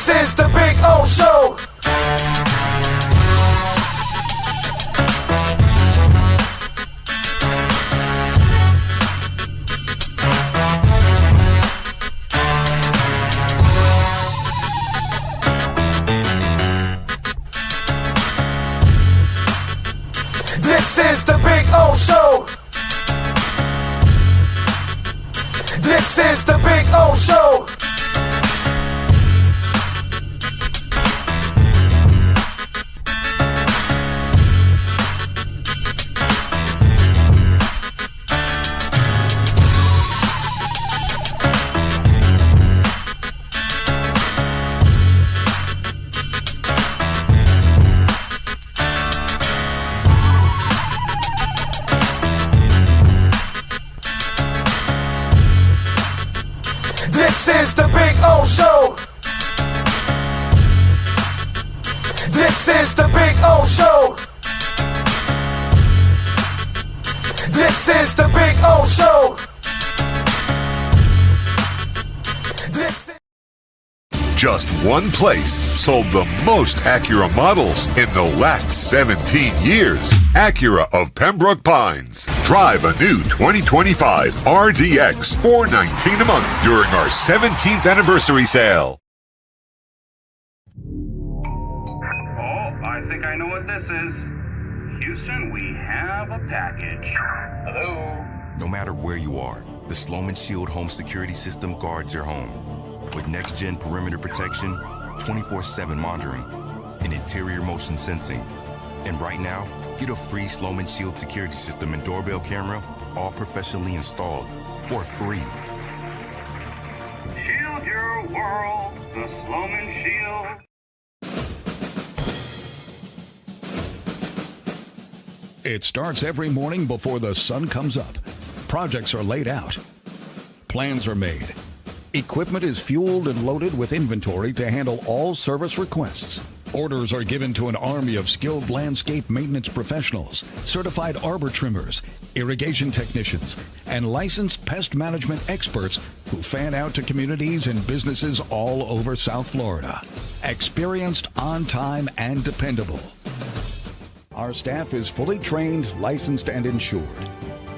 This is the Big O Show. This is the Big O Show. This is the Big O Show. This is the Big O Show. This is the Big O Show. This is the Big O Show. This is Just one place sold the most Acura models in the last 17 years. Acura of Pembroke Pines. Drive a new 2025 RDX $419 a month during our 17th anniversary sale. Oh, I think I know what this is. Houston, we have a package. Hello? No matter where you are, the Sloman Shield home security system guards your home. With next-gen perimeter protection, 24/7 monitoring, and interior motion sensing. And right now, get a free Sloman Shield security system and doorbell camera, all professionally installed, for free. Shield your world, the Sloman Shield. It starts every morning before the sun comes up. Projects are laid out. Plans are made. Equipment is fueled and loaded with inventory to handle all service requests. Orders are given to an army of skilled landscape maintenance professionals, certified arbor trimmers, irrigation technicians, and licensed pest management experts who fan out to communities and businesses all over South Florida. Experienced, on time, and dependable. Our staff is fully trained, licensed, and insured.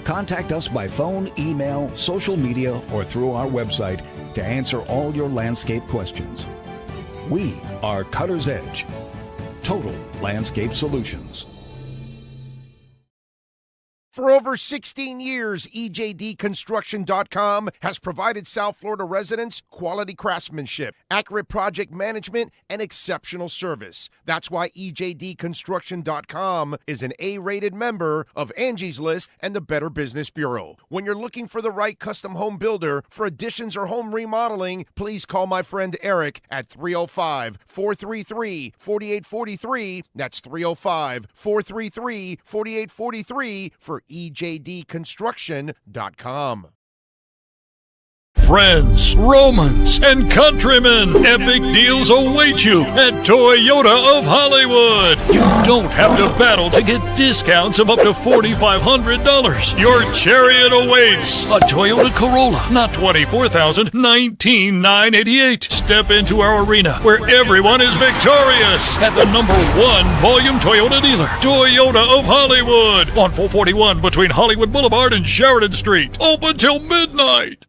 Contact us by phone, email, social media, or through our website to answer all your landscape questions. We are Cutter's Edge. Total Landscape Solutions. For over 16 years, EJDconstruction.com has provided South Florida residents quality craftsmanship, accurate project management, and exceptional service. That's why EJDconstruction.com is an A-rated member of Angie's List and the Better Business Bureau. When you're looking for the right custom home builder for additions or home remodeling, please call my friend Eric at 305-433-4843. That's 305-433-4843 for EJDconstruction.com. Friends, Romans, and countrymen, epic deals await you at Toyota of Hollywood. You don't have to battle to get discounts of up to $4,500. Your chariot awaits. A Toyota Corolla, not $24,000, $19,988. Step into our arena where everyone is victorious at the #1 volume Toyota dealer, Toyota of Hollywood, on 441 between Hollywood Boulevard and Sheridan Street. Open till midnight.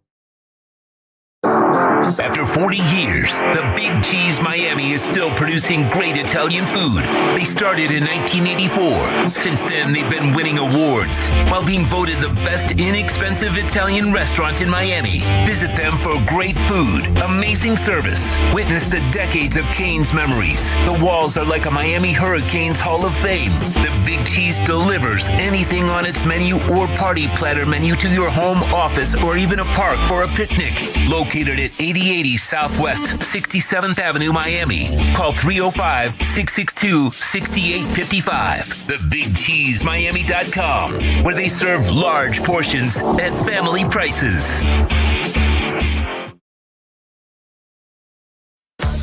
After 40 years, the Big Cheese Miami is still producing great Italian food. They started in 1984. Since then, they've been winning awards while being voted the best inexpensive Italian restaurant in Miami. Visit them for great food, amazing service. Witness the decades of Cane's memories. The walls are like a Miami Hurricanes Hall of Fame. The Big Cheese delivers anything on its menu or party platter menu to your home, office, or even a park for a picnic. Located at 8080 Southwest 67th Avenue, Miami. Call 305-662-6855. TheBigCheeseMiami.com, where they serve large portions at family prices.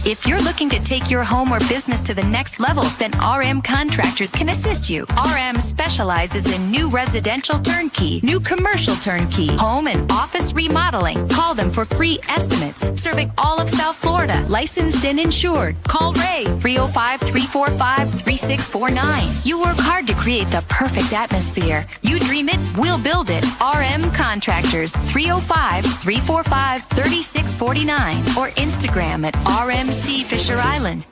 If you're looking to take your home or business to the next level, then RM Contractors can assist you. RM specializes in new residential turnkey, new commercial turnkey, home and office remodeling. Call them for free estimates. Serving all of South Florida, licensed and insured. Call Ray, 305-345-3649. You work hard to create the perfect atmosphere. You dream it, we'll build it. RM Contractors, 305-345-3649 or Instagram at RMC Fisher Island.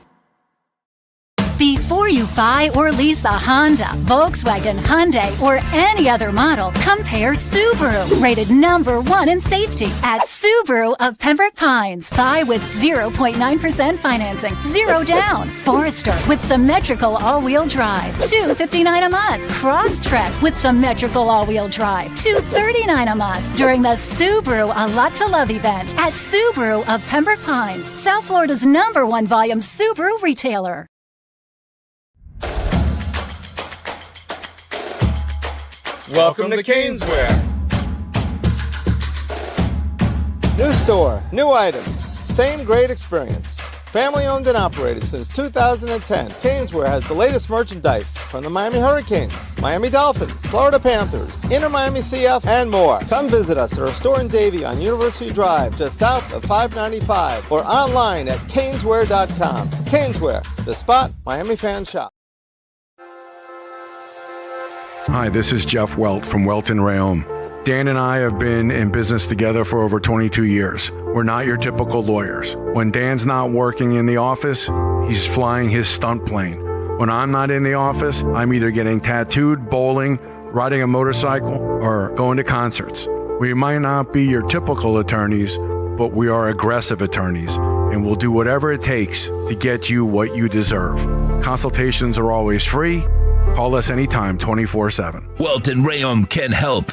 Before you buy or lease a Honda, Volkswagen, Hyundai, or any other model, compare Subaru, rated #1 in safety at Subaru of Pembroke Pines. Buy with 0.9% financing, 0 down. Forester with symmetrical all-wheel drive, $259 a month. Crosstrek with symmetrical all-wheel drive, $239 a month. During the Subaru A Lot to Love event at Subaru of Pembroke Pines, South Florida's #1 volume Subaru retailer. Welcome to Caneswear. New store, new items, same great experience. Family owned and operated since 2010, Caneswear has the latest merchandise from the Miami Hurricanes, Miami Dolphins, Florida Panthers, Inter Miami CF, and more. Come visit us at our store in Davie on University Drive, just south of 595, or online at caneswear.com. Caneswear, the spot Miami fans shop. Hi, this is Jeff Welt from Welton Rayom. Dan and I have been in business together for over 22 years. We're not your typical lawyers. When Dan's not working in the office, he's flying his stunt plane. When I'm not in the office, I'm either getting tattooed, bowling, riding a motorcycle, or going to concerts. We might not be your typical attorneys, but we are aggressive attorneys, and we'll do whatever it takes to get you what you deserve. Consultations are always free. Call us anytime, 24/7. Welton Rayom can help.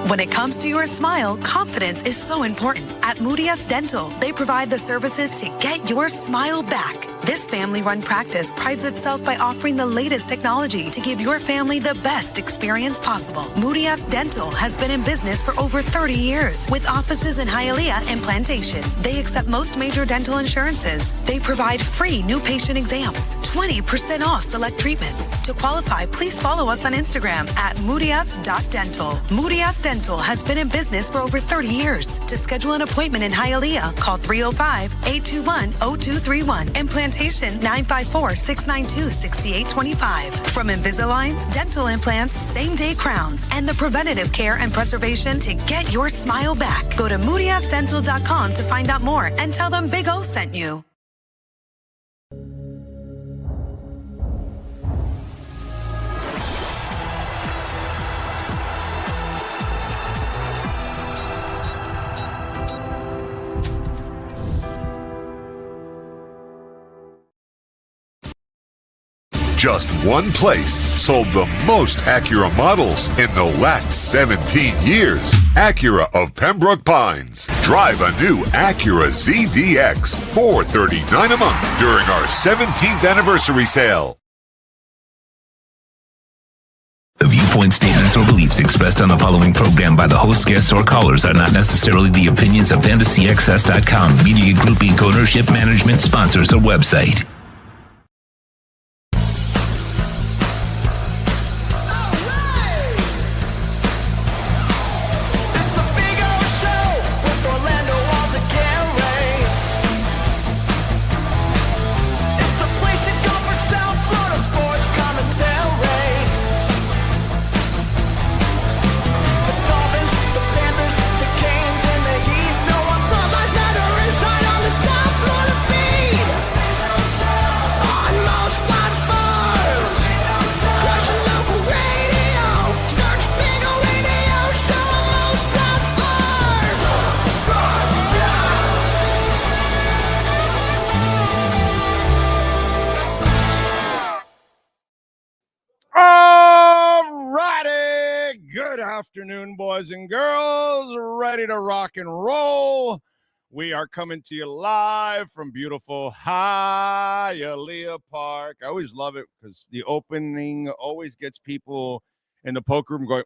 When it comes to your smile, confidence is so important. At Moody S Dental, they provide the services to get your smile back. This family-run practice prides itself by offering the latest technology to give your family the best experience possible. Moody S Dental has been in business for over 30 years with offices in Hialeah and Plantation. They accept most major dental insurances. They provide free new patient exams, 20% off select treatments. To qualify, please follow us on Instagram at moodys.dental. Moody S Dental has been in business for over 30 years. To schedule an appointment in Hialeah, call 305-821-0231 and Plantation 954-692-6825. From Invisaligns, dental implants, same-day crowns, and the preventative care and preservation to get your smile back. Go to moodysdental.com to find out more and tell them Big O sent you. Just one place sold the most Acura models in the last 17 years. Acura of Pembroke Pines. Drive a new Acura ZDX, $439 a month during our 17th anniversary sale. The viewpoint statements or beliefs expressed on the following program by the host, guests, or callers are not necessarily the opinions of FantasyXS.com, Media Group Inc. ownership, management, sponsors, or website. Afternoon, boys and girls, ready to rock and roll. We are coming to you live from beautiful Hialeah Park. I always love it because the opening always gets people in the poker room going,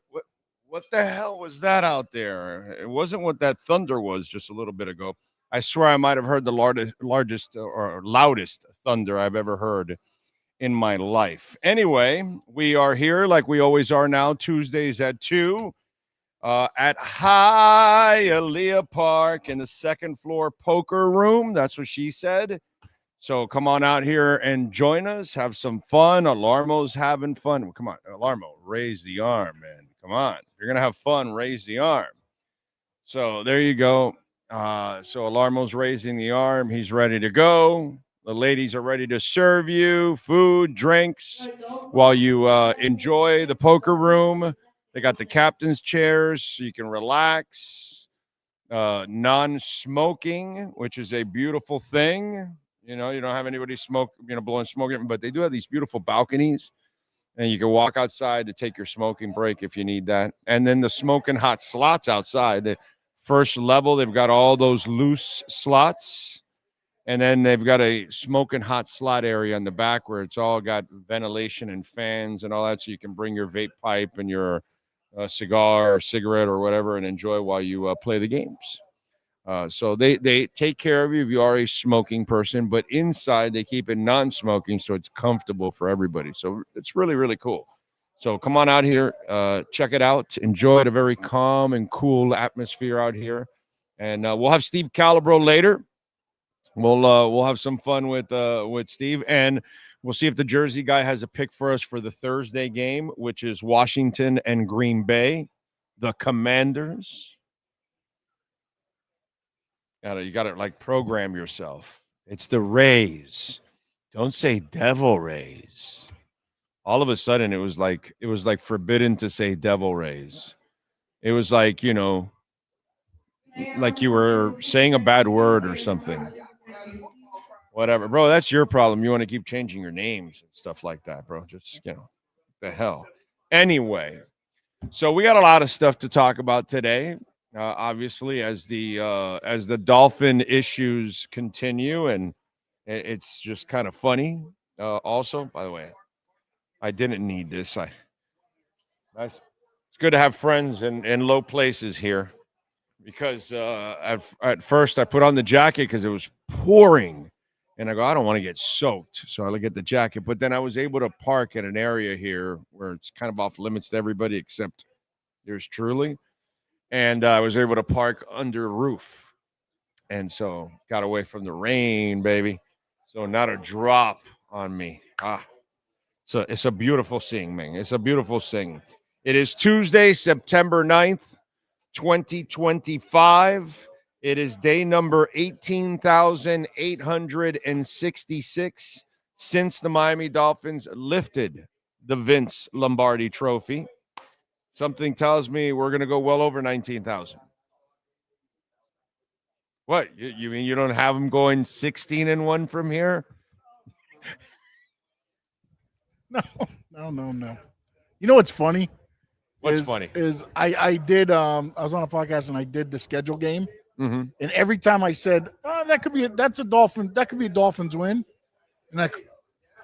what the hell was that out there? It wasn't what that thunder was just a little bit ago. I swear I might have heard the largest or loudest thunder I've ever heard in my life. Anyway, we are here like we always are now, Tuesdays at 2 at Hialeah Park in the second floor poker room. That's what she said. So come on out here and join us. Have some fun. Alarmo's having fun. Come on, Alarmo, raise the arm, man. Come on. If you're going to have fun, raise the arm. So there you go. So Alarmo's raising the arm. He's ready to go. The ladies are ready to serve you food, drinks while you enjoy the poker room. They got the captain's chairs so you can relax. Non-smoking, which is a beautiful thing. You know, you don't have anybody blowing smoke, but they do have these beautiful balconies, and you can walk outside to take your smoking break if you need that. And then the smoking hot slots outside. The first level, they've got all those loose slots, and then they've got a smoking hot slot area in the back where it's all got ventilation and fans and all that, so you can bring your vape pipe and your cigar or cigarette or whatever and enjoy while you play the games. So they take care of you if you are a smoking person, but inside they keep it non-smoking so it's comfortable for everybody. So it's really, really cool. So come on out here, check it out. Enjoy the very calm and cool atmosphere out here. And we'll have Steve Calabro later. We'll have some fun with Steve, and we'll see if the Jersey guy has a pick for us for the Thursday game, which is Washington and Green Bay, the Commanders. You got to like program yourself. It's the Rays. Don't say Devil Rays. All of a sudden, it was like forbidden to say Devil Rays. It was like, you know, like you were saying a bad word or something. Whatever, bro. That's your problem. You want to keep changing your names and stuff like that, bro. Just, you know, the hell. Anyway, so we got a lot of stuff to talk about today. Obviously, as the Dolphin issues continue, and it's just kind of funny. Also, by the way, I didn't need this. It's good to have friends in low places here, because at first I put on the jacket because it was pouring, and I go, I don't want to get soaked, so I get the jacket. But then I was able to park at an area here where it's kind of off limits to everybody except yours truly. And I was able to park under a roof. And so got away from the rain, baby. So not a drop on me. So it's a beautiful scene, man. It's a beautiful scene. It is Tuesday, September 9th, 2025. It is day number 18,866 since the Miami Dolphins lifted the Vince Lombardi Trophy. Something tells me we're going to go well over 19,000. What? You mean you don't have them going 16-1 from here? No. You know what's funny? What's funny? Is I did I was on a podcast and I did the schedule game. Mm-hmm. And every time I said, oh, that could be a Dolphins win. And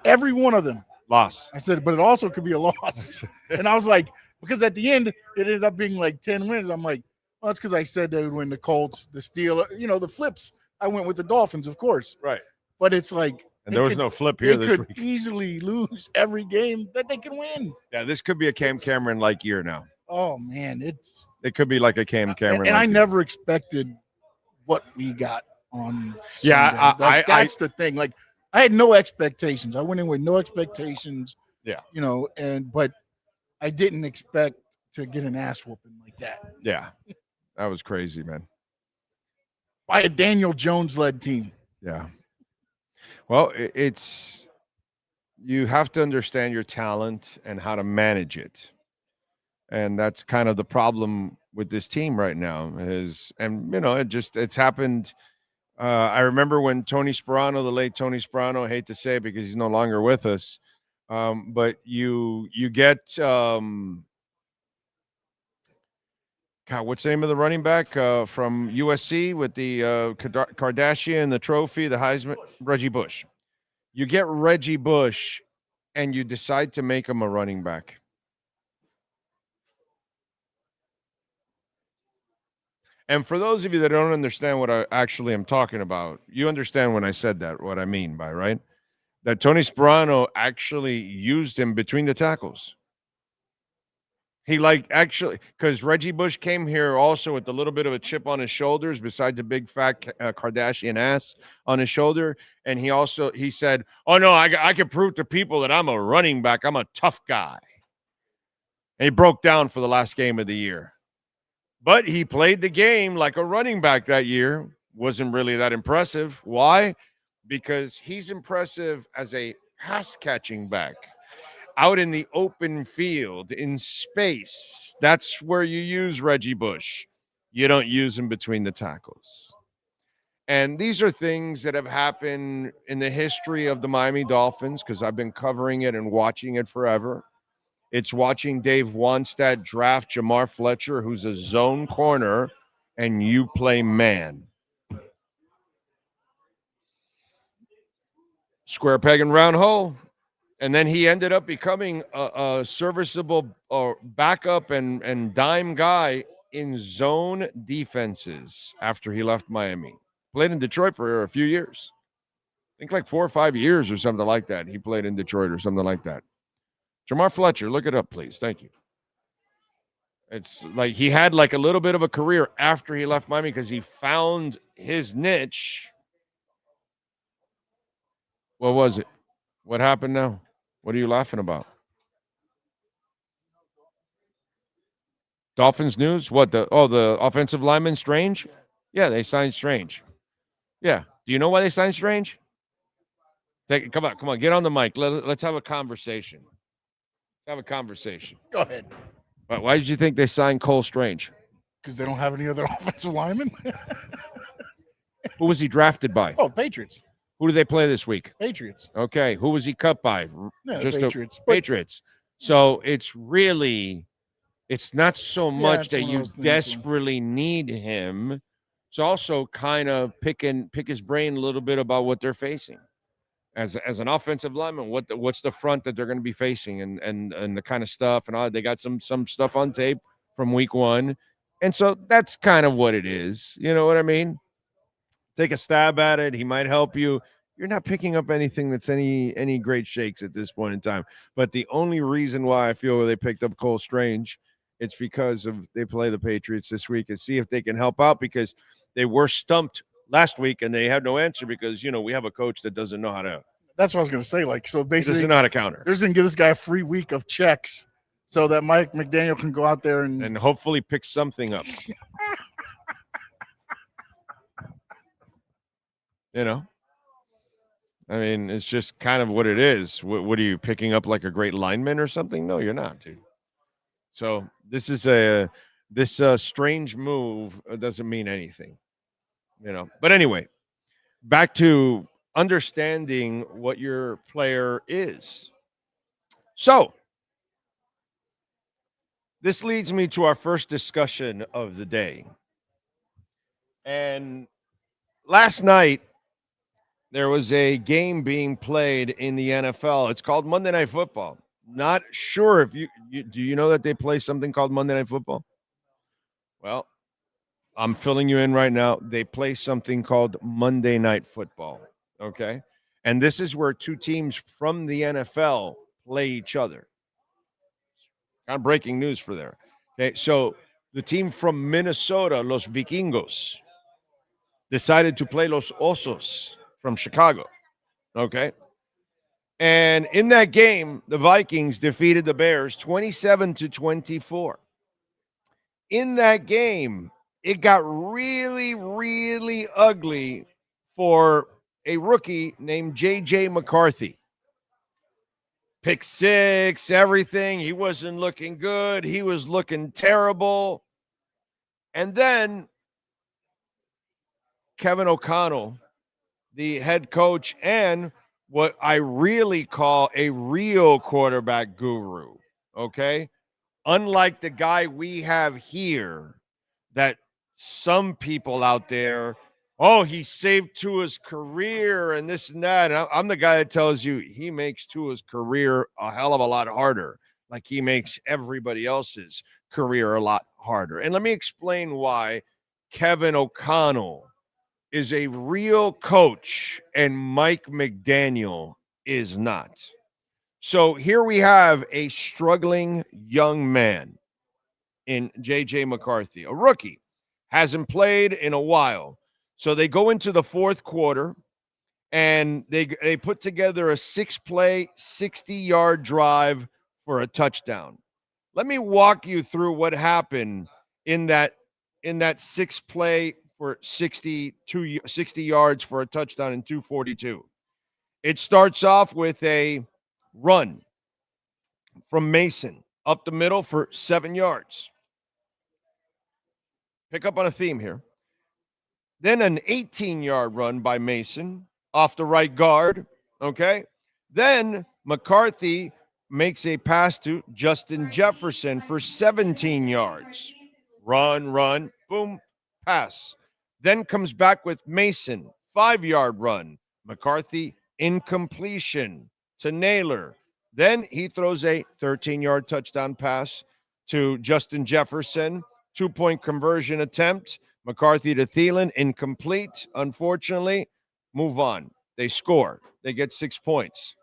every one of them loss. I said, but it also could be a loss. And I was like, because at the end, it ended up being like 10 wins. I'm like, well, that's because I said they would win the Colts, the Steelers, the flips. I went with the Dolphins, of course. Right. But it's like. And there was no flip here this week. They could easily lose every game that they can win. Yeah, this could be a Cam Cameron-like year now. Oh, man. It could be like a Cam Cameron. And I never expected what we got on Sunday. Yeah, that's the thing. Like, I had no expectations. I went in with no expectations. Yeah. But I didn't expect to get an ass whooping like that. Yeah. That was crazy, man. By a Daniel Jones-led team. Yeah. Well, you have to understand your talent and how to manage it. And that's kind of the problem with this team right now it's happened. I remember when Tony Sperano, the late Tony Sperano, I hate to say it because he's no longer with us. But you get what's the name of the running back from USC with the Kardashian, the trophy, the Heisman? Reggie Bush. You get Reggie Bush, and you decide to make him a running back. And for those of you that don't understand what I actually am talking about, you understand when I said that, what I mean by, right? That Tony Sperano actually used him between the tackles. He actually, because Reggie Bush came here also with a little bit of a chip on his shoulders besides the big fat Kardashian ass on his shoulder. And he said, oh no, I can prove to people that I'm a running back. I'm a tough guy. And he broke down for the last game of the year. But he played the game like a running back that year. Wasn't really that impressive. Why? Because he's impressive as a pass-catching back. Out in the open field, in space, that's where you use Reggie Bush. You don't use him between the tackles. And these are things that have happened in the history of the Miami Dolphins because I've been covering it and watching it forever. It's watching Dave Wanstead draft Jamar Fletcher, who's a zone corner, and you play man. Square peg and round hole. And then he ended up becoming a serviceable backup and dime guy in zone defenses after he left Miami. Played in Detroit for a few years. I think like 4 or 5 years or something like that. He played in Detroit or something like that. Jamar Fletcher, look it up, please. Thank you. It's like he had like a little bit of a career after he left Miami because he found his niche. What was it? What happened now? What are you laughing about? Dolphins news? What, the offensive lineman Strange? Yeah, they signed Strange. Yeah. Do you know why they signed Strange? Come on, get on the mic. Let's have a conversation. Let's have a conversation. Go ahead. Why did you think they signed Cole Strange? Because they don't have any other offensive linemen. Who was he drafted by? Oh, Patriots. Who do they play this week? Patriots. Okay. Who was he cut by? Yeah, Just Patriots. Patriots. So it's not so much that you desperately need him. It's also kind of pick his brain a little bit about what they're facing. As an offensive lineman, what's the front that they're going to be facing and the kind of stuff and all. They got some stuff on tape from week 1. And so that's kind of what it is. You know what I mean? Take a stab at it. He might help you. You're not picking up anything that's any great shakes at this point in time. But the only reason why I feel they picked up Cole Strange, it's because they play the Patriots this week and see if they can help out because they were stumped last week and they had no answer because, we have a coach that doesn't know how to. That's what I was going to say. So basically, doesn't know how to counter. They're just going to give this guy a free week of checks so that Mike McDaniel can go out there and hopefully pick something up. I mean, it's just kind of what it is. What are you picking up, like a great lineman or something? No, you're not, dude. So this is this strange move doesn't mean anything, But anyway, back to understanding what your player is. So this leads me to our first discussion of the day. And last night, there was a game being played in the NFL. It's called Monday Night Football. Not sure if do you know that they play something called Monday Night Football? Well, I'm filling you in right now. They play something called Monday Night Football. Okay. And this is where two teams from the NFL play each other. Kind of breaking news for there. Okay. So the team from Minnesota, Los Vikingos, decided to play Los Osos from Chicago. Okay. And in that game, the Vikings defeated the Bears 27-24. In that game, it got really, really ugly for a rookie named J.J. McCarthy. Pick six, everything. He wasn't looking good. He was looking terrible. And then Kevin O'Connell, the head coach, and what I really call a real quarterback guru, okay? Unlike the guy we have here that some people out there, he saved Tua's career and this and that. And I'm the guy that tells you he makes Tua's career a hell of a lot harder, like he makes everybody else's career a lot harder. And let me explain why Kevin O'Connell is a real coach and Mike McDaniel is not. So here we have a struggling young man in J.J. McCarthy, a rookie, hasn't played in a while. So they go into the fourth quarter, and they put together a 6-play, 60-yard drive for a touchdown. Let me walk you through what happened in that 6-play for 60 yards for a touchdown in 2:42. It starts off with a run from Mason up the middle for 7 yards. Pick up on a theme here. Then an 18-yard run by Mason off the right guard, okay? Then McCarthy makes a pass to Justin Jefferson for 17 yards. Run, boom, pass. Then comes back with Mason, 5-yard run. McCarthy, incompletion to Naylor. Then he throws a 13-yard touchdown pass to Justin Jefferson, 2-point conversion attempt. McCarthy to Thielen, incomplete, unfortunately. Move on. They score. They get 6 points.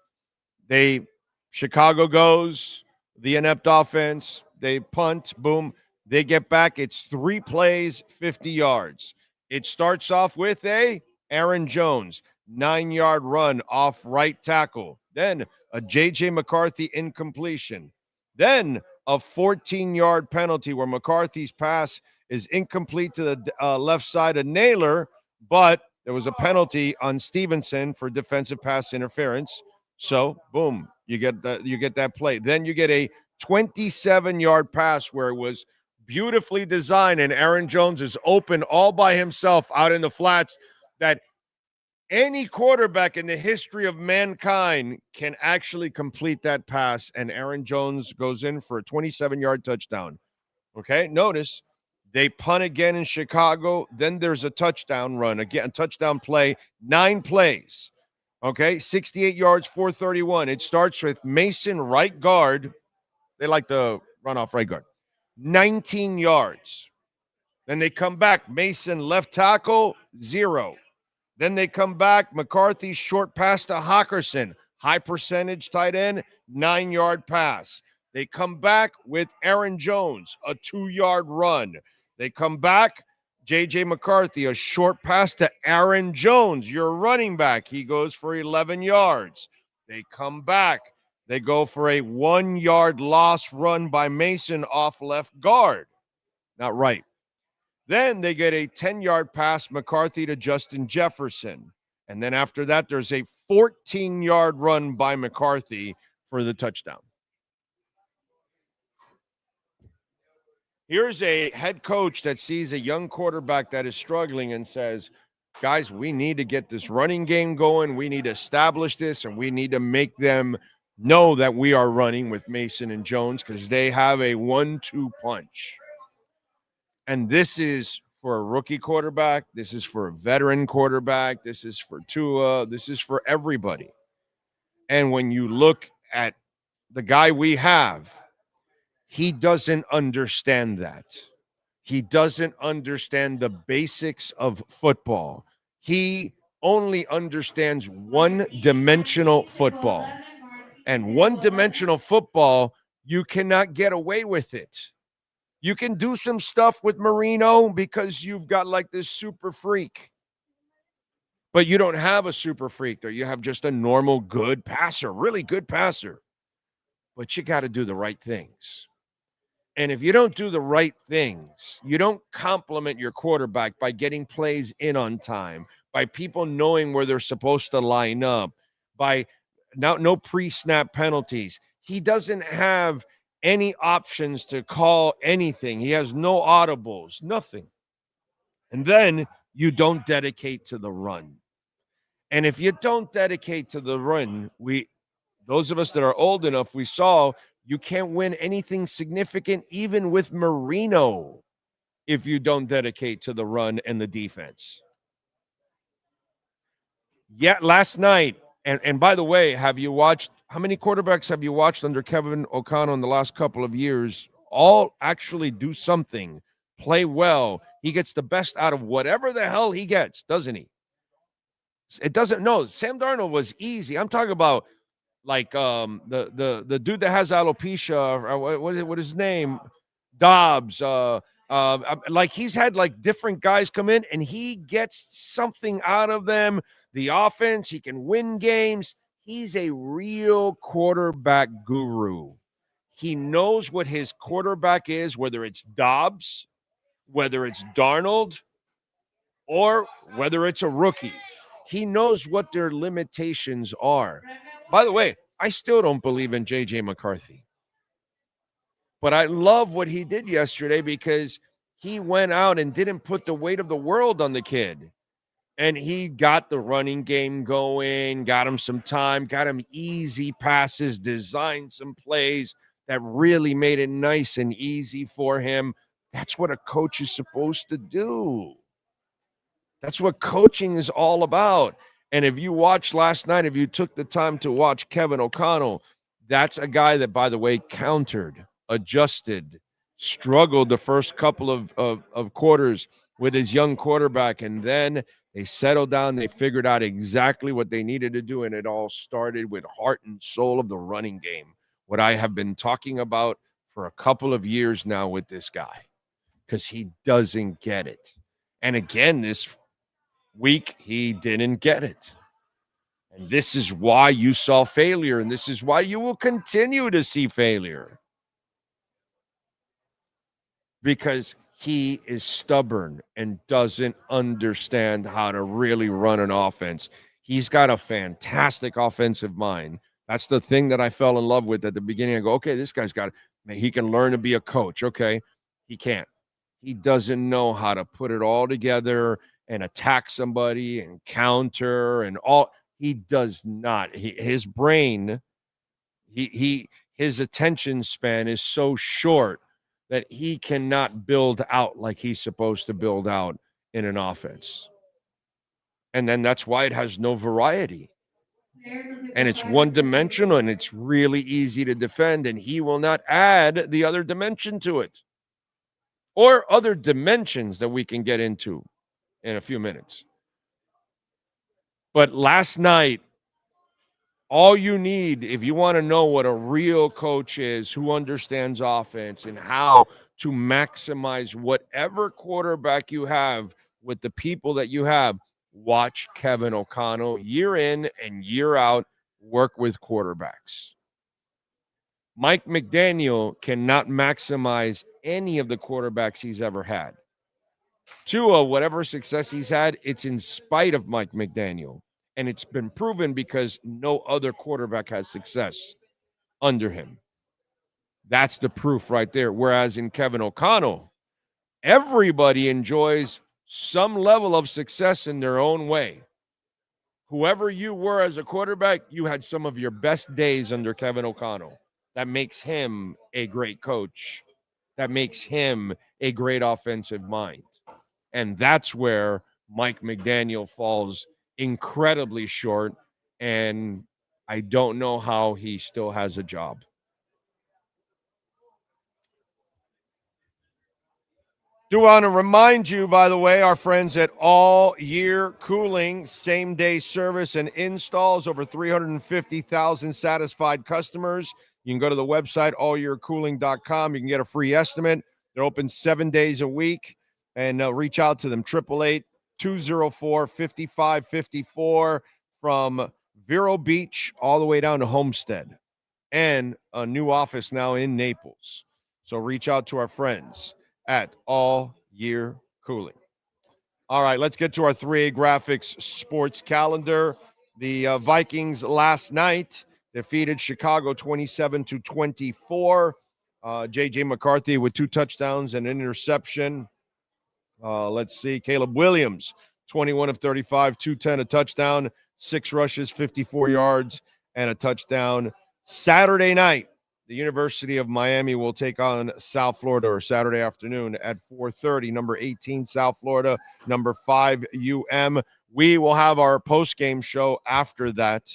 Chicago goes, the inept offense, they punt, boom. They get back. It's 3 plays, 50 yards. It starts off with a Aaron Jones, 9-yard run off right tackle. Then a J.J. McCarthy incompletion. Then a 14-yard penalty where McCarthy's pass is incomplete to the left side of Naylor, but there was a penalty on Stevenson for defensive pass interference. So, boom, you get that play. Then you get a 27-yard pass where it was beautifully designed, and Aaron Jones is open all by himself out in the flats that any quarterback in the history of mankind can actually complete that pass, and Aaron Jones goes in for a 27-yard touchdown. Okay, notice they punt again in Chicago. Then there's a touchdown run, again, a touchdown play, 9 plays. Okay, 68 yards, 431. It starts with Mason, right guard. They like to run off right guard. 19 yards. Then they come back. Mason, left tackle, 0. Then they come back. McCarthy, short pass to Hockerson. High percentage tight end, 9-yard pass. They come back with Aaron Jones, a 2-yard run. They come back, J.J. McCarthy, a short pass to Aaron Jones, your running back. He goes for 11 yards. They come back. They go for a 1-yard loss run by Mason off left guard. Not right. Then they get a 10-yard pass, McCarthy to Justin Jefferson. And then after that, there's a 14-yard run by McCarthy for the touchdown. Here's a head coach that sees a young quarterback that is struggling and says, guys, we need to get this running game going. We need to establish this, and we need to make them know that we are running with Mason and Jones because they have a 1-2 punch. And this is for a rookie quarterback. This is for a veteran quarterback. This is for Tua. This is for everybody. And when you look at the guy we have, he doesn't understand that. He doesn't understand the basics of football. He only understands one-dimensional football. And one-dimensional football, you cannot get away with it. You can do some stuff with Marino because you've got like this super freak. But you don't have a super freak there. You have just a normal good passer, really good passer. But you got to do the right things. And if you don't do the right things, you don't compliment your quarterback by getting plays in on time, by people knowing where they're supposed to line up, by no pre-snap penalties. He doesn't have any options to call anything. He has no audibles, nothing. And then you don't dedicate to the run. And if you don't dedicate to the run, those of us that are old enough, we saw you can't win anything significant even with Marino if you don't dedicate to the run and the defense. Yeah, last night, and by the way, how many quarterbacks have you watched under Kevin O'Connell in the last couple of years all actually do something play well. He gets the best out of whatever the hell he gets, doesn't he? It doesn't. No, Sam Darnold was easy. I'm talking about like the dude that has alopecia. Or what is his name? Dobbs. Like he's had like different guys come in and he gets something out of them. The offense, he can win games. He's a real quarterback guru. He knows what his quarterback is, whether it's Dobbs, whether it's Darnold, or whether it's a rookie. He knows what their limitations are. By the way, I still don't believe in J.J. McCarthy. But I love what he did yesterday because he went out and didn't put the weight of the world on the kid. And he got the running game going, got him some time, got him easy passes, designed some plays that really made it nice and easy for him. That's what a coach is supposed to do. That's what coaching is all about. And if you watched last night, if you took the time to watch Kevin O'Connell, that's a guy that, by the way, countered, adjusted, struggled the first couple of quarters with his young quarterback. And then they settled down. They figured out exactly what they needed to do. And it all started with heart and soul of the running game, what I have been talking about for a couple of years now with this guy, because he doesn't get it. And again, this week, he didn't get it. And this is why you saw failure, and this is why you will continue to see failure. Because he is stubborn and doesn't understand how to really run an offense. He's got a fantastic offensive mind. That's the thing that I fell in love with at the beginning. I go, okay, this guy's got it. He can learn to be a coach. Okay, he can't. He doesn't know how to put it all together and attack somebody and counter and all. He does not. His brain, his attention span is so short that he cannot build out like he's supposed to build out in an offense. And then that's why it has no variety. And it's one-dimensional, and it's really easy to defend, and he will not add the other dimension to it. Or other dimensions that we can get into in a few minutes. But last night, all you need, if you want to know what a real coach is, who understands offense and how to maximize whatever quarterback you have with the people that you have, watch Kevin O'Connell year in and year out work with quarterbacks. Mike McDaniel cannot maximize any of the quarterbacks he's ever had. Tua, whatever success he's had, it's in spite of Mike McDaniel. And it's been proven because no other quarterback has success under him. That's the proof right there. Whereas in Kevin O'Connell, everybody enjoys some level of success in their own way. Whoever you were as a quarterback, you had some of your best days under Kevin O'Connell. That makes him a great coach. That makes him a great offensive mind. And that's where Mike McDaniel falls incredibly short, and I don't know how he still has a job. Do want to remind you, by the way, our friends at All Year Cooling, same-day service and installs, over 350,000 satisfied customers. You can go to the website, allyearcooling.com. You can get a free estimate. They're open 7 days a week, and reach out to them, 888-204-5554, from Vero Beach all the way down to Homestead, and a new office now in Naples. So reach out to our friends at All Year Cooling. All right, let's get to our 3A Graphics sports calendar. The Vikings last night defeated Chicago 27-24. J.J. McCarthy with 2 touchdowns and an interception. Let's see. Caleb Williams, 21 of 35, 210, a touchdown, 6 rushes, 54 yards, and a touchdown. Saturday night, the University of Miami will take on South Florida, or Saturday afternoon at 4:30. Number 18, South Florida. Number 5, UM. We will have our post-game show after that.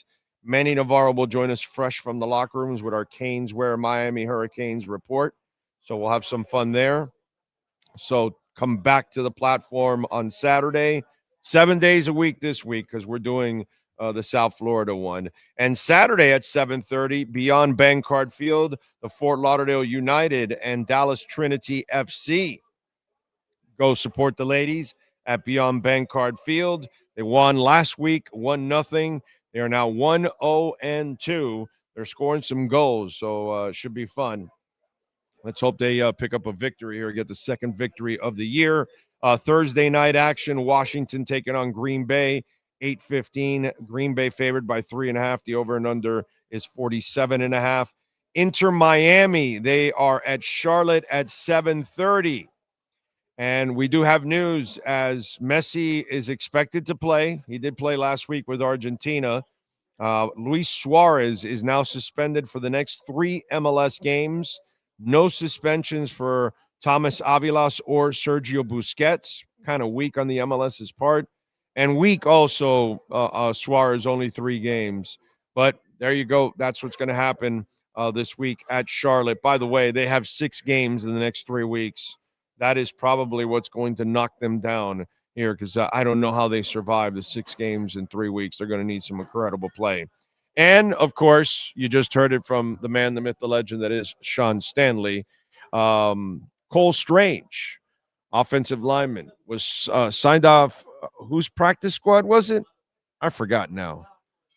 Manny Navarro will join us fresh from the locker rooms with our Canes Wear Miami Hurricanes report. So we'll have some fun there. So come back to the platform on Saturday, 7 days a week this week, because we're doing the South Florida one. And Saturday at 7:30, Beyond Bankcard Field, the Fort Lauderdale United and Dallas Trinity FC. Go support the ladies at Beyond Bankcard Field. They won last week, 1-0. They are now 1-0-2. They're scoring some goals, so should be fun. Let's hope they pick up a victory here, get the second victory of the year. Thursday night action, Washington taking on Green Bay, 8:15. Green Bay favored by 3.5. The over and under is 47.5. Inter Miami, they are at Charlotte at 7:30. And we do have news as Messi is expected to play. He did play last week with Argentina. Luis Suarez is now suspended for the next 3 MLS games. No suspensions for Thomas Avilas or Sergio Busquets. Kind of weak on the MLS's part. And weak also, Suarez, only 3 games. But there you go. That's what's going to happen this week at Charlotte. By the way, they have 6 games in the next 3 weeks. That is probably what's going to knock them down here, because I don't know how they survive the 6 games in 3 weeks. They're going to need some incredible play. And, of course, you just heard it from the man, the myth, the legend that is Sean Stanley. Cole Strange, offensive lineman, was signed off. Whose practice squad was it? I forgot now.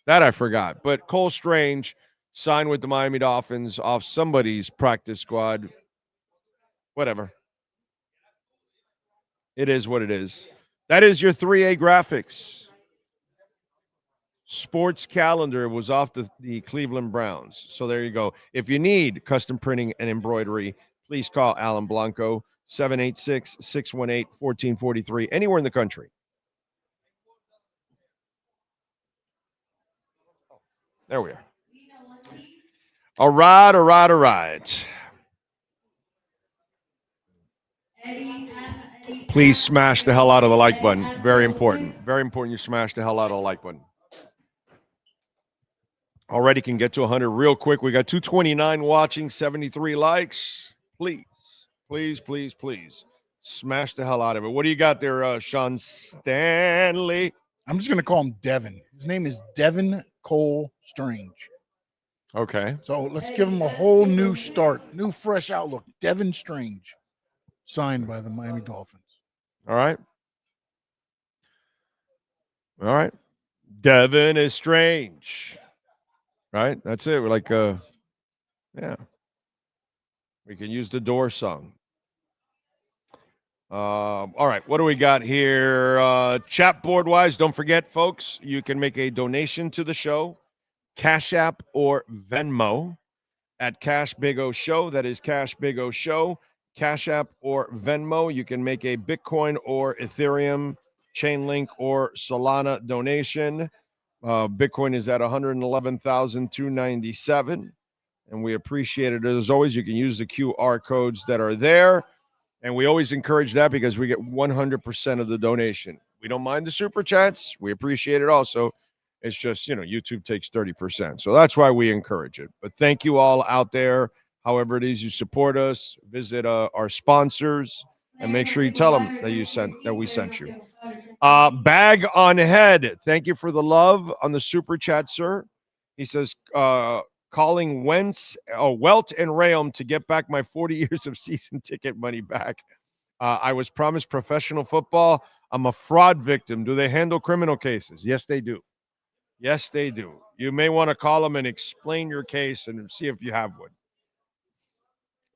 That I forgot. But Cole Strange signed with the Miami Dolphins off somebody's practice squad. Whatever. It is what it is. That is your 3A graphics. Sports calendar was off the Cleveland Browns. So there you go. If you need custom printing and embroidery, please call Alan Blanco, 786-618-1443, anywhere in the country. There we are. All right. Please smash the hell out of the like button. Very important. Very important you smash the hell out of the like button. Already can get to 100 real quick. We got 229 watching, 73 likes. Please smash the hell out of it. What do you got there, Sean Stanley? I'm just going to call him Devin. His name is Devin Cole Strange. Okay. So let's give him a whole new start, new fresh outlook. Devin Strange, signed by the Miami Dolphins. All right. Devin is strange. Right? That's it. We're like, yeah. We can use the Doors song. All right. What do we got here? Chat board wise, don't forget, folks, you can make a donation to the show, Cash App or Venmo at Cash Big O Show. That is Cash Big O Show. Cash App or Venmo. You can make a Bitcoin or Ethereum, Chainlink or Solana donation. Bitcoin is at 111,297, and we appreciate it. As always, you can use the QR codes that are there, and we always encourage that because we get 100% of the donation. We don't mind the super chats. We appreciate it also. It's just, YouTube takes 30%. So that's why we encourage it. But thank you all out there. However it is you support us, visit our sponsors, and make sure you tell them that we sent you. Bag on Head, thank you for the love on the super chat, sir. He says, calling Welt and Rayom to get back my 40 years of season ticket money back. I was promised professional football. I'm a fraud victim. Do they handle criminal cases? Yes, they do. Yes, they do. You may want to call them and explain your case and see if you have one.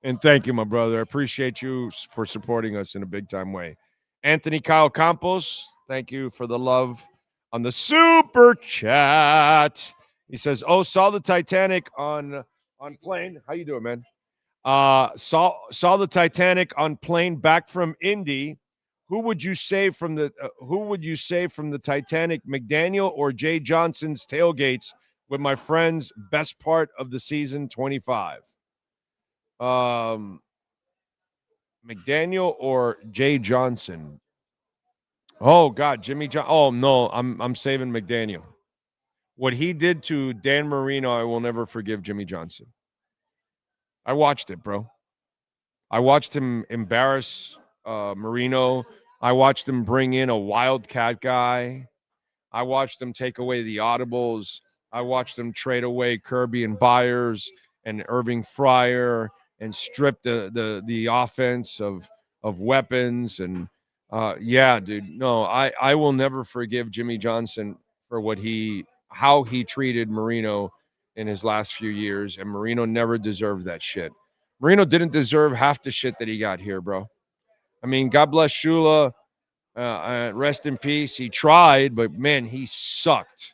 And thank you, my brother. I appreciate you for supporting us in a big-time way. Anthony Kyle Campos, thank you for the love on the super chat. He says, saw the Titanic on plane. How you doing, man? Saw the Titanic on plane back from Indy. Who would you say from the Titanic, McDaniel or Jay Johnson's tailgates with my friends? Best part of the season 25. McDaniel or Jay Johnson? Oh God, Jimmy John. Oh no, I'm saving McDaniel. What he did to Dan Marino, I will never forgive Jimmy Johnson. I watched it, bro. I watched him embarrass Marino. I watched them bring in a wildcat guy. I watched them take away the audibles. I watched them trade away Kirby and Byers and Irving Fryer and strip the offense of weapons. And yeah, dude, no, I will never forgive Jimmy Johnson for how he treated Marino in his last few years. And Marino never deserved that shit. Marino didn't deserve half the shit that he got here, bro. I mean, God bless Shula. Rest in peace. He tried, but man, he sucked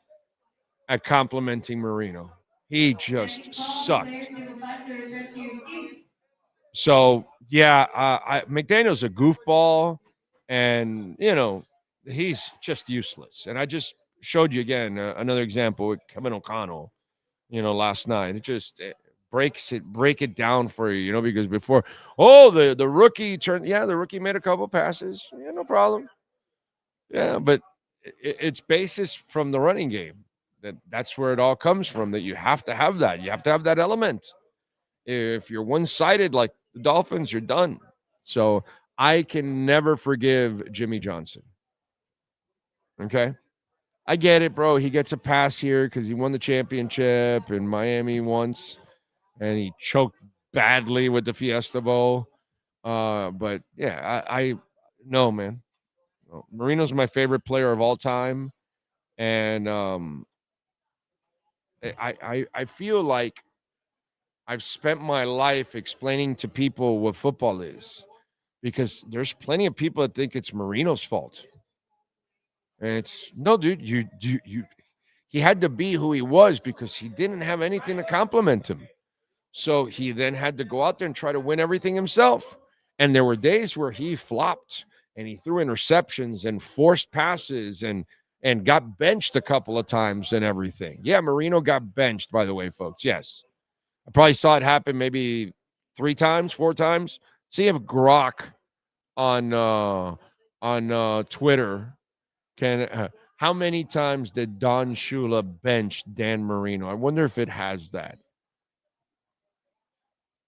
at complimenting Marino. He sucked. So yeah, McDaniel's a goofball, and he's just useless. And I just showed you again another example with Kevin O'Connell, last night. It break it down for you, because before, the rookie the rookie made a couple passes, no problem. Yeah, but it's basis from the running game. That's where it all comes from, that you have to have that. You have to have that element. If you're one-sided like the Dolphins, you're done. So I can never forgive Jimmy Johnson. Okay? I get it, bro. He gets a pass here because he won the championship in Miami once, and he choked badly with the Fiesta Bowl. But, yeah, I no, man. Marino's my favorite player of all time. And I feel like I've spent my life explaining to people what football is, because there's plenty of people that think it's Marino's fault. And it's no, dude, he had to be who he was because he didn't have anything to compliment him. So he then had to go out there and try to win everything himself. And there were days where he flopped and he threw interceptions and forced passes and got benched a couple of times and everything. Yeah, Marino got benched, by the way, folks. Yes. I probably saw it happen maybe 3 times, 4 times. See if Grok on Twitter can how many times did Don Shula bench Dan Marino? I wonder if it has that.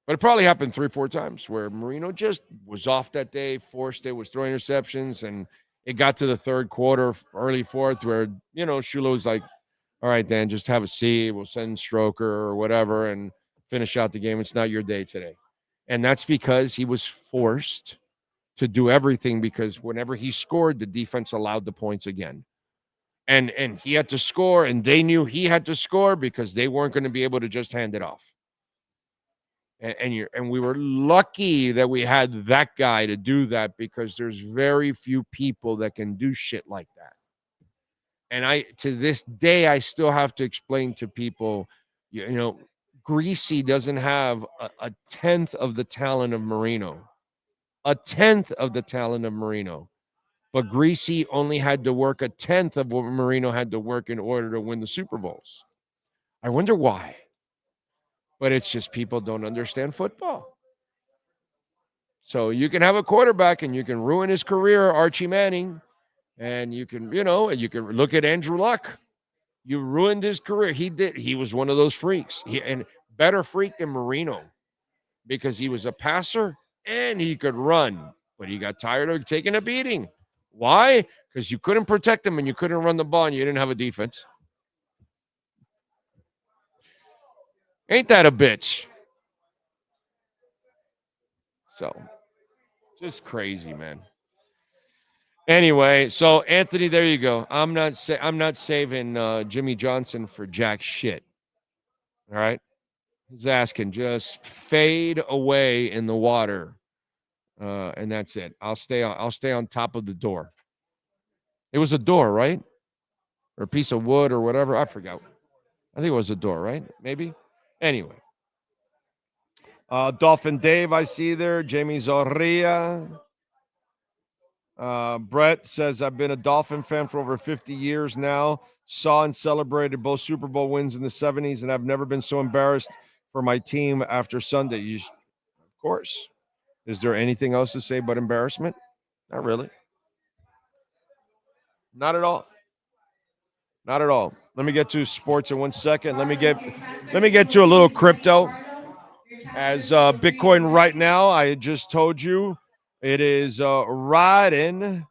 But it probably happened 3 or 4 times where Marino just was off that day, forced it, was throwing interceptions, and it got to the third quarter, early fourth, where, Shula was like, all right, Dan, just have a seat. We'll send Stroker or whatever and finish out the game. It's not your day today. And that's because he was forced to do everything, because whenever he scored, the defense allowed the points again. And he had to score, and they knew he had to score because they weren't going to be able to just hand it off. And we were lucky that we had that guy to do that, because there's very few people that can do shit like that. And to this day, I still have to explain to people, Greasy doesn't have a tenth of the talent of Marino. A tenth of the talent of Marino. But Greasy only had to work a tenth of what Marino had to work in order to win the Super Bowls. I wonder why. But it's just people don't understand football. So you can have a quarterback and you can ruin his career, Archie Manning, and you can, you can look at Andrew Luck. You ruined his career. He was one of those freaks. And better freak than Marino, because he was a passer and he could run, but he got tired of taking a beating. Why? Because you couldn't protect him and you couldn't run the ball and you didn't have a defense. Ain't that a bitch? So, just crazy, man. Anyway, so Anthony, there you go. I'm not saving Jimmy Johnson for jack shit. All right, his ass can just fade away in the water, and that's it. I'll stay on top of the door. It was a door, right? Or a piece of wood or whatever. I forgot. I think it was a door, right? Maybe. Anyway, Dolphin Dave, I see there. Jamie Zorria. Brett says, I've been a Dolphin fan for over 50 years now. Saw and celebrated both Super Bowl wins in the 70s, and I've never been so embarrassed for my team after Sunday. Of course. Is there anything else to say but embarrassment? Not really. Not at all. Not at all. Let me get to sports in 1 second. Let me get to a little crypto. As Bitcoin right now, I just told you, It is riding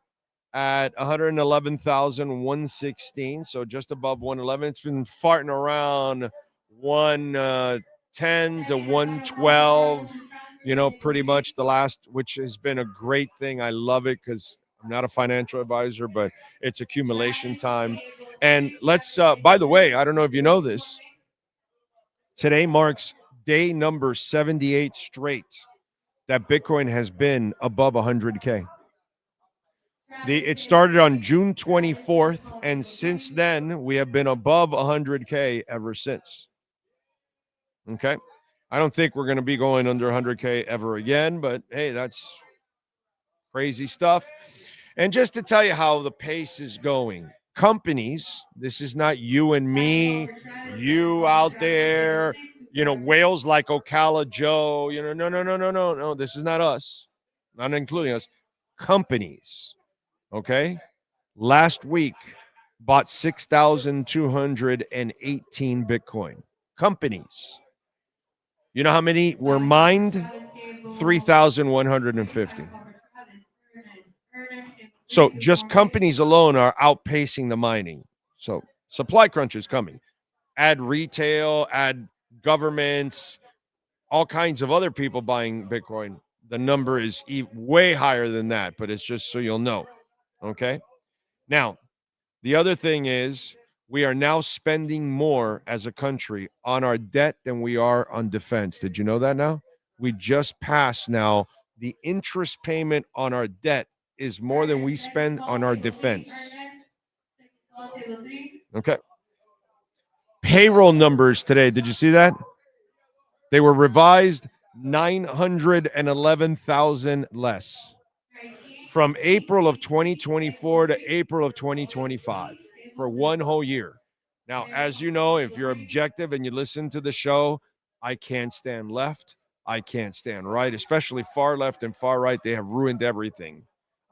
at 111,116, so just above 111. It's been farting around 110 to 112, pretty much the last, which has been a great thing. I love it because I'm not a financial advisor, but it's accumulation time. And let's, by the way, I don't know if you know this, today marks day number 78 straight that Bitcoin has been above 100K. It started on June 24th, and since then, we have been above 100K ever since. Okay? I don't think we're going to be going under 100K ever again, but hey, that's crazy stuff. And just to tell you how the pace is going, companies, this is not you and me, you out there, whales like Ocala Joe, no, this is not us, not including us. Companies, okay, last week bought 6,218 Bitcoin. Companies. You know how many were mined? 3,150. So just companies alone are outpacing the mining. So supply crunch is coming. Add retail, add governments, all kinds of other people buying Bitcoin. The number is way higher than that, but it's just so you'll know. Okay? Now, the other thing is we are now spending more as a country on our debt than we are on defense. Did you know that now? We just passed now the interest payment on our debt is more than we spend on our defense. Okay. Payroll numbers today. Did you see that? They were revised 911,000 less from April of 2024 to April of 2025 for one whole year. Now, as you know, if you're objective and you listen to the show, I can't stand left. I can't stand right, especially far left and far right. They have ruined everything.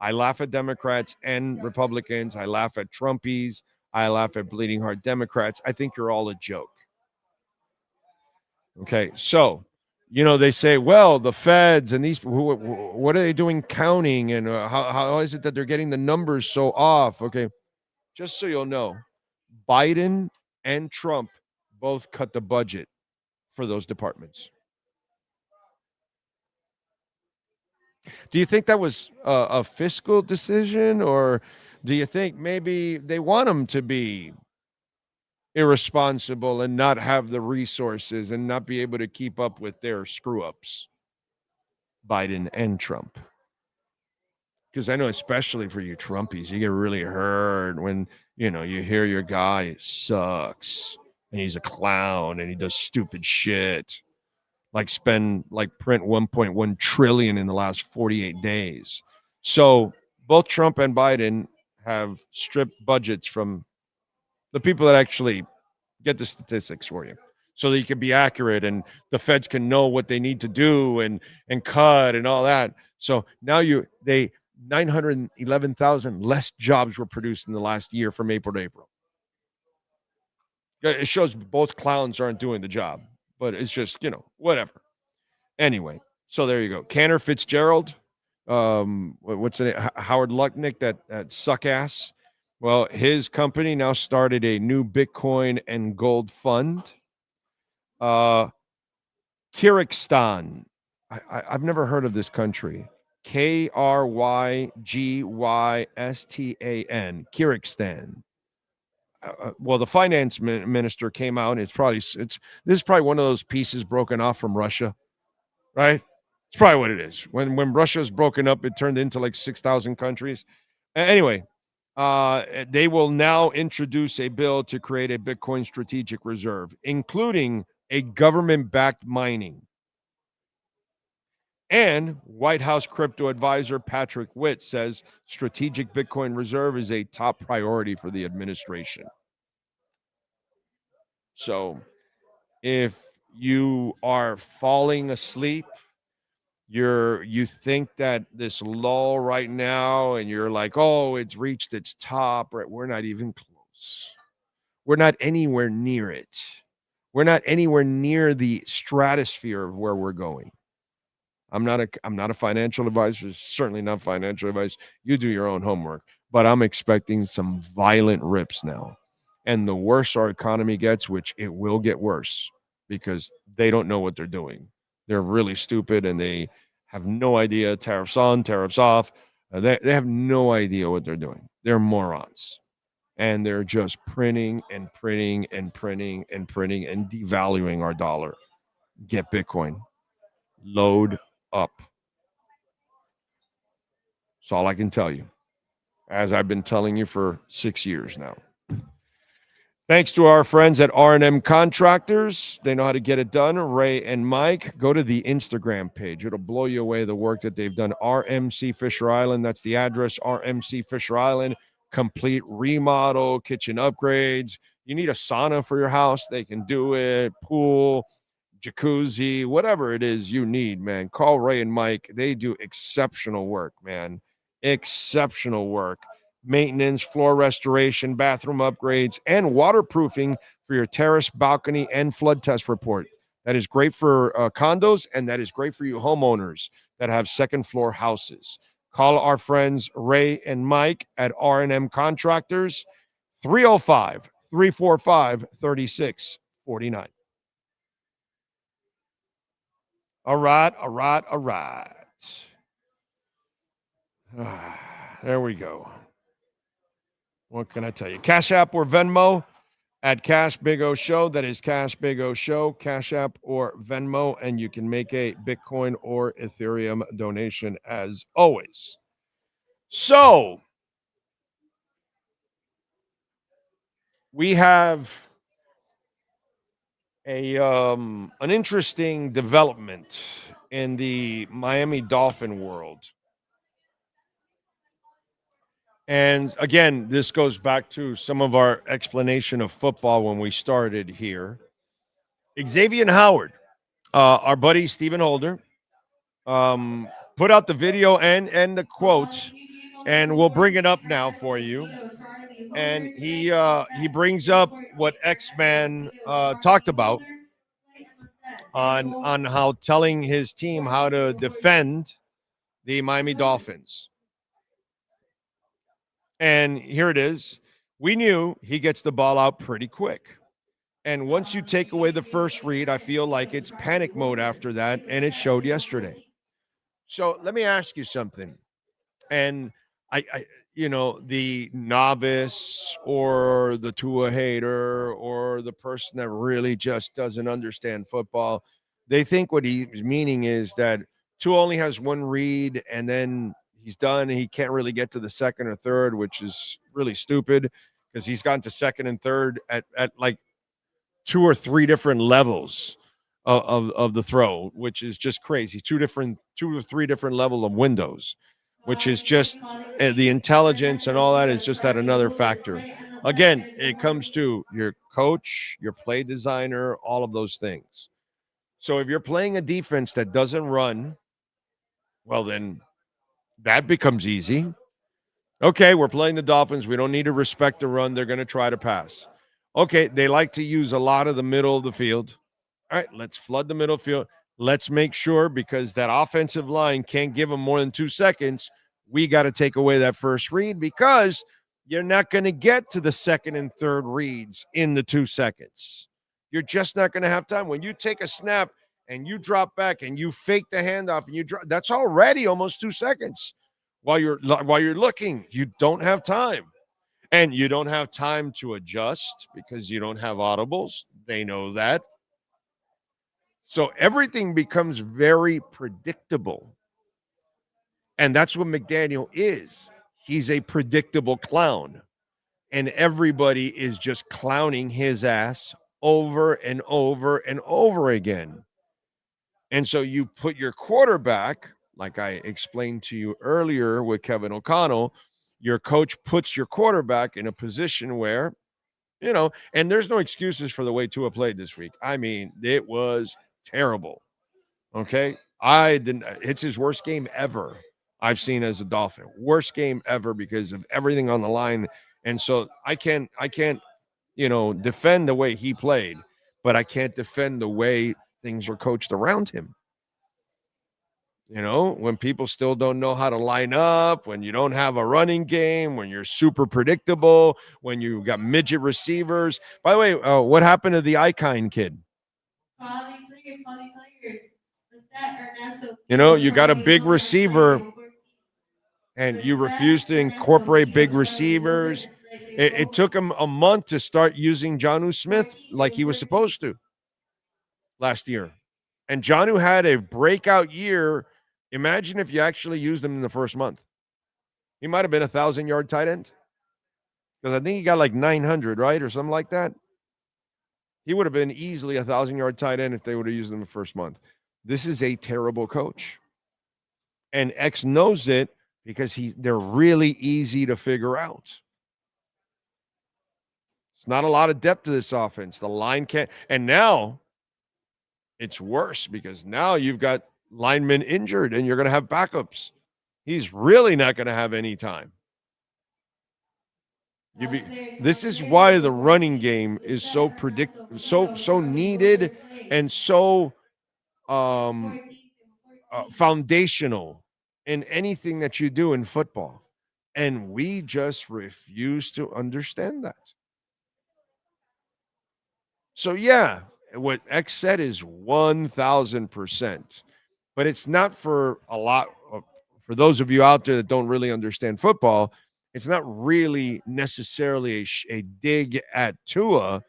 I laugh at Democrats and Republicans. I laugh at Trumpies. I laugh at bleeding heart Democrats. I think you're all a joke. Okay, so, they say, well, the feds and these, what are they doing counting? And how is it that they're getting the numbers so off? Okay, just so you'll know, Biden and Trump both cut the budget for those departments. Do you think that was a fiscal decision, or do you think maybe they want them to be irresponsible and not have the resources and not be able to keep up with their screw-ups, Biden and Trump? Because I know especially for you Trumpies, you get really hurt when, you hear your guy sucks and he's a clown and he does stupid shit. Print 1.1 trillion in the last 48 days. So both Trump and Biden have stripped budgets from the people that actually get the statistics for you so that you can be accurate and the feds can know what they need to do and cut and all that. So now 911,000 less jobs were produced in the last year from April to April. It shows both clowns aren't doing the job. But it's just, whatever. Anyway, so there you go. Cantor Fitzgerald, what's the name? Howard Lutnick, that suck ass. Well, his company now started a new Bitcoin and gold fund. Kyrgyzstan. I've never heard of this country. Kyrgyzstan. Kyrgyzstan. Well, the finance minister came out, and this is probably one of those pieces broken off from Russia, right? It's probably what it is. When Russia's broken up, it turned into like 6,000 countries. Anyway, they will now introduce a bill to create a Bitcoin strategic reserve, including a government-backed mining. And White House crypto advisor Patrick Witt says strategic Bitcoin reserve is a top priority for the administration. So if you are falling asleep, you think that this lull right now, and you're like, oh, it's reached its top, right? We're not even close. We're not anywhere near it. We're not anywhere near the stratosphere of where we're going. I'm not a financial advisor, certainly not financial advice. You do your own homework. But I'm expecting some violent rips now. And the worse our economy gets, which it will get worse because they don't know what they're doing. They're really stupid and they have no idea. Tariffs on, tariffs off. They have no idea what they're doing. They're morons. And they're just printing and printing and printing and printing and devaluing our dollar. Get Bitcoin. Load up. That's all I can tell you, as I've been telling you for 6 years now. Thanks to our friends at R&M Contractors. They know how to get it done. Ray and Mike, go to the Instagram page. It'll blow you away, the work that they've done. RMC Fisher Island, that's the address, RMC Fisher Island. Complete remodel, kitchen upgrades. You need a sauna for your house, they can do it. Pool, jacuzzi, whatever it is you need, man. Call Ray and Mike. They do exceptional work, man. Exceptional work. Maintenance, floor restoration, bathroom upgrades, and waterproofing for your terrace, balcony, and flood test report. That is great for condos, and that is great for you homeowners that have second floor houses. Call our friends Ray and Mike at R&M Contractors, 305-345-3649. All right. There we go. What can I tell you? Cash App or Venmo at Cash Big O Show. That is Cash Big O Show, Cash App or Venmo, and you can make a Bitcoin or Ethereum donation as always. So we have an interesting development in the Miami Dolphin world. And again, this goes back to some of our explanation of football when we started here. Xavier Howard, our buddy Stephen Holder, put out the video and the quote, and we'll bring it up now for you. And he brings up what X-Man talked about on how telling his team how to defend the Miami Dolphins. And here it is. We knew he gets the ball out pretty quick. And once you take away the first read, I feel like it's panic mode after that, and it showed yesterday. So let me ask you something. And I the novice or the Tua hater or the person that really just doesn't understand football, they think what he's meaning is that Tua only has one read and then he's done and he can't really get to the second or third, which is really stupid because he's gotten to second and third at like 2 or 3 different levels of the throw, which is just crazy. 2 or 3 different level of windows, which is just the intelligence and all that is just at another factor. Again, it comes to your coach, your play designer, all of those things. So if you're playing a defense that doesn't run, well, then that becomes easy. Okay, we're playing the Dolphins. We don't need to respect the run. They're going to try to pass. Okay, they like to use a lot of the middle of the field. All right, let's flood the middle field. Let's make sure, because that offensive line can't give them more than 2 seconds, we got to take away that first read because you're not going to get to the second and third reads in the 2 seconds. You're just not going to have time. When you take a snap and you drop back and you fake the handoff and you drop, that's already almost 2 seconds. While you're looking, you don't have time. And you don't have time to adjust because you don't have audibles. They know that. So everything becomes very predictable. And that's what McDaniel is. He's a predictable clown. And everybody is just clowning his ass over and over and over again. And so you put your quarterback, like I explained to you earlier with Kevin O'Connell, your coach puts your quarterback in a position where, and there's no excuses for the way Tua played this week. I mean, it was terrible. Okay. It's his worst game ever I've seen as a Dolphin. Worst game ever because of everything on the line. And so I can't, defend the way he played, but I can't defend the way things are coached around him. You know, when people still don't know how to line up, when you don't have a running game, when you're super predictable, when you got midget receivers. By the way, what happened to the Icon kid? You know, you got a big receiver and you refuse to incorporate big receivers. It took him a month to start using Jonnu Smith like he was supposed to last year. And Jonnu had a breakout year. Imagine if you actually used him in the first month. He might have been 1,000-yard tight end. Because I think he got like 900, right? Or something like that. He would have been easily 1,000-yard tight end if they would have used him the first month. This is a terrible coach. And X knows it because they're really easy to figure out. It's not a lot of depth to this offense. The line can't. And now it's worse because now you've got linemen injured and you're going to have backups. He's really not going to have any time. This is why the running game is so so needed and so foundational in anything that you do in football. And we just refuse to understand that. So, yeah, what X said is 1,000%. But it's not for a lot for those of you out there that don't really understand football. It's not really necessarily a dig at Tua.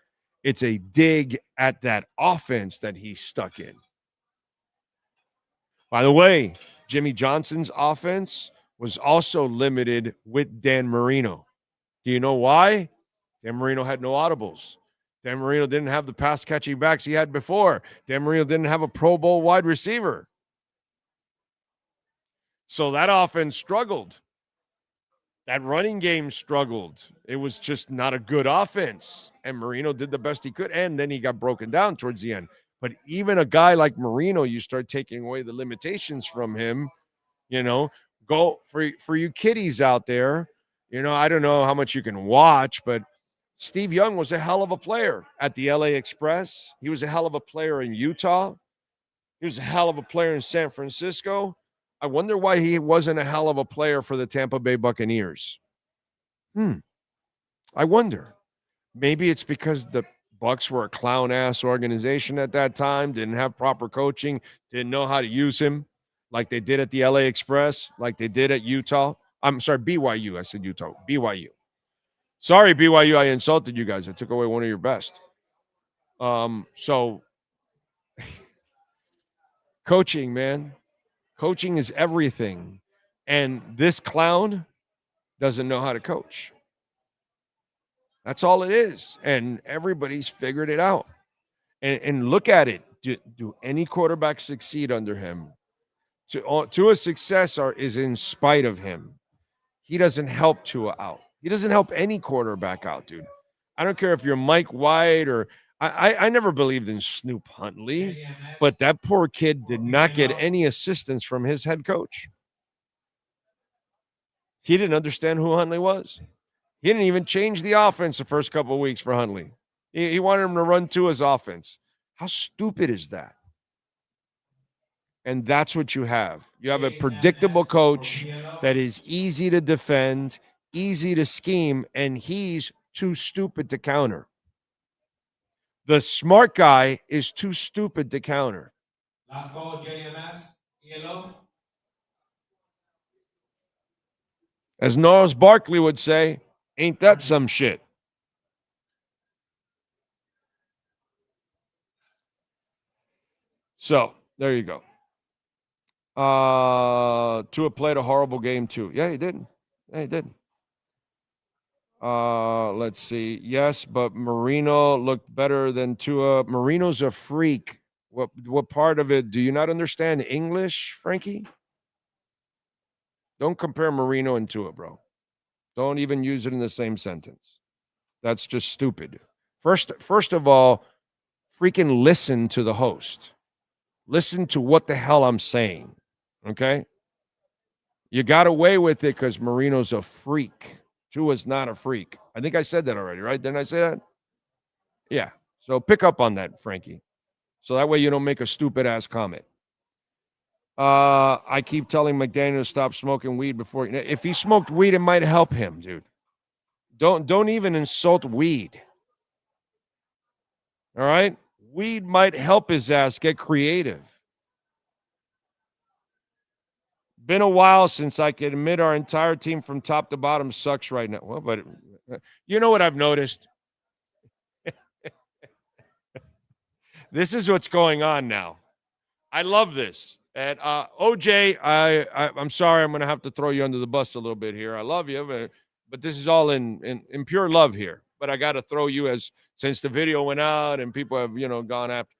It's a dig at that offense that he's stuck in. By the way, Jimmy Johnson's offense was also limited with Dan Marino. Do you know why? Dan Marino had no audibles. Dan Marino didn't have the pass-catching backs he had before. Dan Marino didn't have a Pro Bowl wide receiver. So that offense struggled. That running game struggled. It was just not a good offense. And Marino did the best he could. And then he got broken down towards the end. But even a guy like Marino, you start taking away the limitations from him, you know, go for you kiddies out there. You know, I don't know how much you can watch, but Steve Young was a hell of a player at the LA Express. He was a hell of a player in Utah. He was a hell of a player in San Francisco. I wonder why he wasn't a hell of a player for the Tampa Bay Buccaneers. I wonder. Maybe it's because the Bucs were a clown-ass organization at that time, didn't have proper coaching, didn't know how to use him like they did at the LA Express, like they did at Utah. I'm sorry, BYU. I said Utah. BYU. Sorry, BYU, I insulted you guys. I took away one of your best. So coaching, man. Coaching is everything. And this clown doesn't know how to coach. That's all it is. And everybody's figured it out. And look at it. Do any quarterback succeed under him? To a success is in spite of him. He doesn't help Tua out. He doesn't help any quarterback out, dude. I don't care if you're Mike White or I never believed in Snoop Huntley, but that poor kid did not get any assistance from his head coach. He didn't understand who Huntley was. He didn't even change the offense the first couple of weeks for Huntley. He wanted him to run to his offense. How stupid is that? And that's what you have. You have a predictable coach that is easy to defend, easy to scheme, and he's too stupid to counter. The smart guy is too stupid to counter. Last call, JMS, yellow. As Gnarls Barkley would say, ain't that some shit? So, there you go. Tua played a horrible game, too. Yeah, he did. Yeah, he did. Let's see. Yes, but Marino looked better than Tua. Marino's a freak. What part of it do you not understand English, Frankie? Don't compare Marino and Tua, bro. Don't even use it in the same sentence. That's just stupid. First of all, freaking listen to the host. Listen to what the hell I'm saying. Okay? You got away with it because Marino's a freak. Tua's not a freak. I think I said that already, right? Didn't I say that? Yeah. So pick up on that, Frankie. So that way you don't make a stupid ass comment. I keep telling McDaniel to stop smoking weed before. If he smoked weed, it might help him, dude. Don't even insult weed. All right? Weed might help his ass get creative. Been a while since I can admit our entire team from top to bottom sucks right now. Well, but you know what I've noticed? This is what's going on now. I love this. And OJ, I'm sorry, I'm going to have to throw you under the bus a little bit here. I love you, but this is all in pure love here. But I got to throw you since the video went out and people have, gone after.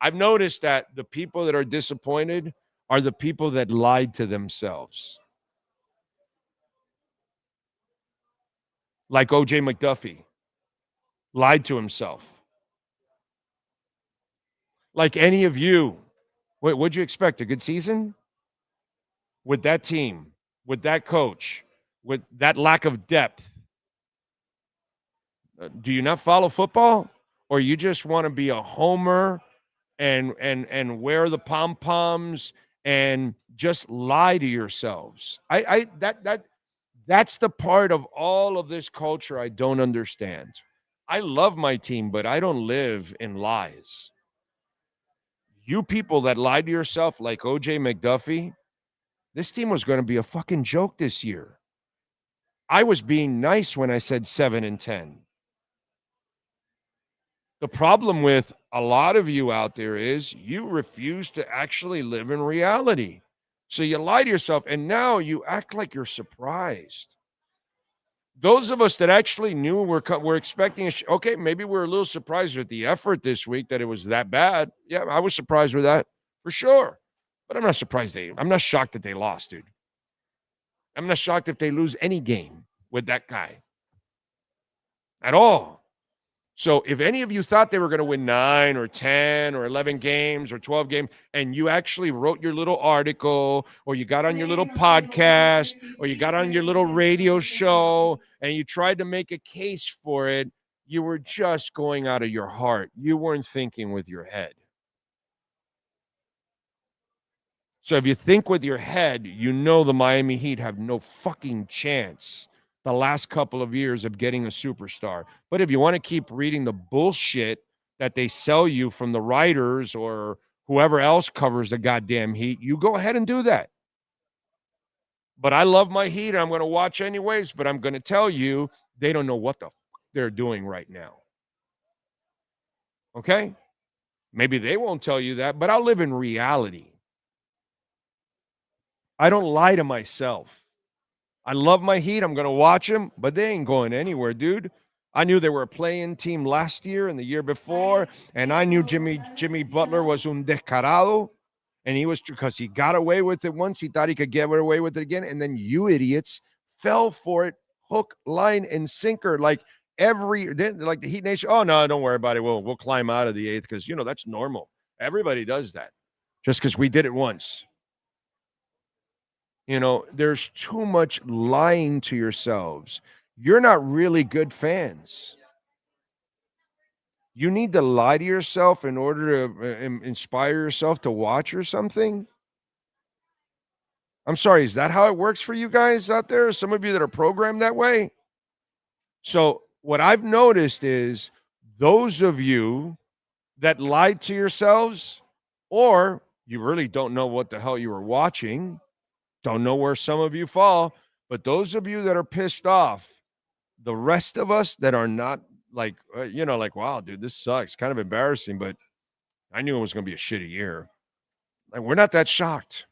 I've noticed that the people that are disappointed are the people that lied to themselves. Like OJ McDuffie lied to himself. Like any of you. What'd you expect? A good season? With that team, with that coach, with that lack of depth? Do you not follow football? Or you just want to be a homer and wear the pom-poms and just lie to yourselves? That's the part of all of this culture I don't understand. I love my team, but I don't live in lies. You people that lied to yourself like OJ McDuffie, this team was going to be a fucking joke this year. I was being nice when I said 7-10. The problem with a lot of you out there is you refuse to actually live in reality. So you lie to yourself, and now you act like you're surprised. Those of us that actually knew we're expecting okay, maybe we're a little surprised at the effort this week that it was that bad. Yeah, I was surprised with that for sure. But I'm not surprised I'm not shocked that they lost, dude. I'm not shocked if they lose any game with that guy at all. So if any of you thought they were going to win 9 or 10 or 11 games or 12 games, and you actually wrote your little article, or you got on your little podcast, or you got on your little radio show, and you tried to make a case for it, you were just going out of your heart. You weren't thinking with your head. So if you think with your head, you know the Miami Heat have no fucking chance the last couple of years of getting a superstar. But if you want to keep reading the bullshit that they sell you from the writers or whoever else covers the goddamn Heat, you go ahead and do that. But I love my Heat. I'm going to watch anyways, but I'm going to tell you, they don't know what the fuck they're doing right now. Okay? Maybe they won't tell you that, but I'll live in reality. I don't lie to myself. I love my Heat. I'm going to watch them, but they ain't going anywhere, dude. I knew they were a play-in team last year and the year before, and I knew Jimmy Butler was un descarado, and he was, because he got away with it once. He thought he could get away with it again, and then you idiots fell for it, hook, line, and sinker, like the Heat Nation. Oh, no, don't worry about it. We'll climb out of the 8th because, that's normal. Everybody does that just because we did it once. There's too much lying to yourselves. You're not really good fans. You need to lie to yourself in order to inspire yourself to watch or something. I'm sorry, is that how it works for you guys out there? Some of you that are programmed that way? So what I've noticed is those of you that lied to yourselves, or you really don't know what the hell you were watching, don't know where some of you fall, but those of you that are pissed off, the rest of us that are not like, wow, dude, this sucks. Kind of embarrassing, but I knew it was going to be a shitty year. Like, we're not that shocked.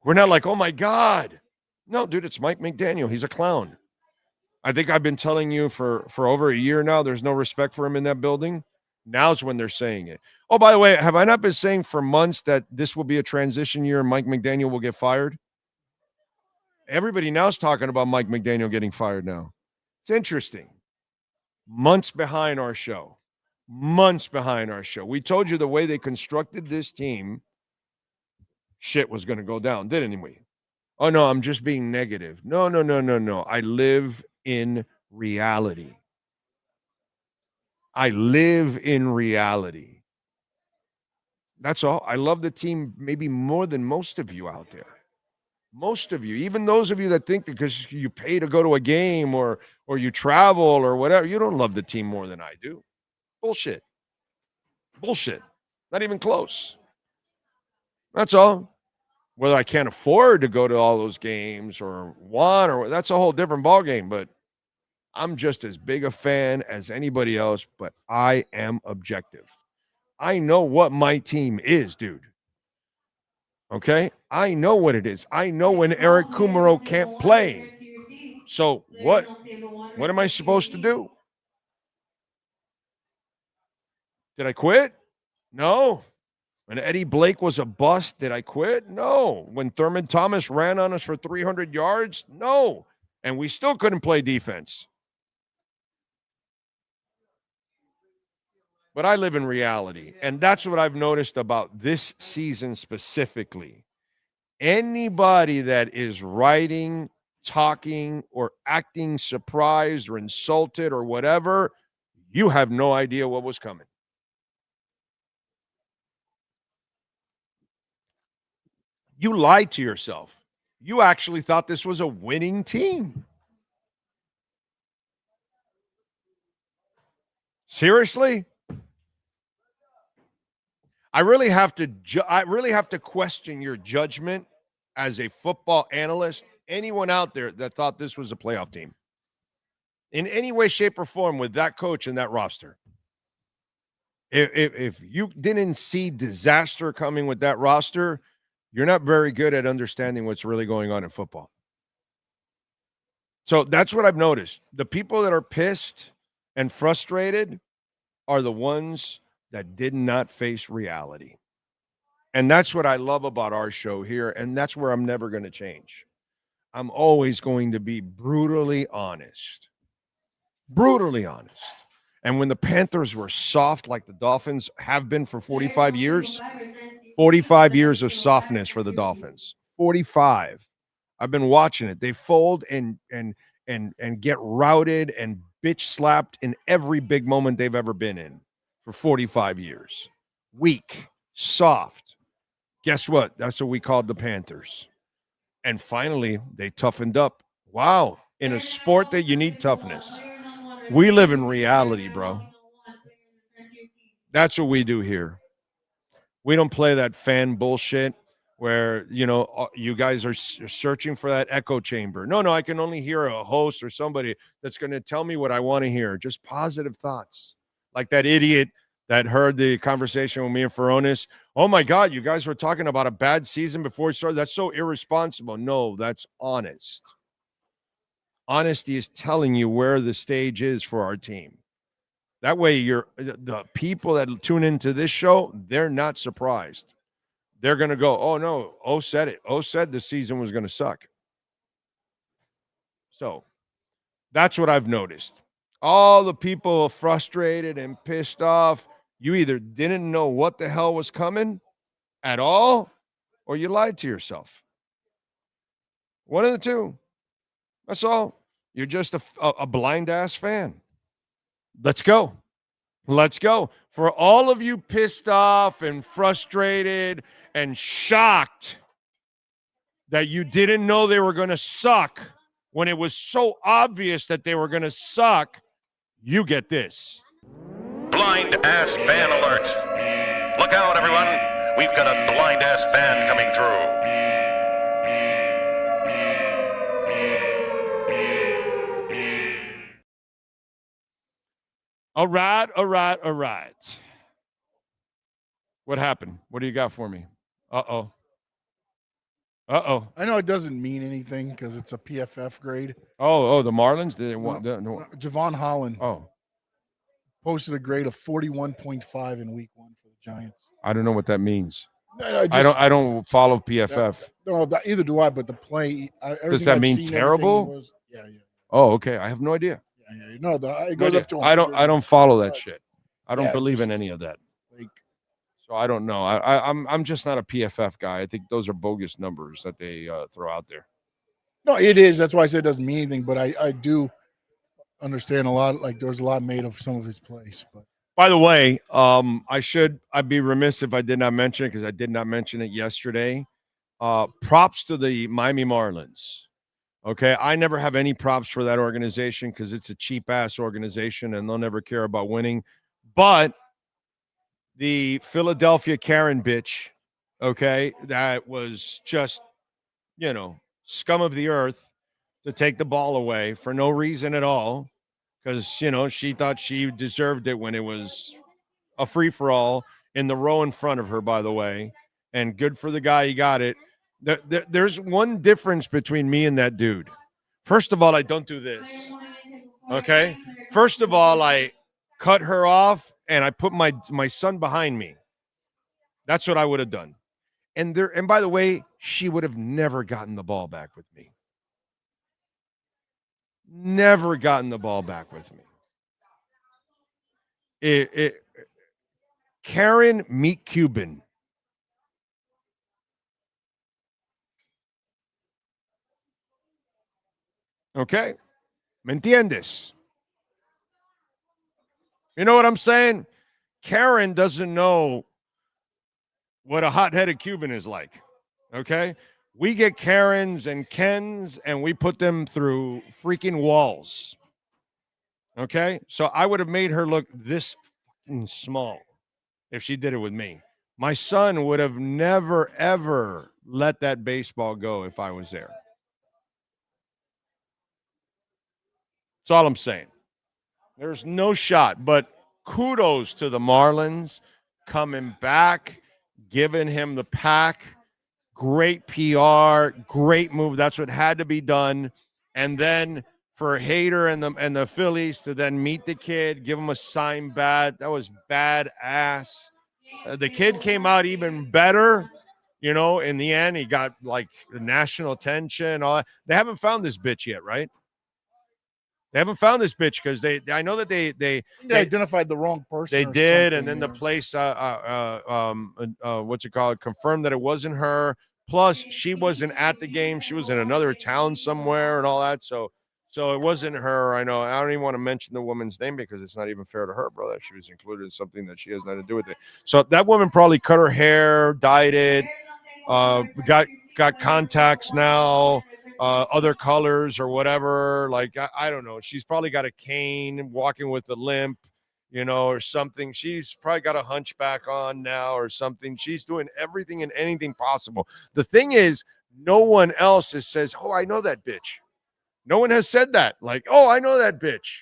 We're not like, oh my God. No, dude, it's Mike McDaniel. He's a clown. I think I've been telling you for over a year now, there's no respect for him in that building. Now's when they're saying it. Oh, by the way, have I not been saying for months that this will be a transition year and Mike McDaniel will get fired? Everybody now is talking about Mike McDaniel getting fired now. It's interesting. Months behind our show. We told you the way they constructed this team, shit was going to go down, didn't we? Oh, no, I'm just being negative. No. I live in reality. That's all. I love the team maybe more than most of you out there. Most of you, even those of you that think because you pay to go to a game or you travel or whatever, you don't love the team more than I do. Bullshit. Bullshit. Not even close. That's all. Whether I can't afford to go to all those games or want, or that's a whole different ballgame. But I'm just as big a fan as anybody else, but I am objective. I know what my team is, dude. Okay? I know what it is. I know when Eric Kumaro can't play. So what am I supposed to do? Did I quit? No. When Eddie Blake was a bust, did I quit? No. When Thurman Thomas ran on us for 300 yards? No. And we still couldn't play defense. But I live in reality, and that's what I've noticed about this season specifically. Anybody that is writing, talking, or acting surprised or insulted or whatever, you have no idea what was coming. You lied to yourself. You actually thought this was a winning team. Seriously? I really have to question your judgment as a football analyst. Anyone out there that thought this was a playoff team in any way, shape, or form with that coach and that roster. If you didn't see disaster coming with that roster, you're not very good at understanding what's really going on in football. So that's what I've noticed. The people that are pissed and frustrated are the ones that did not face reality. And that's what I love about our show here, and that's where I'm never going to change. I'm always going to be brutally honest. Brutally honest. And when the Panthers were soft like the Dolphins have been for 45 years, 45 years of softness for the Dolphins. 45. I've been watching it. They fold and get routed and bitch slapped in every big moment they've ever been in for 45 years. Weak, soft. Guess what? That's what we called the Panthers. And finally, they toughened up. Wow. In a sport that you need toughness. We live in reality, bro. That's what we do here. We don't play that fan bullshit where, you guys are searching for that echo chamber. No, I can only hear a host or somebody that's going to tell me what I want to hear. Just positive thoughts. Like that idiot that heard the conversation with me and Furones. Oh, my God, you guys were talking about a bad season before it started. That's so irresponsible. No, that's honest. Honesty is telling you where the stage is for our team. That way, the people that tune into this show, they're not surprised. They're going to go, oh, no, O said it. O said the season was going to suck. So that's what I've noticed. All the people frustrated and pissed off, you either didn't know what the hell was coming at all, or you lied to yourself. One of the two. That's all. You're just a blind-ass fan. Let's go. Let's go. For all of you pissed off and frustrated and shocked that you didn't know they were going to suck when it was so obvious that they were going to suck, you get this. Blind-ass fan alert. Look out, everyone. We've got a blind-ass fan coming through. All right. What happened? What do you got for me? Uh-oh. I know it doesn't mean anything because it's a PFF grade. Oh, the Marlins? No. Javon Holland. Oh. Posted a grade of 41.5 in week 1 for the Giants. I don't know what that means. I don't follow PFF. No, either do I, but the play. Does that mean terrible? Yeah. Oh, okay. I have no idea. Yeah. No, it goes up to 100. I don't follow that shit. I don't believe in any of that. So I don't know. I'm just not a PFF guy. I think those are bogus numbers that they throw out there. No, it is. That's why I said it doesn't mean anything. But I do understand a lot. Like there was a lot made of some of his plays. But By the way, I'd be remiss if I did not mention it because I did not mention it yesterday. Props to the Miami Marlins. Okay, I never have any props for that organization because it's a cheap ass organization and they'll never care about winning. But the Philadelphia Karen bitch, okay, that was just, scum of the earth to take the ball away for no reason at all because, she thought she deserved it when it was a free for all in the row in front of her, by the way. And good for the guy, he got it. There's one difference between me and that dude. First of all, I don't do this. Okay. First of all, I cut her off and I put my son behind me. That's what I would have done. And by the way, she would have never gotten the ball back with me. Never gotten the ball back with me. Karen meet Cuban. Okay. ¿Me entiendes? You know what I'm saying? Karen doesn't know what a hot-headed Cuban is like. Okay? We get Karens and Kens and we put them through freaking walls. Okay? So I would have made her look this small if she did it with me. My son would have never, ever let that baseball go if I was there. That's all I'm saying. There's no shot, but kudos to the Marlins coming back, giving him the pack. Great PR, great move. That's what had to be done. And then for Hader and the Phillies to then meet the kid, give him a signed bat. That was badass. The kid came out even better. In the end, he got like national attention. All that. They haven't found this bitch yet, right? They haven't found this bitch because I know that they identified the wrong person. They did, and then the place, confirmed that it wasn't her. Plus, she wasn't at the game; she was in another town somewhere, and all that. So it wasn't her. I know. I don't even want to mention the woman's name because it's not even fair to her, brother. She was included in something that she has nothing to do with it. So that woman probably cut her hair, dyed it, got contacts now. Other colors or whatever. Like, I don't know. She's probably got a cane, walking with a limp, or something. She's probably got a hunchback on now or something. She's doing everything and anything possible. The thing is, no one else says, oh, I know that bitch. No one has said that. Like, oh, I know that bitch.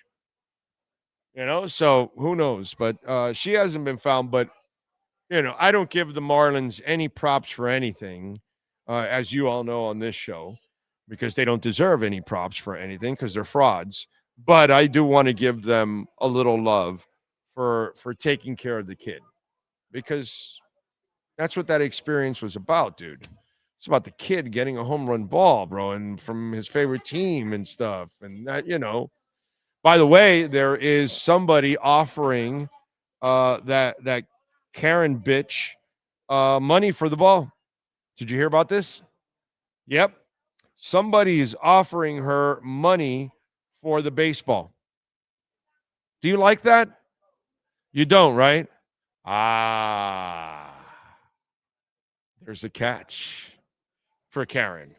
So who knows? But she hasn't been found. But, I don't give the Marlins any props for anything, as you all know on this show. Because they don't deserve any props for anything because they're frauds. But I do want to give them a little love for taking care of the kid because that's what that experience was about, dude. It's about the kid getting a home run ball, bro, and from his favorite team and stuff. And that, by the way, there is somebody offering that Karen bitch money for the ball. Did you hear about this? Yep. Somebody is offering her money for the baseball. Do you like that? You don't, right? There's a catch for Karen.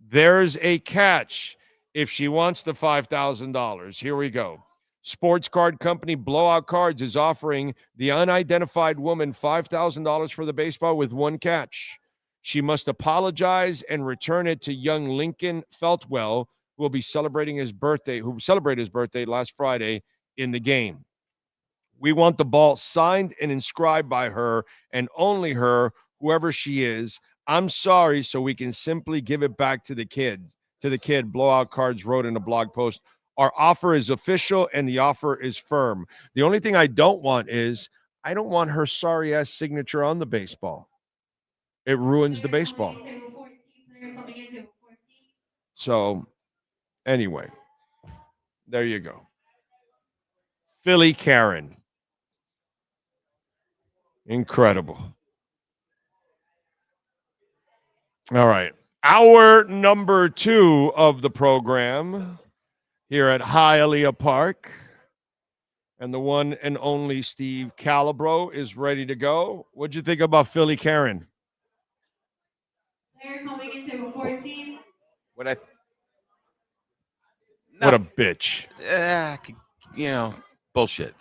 There's a catch if she wants the $5,000. Here we go. Sports card company Blowout Cards is offering the unidentified woman $5,000 for the baseball with one catch. She must apologize and return it to young Lincoln Feltwell, who will be celebrating his birthday, last Friday in the game. We want the ball signed and inscribed by her and only her, whoever she is. I'm sorry, so we can simply give it back to the kid. Blowout Cards wrote in a blog post. Our offer is official and the offer is firm. The only thing I don't want is I don't want her sorry ass signature on the baseball. It ruins the baseball. So, anyway, there you go. Philly Karen. Incredible. All right. Hour number 2 of the program here at Hialeah Park. And the one and only Steve Calabro is ready to go. What'd you think about Philly Karen? They're coming in table 14. What a bitch. Bullshit.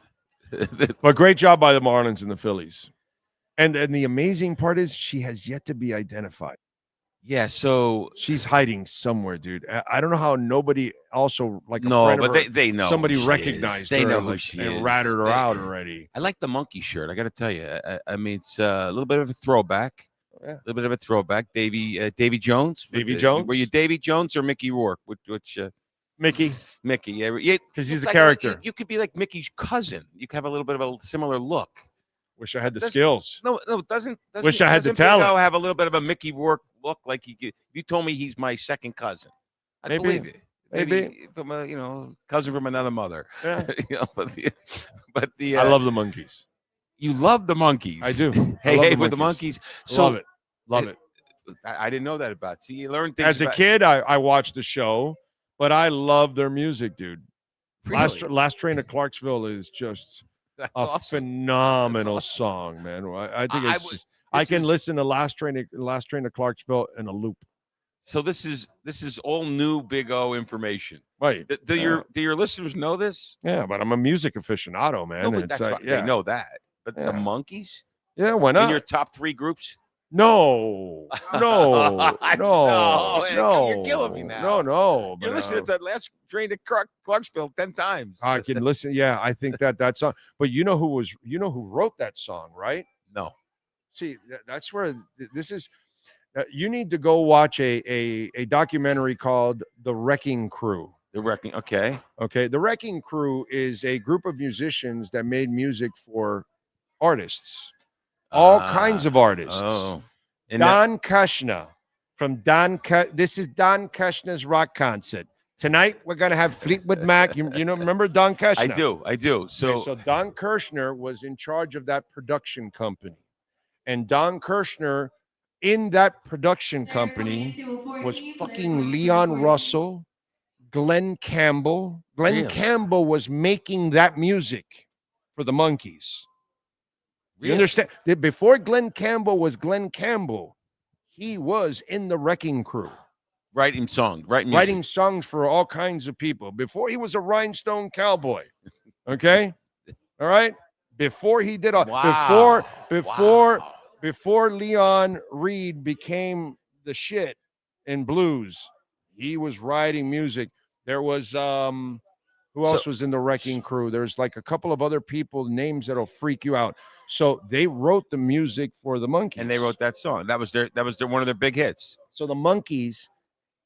But great job by the Marlins and the Phillies. And the amazing part is she has yet to be identified. Yeah, so she's hiding somewhere, dude. I don't know how nobody also like a no, friend but of her, they know somebody who she recognized is. They her know who like, she and is. ratted her out already. I like the monkey shirt. I got to tell you. I mean, it's a little bit of a throwback. Yeah. A little bit of a throwback. Davy Jones. Davy Jones. Were you Davy Jones or Mickey Rourke? Which Mickey. Mickey. Yeah, because he's a like character. You could be like Mickey's cousin. You could have a little bit of a similar look. Wish I had the skills. No, doesn't. Wish I had the doesn't talent. Bingo have a little bit of a Mickey Rourke look, like he could. You told me he's my second cousin. I Maybe. believe it. Maybe from a cousin from another mother. Yeah. but the I love the Monkees. You love the Monkees. I do. Hey, with the Monkees. So love it. Love it. I didn't know that about. See, you learn things. As a kid, I watched the show, but I love their music, dude. Really? Last Train to Clarksville is just phenomenal song, man. I think it's I can listen to Last Train to Clarksville in a loop. So this is all new Big O information, right? Do your listeners know this? Yeah, but I'm a music aficionado, man. No, but It's that's right. yeah. They know that. But the Monkees? Yeah, why not? In your top 3 groups? No. No, You're killing me now. No. You're listening to that Last Train to Clarksville 10 times. I can listen. Yeah, I think that song. But you know who wrote that song, right? No. See, that's where this is. You need to go watch a documentary called The Wrecking Crew. The Wrecking, okay. The Wrecking Crew is a group of musicians that made music for artists, all kinds of artists. Oh, Don Kushner from this is Don Kushner's rock concert. Tonight we're gonna have Fleetwood Mac. You remember Don Kushner? I do. So Don Kushner was in charge of that production company, and Don Kushner in that production company was fucking Leon Russell, Glenn Campbell. Glenn Campbell was making that music for the Monkees. You understand? Before Glenn Campbell was Glenn Campbell, he was in the Wrecking Crew. Writing songs for all kinds of people. Before he was a rhinestone cowboy. Okay? All right? Before he did all before Leon Reed became the shit in blues, he was writing music. There was who else was in the Wrecking Crew? There's like a couple of other people, names that'll freak you out. So they wrote the music for the Monkees. And they wrote that song. That was their one of their big hits. So the Monkees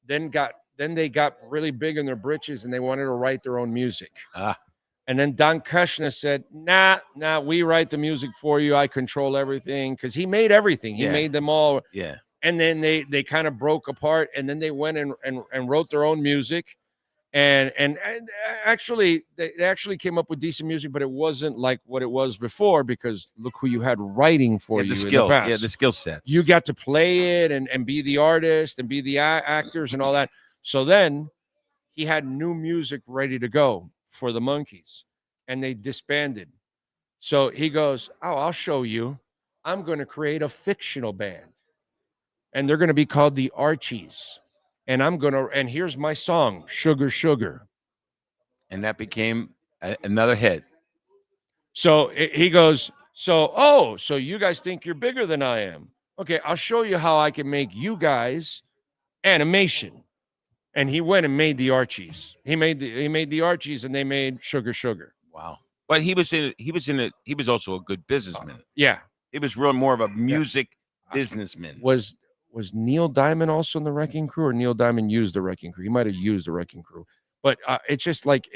then they got really big in their britches and they wanted to write their own music. And then Don Kushner said, nah, we write the music for you. I control everything. Because he made everything. He made them all. Yeah. And then they kind of broke apart. And then they went and wrote their own music. And actually, they actually came up with decent music, but it wasn't like what it was before, because look who you had writing for you the skill, in the past. Yeah, the skill sets. You got to play it and be the artist and be the actors and all that. So then he had new music ready to go for the Monkees, and they disbanded. So he goes, I'll show you. I'm going to create a fictional band, and they're going to be called the Archies. And here's my song, Sugar, Sugar. And that became another hit. So he goes, so you guys think you're bigger than I am. Okay, I'll show you how I can make you guys animation. And he went and made the Archies. He made the Archies, and they made Sugar, Sugar. Wow. But he was also a good businessman. Yeah. He was real more of a music businessman. Was Neil Diamond also in the Wrecking Crew, or Neil Diamond used the Wrecking Crew? He might have used the Wrecking Crew, but it's just like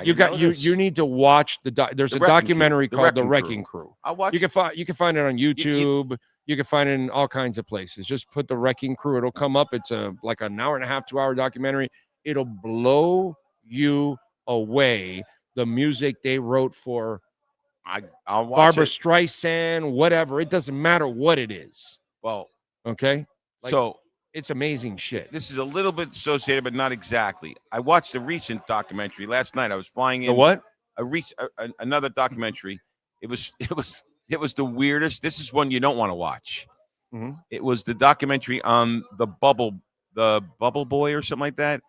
you need to watch there's a documentary called The Wrecking Crew. I'll watch. You can find it on YouTube. You can find it in all kinds of places. Just put The Wrecking Crew. It'll come up. It's like an hour and a half, 2 hour documentary. It'll blow you away. The music they wrote for I'll watch Barbara it. Streisand, whatever. It doesn't matter what it is. Well. Okay. So it's amazing shit. This is a little bit associated, but not exactly. I watched a recent documentary last night. I was flying in. The what? another documentary. It was the weirdest. This is one you don't want to watch. Mhm. It was the documentary on the bubble boy or something like that.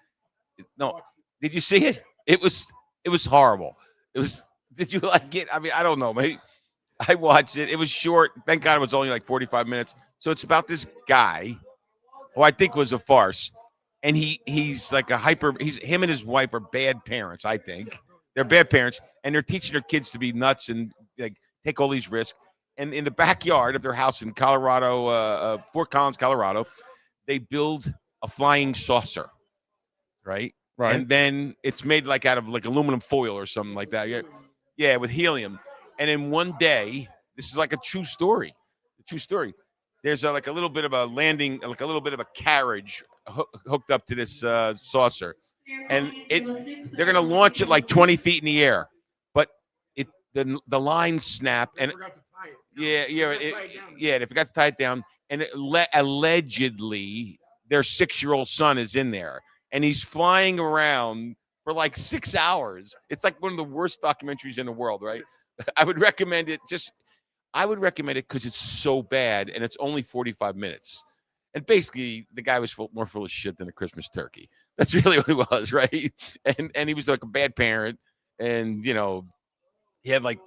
No, did you see it? It was horrible. Did you like it? I mean, I don't know. Maybe I watched it. It was short. Thank God it was only like 45 minutes. So it's about this guy who I think was a farce. And he's like him and his wife are bad parents, I think. They're bad parents, and they're teaching their kids to be nuts and like take all these risks. And in the backyard of their house in Colorado, Fort Collins, Colorado, they build a flying saucer, right? Right. And then it's made like out of like aluminum foil or something like that. Yeah, with helium. And in one day, this is like a true story. There's like a little bit of a landing, like a little bit of a carriage hooked up to this saucer, and they're gonna launch it like 20 feet in the air, but the lines snap and they forgot to tie it down, and allegedly their 6-year-old son is in there, and he's flying around for like 6 hours. It's like one of the worst documentaries in the world, right? I would recommend it because it's so bad, and it's only 45 minutes. And basically, the guy was more full of shit than a Christmas turkey. That's really what he was, right? And he was like a bad parent, and he had like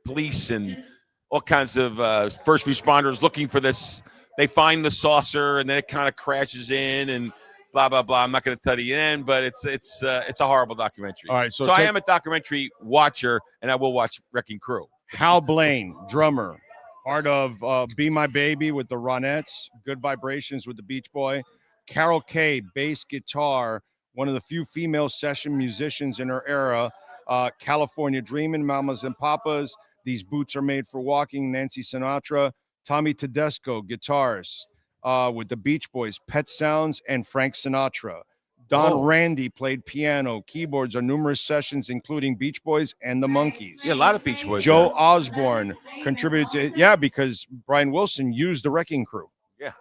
police and all kinds of first responders looking for this. They find the saucer, and then it kind of crashes in, and blah blah blah. I'm not going to tell you the end, but it's a horrible documentary. All right, so I am a documentary watcher, and I will watch Wrecking Crew. Hal Blaine, drummer, part of Be My Baby with the Ronettes, Good Vibrations with the Beach Boy. Carol Kay, bass guitar, one of the few female session musicians in her era. California Dreamin', Mamas and Papas, These Boots Are Made for Walking, Nancy Sinatra. Tommy Tedesco, guitarist with the Beach Boys, Pet Sounds, and Frank Sinatra. Don Randy played piano, keyboards on numerous sessions, including Beach Boys and the Monkees. Yeah, a lot of Beach Boys. Joe Osborne contributed to because Brian Wilson used the Wrecking Crew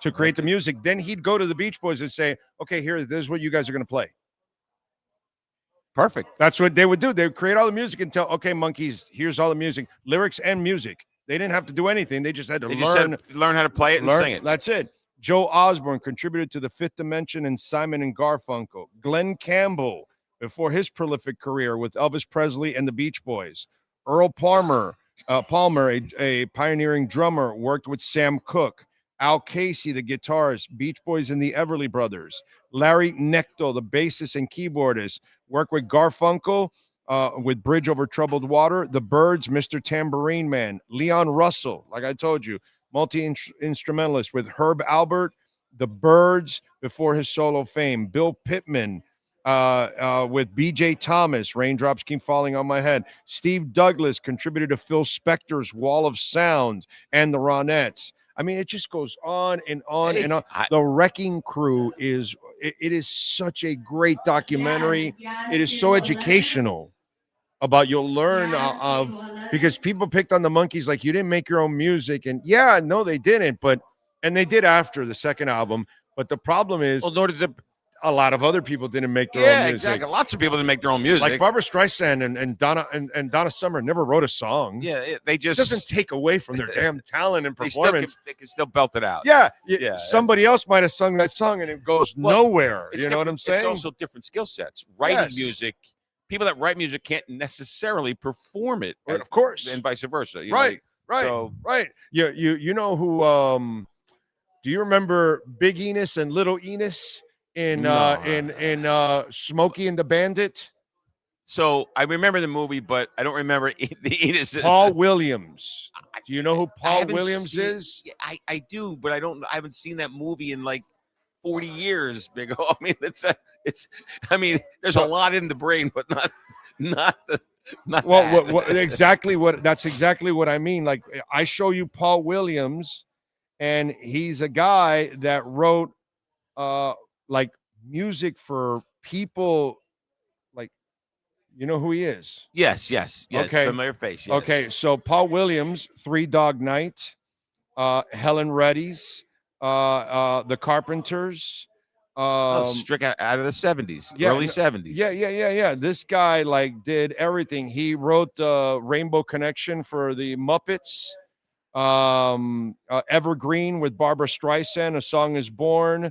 to create the music. Then he'd go to the Beach Boys and say, okay, this is what you guys are going to play. Perfect. That's what they would do. They would create all the music and tell, okay, Monkees, here's all the music, lyrics and music. They didn't have to do anything. They just had to learn how to play it and sing it. That's it. Joe Osborne contributed to The Fifth Dimension and Simon and Garfunkel. Glenn Campbell, before his prolific career with Elvis Presley and the Beach Boys. Earl Palmer, a pioneering drummer, worked with Sam Cooke. Al Casey, the guitarist, Beach Boys and the Everly Brothers. Larry Knechtel, the bassist and keyboardist, worked with Garfunkel, with Bridge Over Troubled Water. The Byrds, Mr. Tambourine Man. Leon Russell, like I told you, multi-instrumentalist with Herb Alpert, the Byrds before his solo fame. Bill Pittman with B.J. Thomas, Raindrops Keep Falling on My Head. Steve Douglas contributed to Phil Spector's Wall of Sound and the Ronettes. I mean, it just goes on and on and on. The Wrecking Crew is such a great documentary. It is so educational about you'll learn of, because people picked on the Monkees like you didn't make your own music, and no, they didn't, and they did after the second album. But the problem is, nor did a lot of other people didn't make their own music. Exactly. Lots of people didn't make their own music. Like Barbra Streisand and Donna Summer never wrote a song. Yeah, they just it doesn't take away from their damn talent and performance. They can still belt it out. Yeah. Somebody else might have sung that song and it goes nowhere. You know what I'm saying? It's also different skill sets. Writing music, people that write music can't necessarily perform it. And of course, and vice versa. Right. You know who? Do you remember Big Enos and Little Enos in Smokey and the Bandit? So I remember the movie, but I don't remember the Enos. Paul Williams. Do you know who Paul Williams is? I do, but I haven't seen that movie in like 40 years, Big O. I mean, there's a lot in the brain, but not exactly what I mean. Like, I show you Paul Williams, and he's a guy that wrote like music for people. Like, you know who he is? Yes. Okay. Familiar face. Yes. Okay, so Paul Williams, Three Dog Night, Helen Reddy's, The Carpenters, Strict out of the 70s, early 70s. Yeah. This guy like did everything. He wrote the Rainbow Connection for the Muppets. Evergreen with Barbara Streisand, A Song Is Born.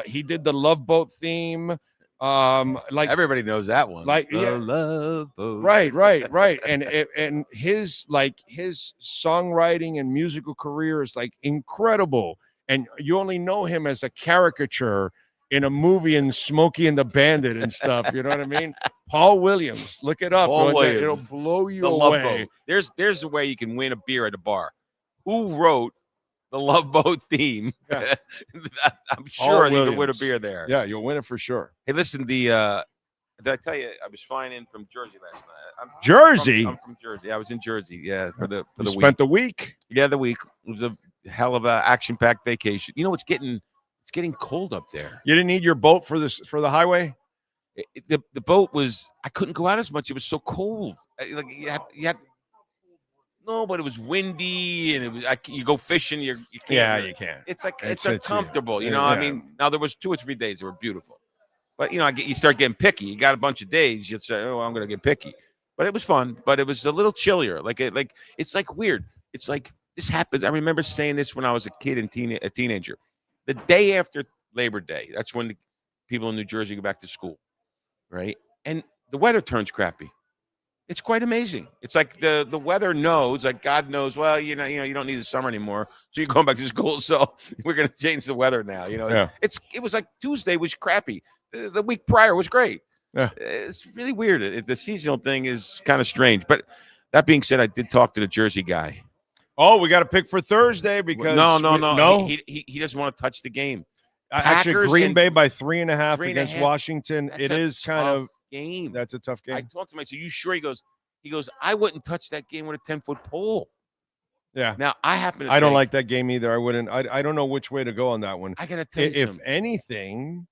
He did the Love Boat theme. Like everybody knows that one. Like Love Boat. Right. And his songwriting and musical career is like incredible. And you only know him as a caricature in a movie in Smokey and the Bandit and stuff. You know what I mean? Paul Williams. Look it up. Paul Williams. It'll blow you The away. Love Boat. There's a way you can win a beer at a bar. Who wrote the Love Boat theme? Yeah. I'm sure Paul you can win a Williams. beer there. Yeah, you'll win it for sure. Hey, listen, did I tell you I was flying in from Jersey last night? Jersey? I'm from Jersey. I was in Jersey. Yeah, for the You week. spent the week? Yeah, the week. It was a hell of a action-packed vacation. You know, it's getting cold up there. You didn't need your boat for the highway? The boat was. I couldn't go out as much. It was so cold. Like you had. No, but it was windy, and it was. You go fishing. You can't. Yeah, you can. It's like It's uncomfortable. You yeah. know, I mean, now there was 2 or 3 days that were beautiful, but you know, you start getting picky. You got a bunch of days. You say, "Oh, I'm going to get picky," but it was fun. But it was a little chillier. It's like weird. It's like this happens. I remember saying this when I was a kid and a teenager. The day after Labor Day, that's when the people in New Jersey go back to school, right? And the weather turns crappy. It's quite amazing. It's like the weather knows, like God knows, well, you don't need the summer anymore. So you're going back to school. So we're going to change the weather now. You know, Yeah. It was like Tuesday was crappy. The week prior was great. Yeah. It's really weird. The seasonal thing is kind of strange. But that being said, I did talk to the Jersey guy. Oh, we got to pick for Thursday because no. He doesn't want to touch the game. Actually, Packers Green and- Bay by 3.5 3.5. against Washington. That's It a is kind tough of game. That's a tough game. I talked to him. I said, "You sure?" He goes, "I wouldn't touch that game with a 10-foot pole." Yeah. Now I happen to. I don't think- like that game either. I wouldn't. I don't know which way to go on that one. I gotta tell you If something. anything,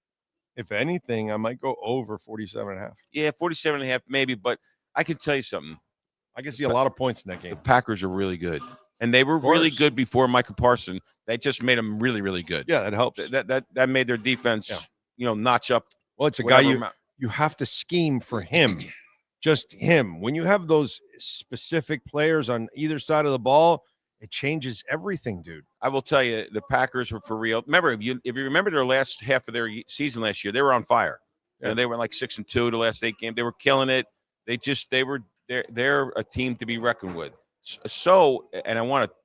I might go over 47.5. Yeah, 47.5 maybe, but I can tell you something. I can see a lot of points in that The game. Packers are really good, and they were really good before Micah Parsons. They just made them really, really good. Yeah, that helps. That made their defense, notch up. Well, it's a guy whatever you have to scheme for him, just him. When you have those specific players on either side of the ball, it changes everything, dude. I will tell you, the Packers were for real. Remember, if you remember their last half of their season last year, they were on fire. You know, they were like 6-2 the last 8 games. They were killing it. They're a team to be reckoned with. So, and I want to.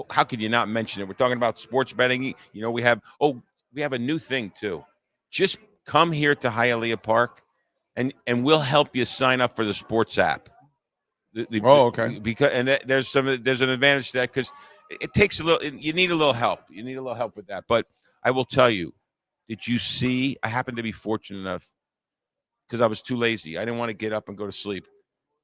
How could you not mention it? We're talking about sports betting. You know, we have a new thing too. Just come here to Hialeah Park, and we'll help you sign up for the sports app. Okay. Because there's an advantage to that because it takes a little. You need a little help. You need a little help with that. But I will tell you, did you see? I happened to be fortunate enough because I was too lazy. I didn't want to get up and go to sleep.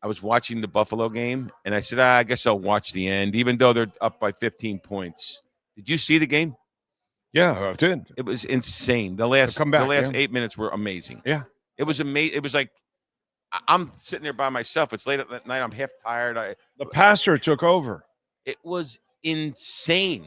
I was watching the Buffalo game, and I said, I guess I'll watch the end, even though they're up by 15 points. Did you see the game? Yeah, I did. It was insane. The last 8 minutes were amazing. Yeah. It was amazing. It was like I'm sitting there by myself. It's late at night. I'm half tired. The passer took over. It was insane.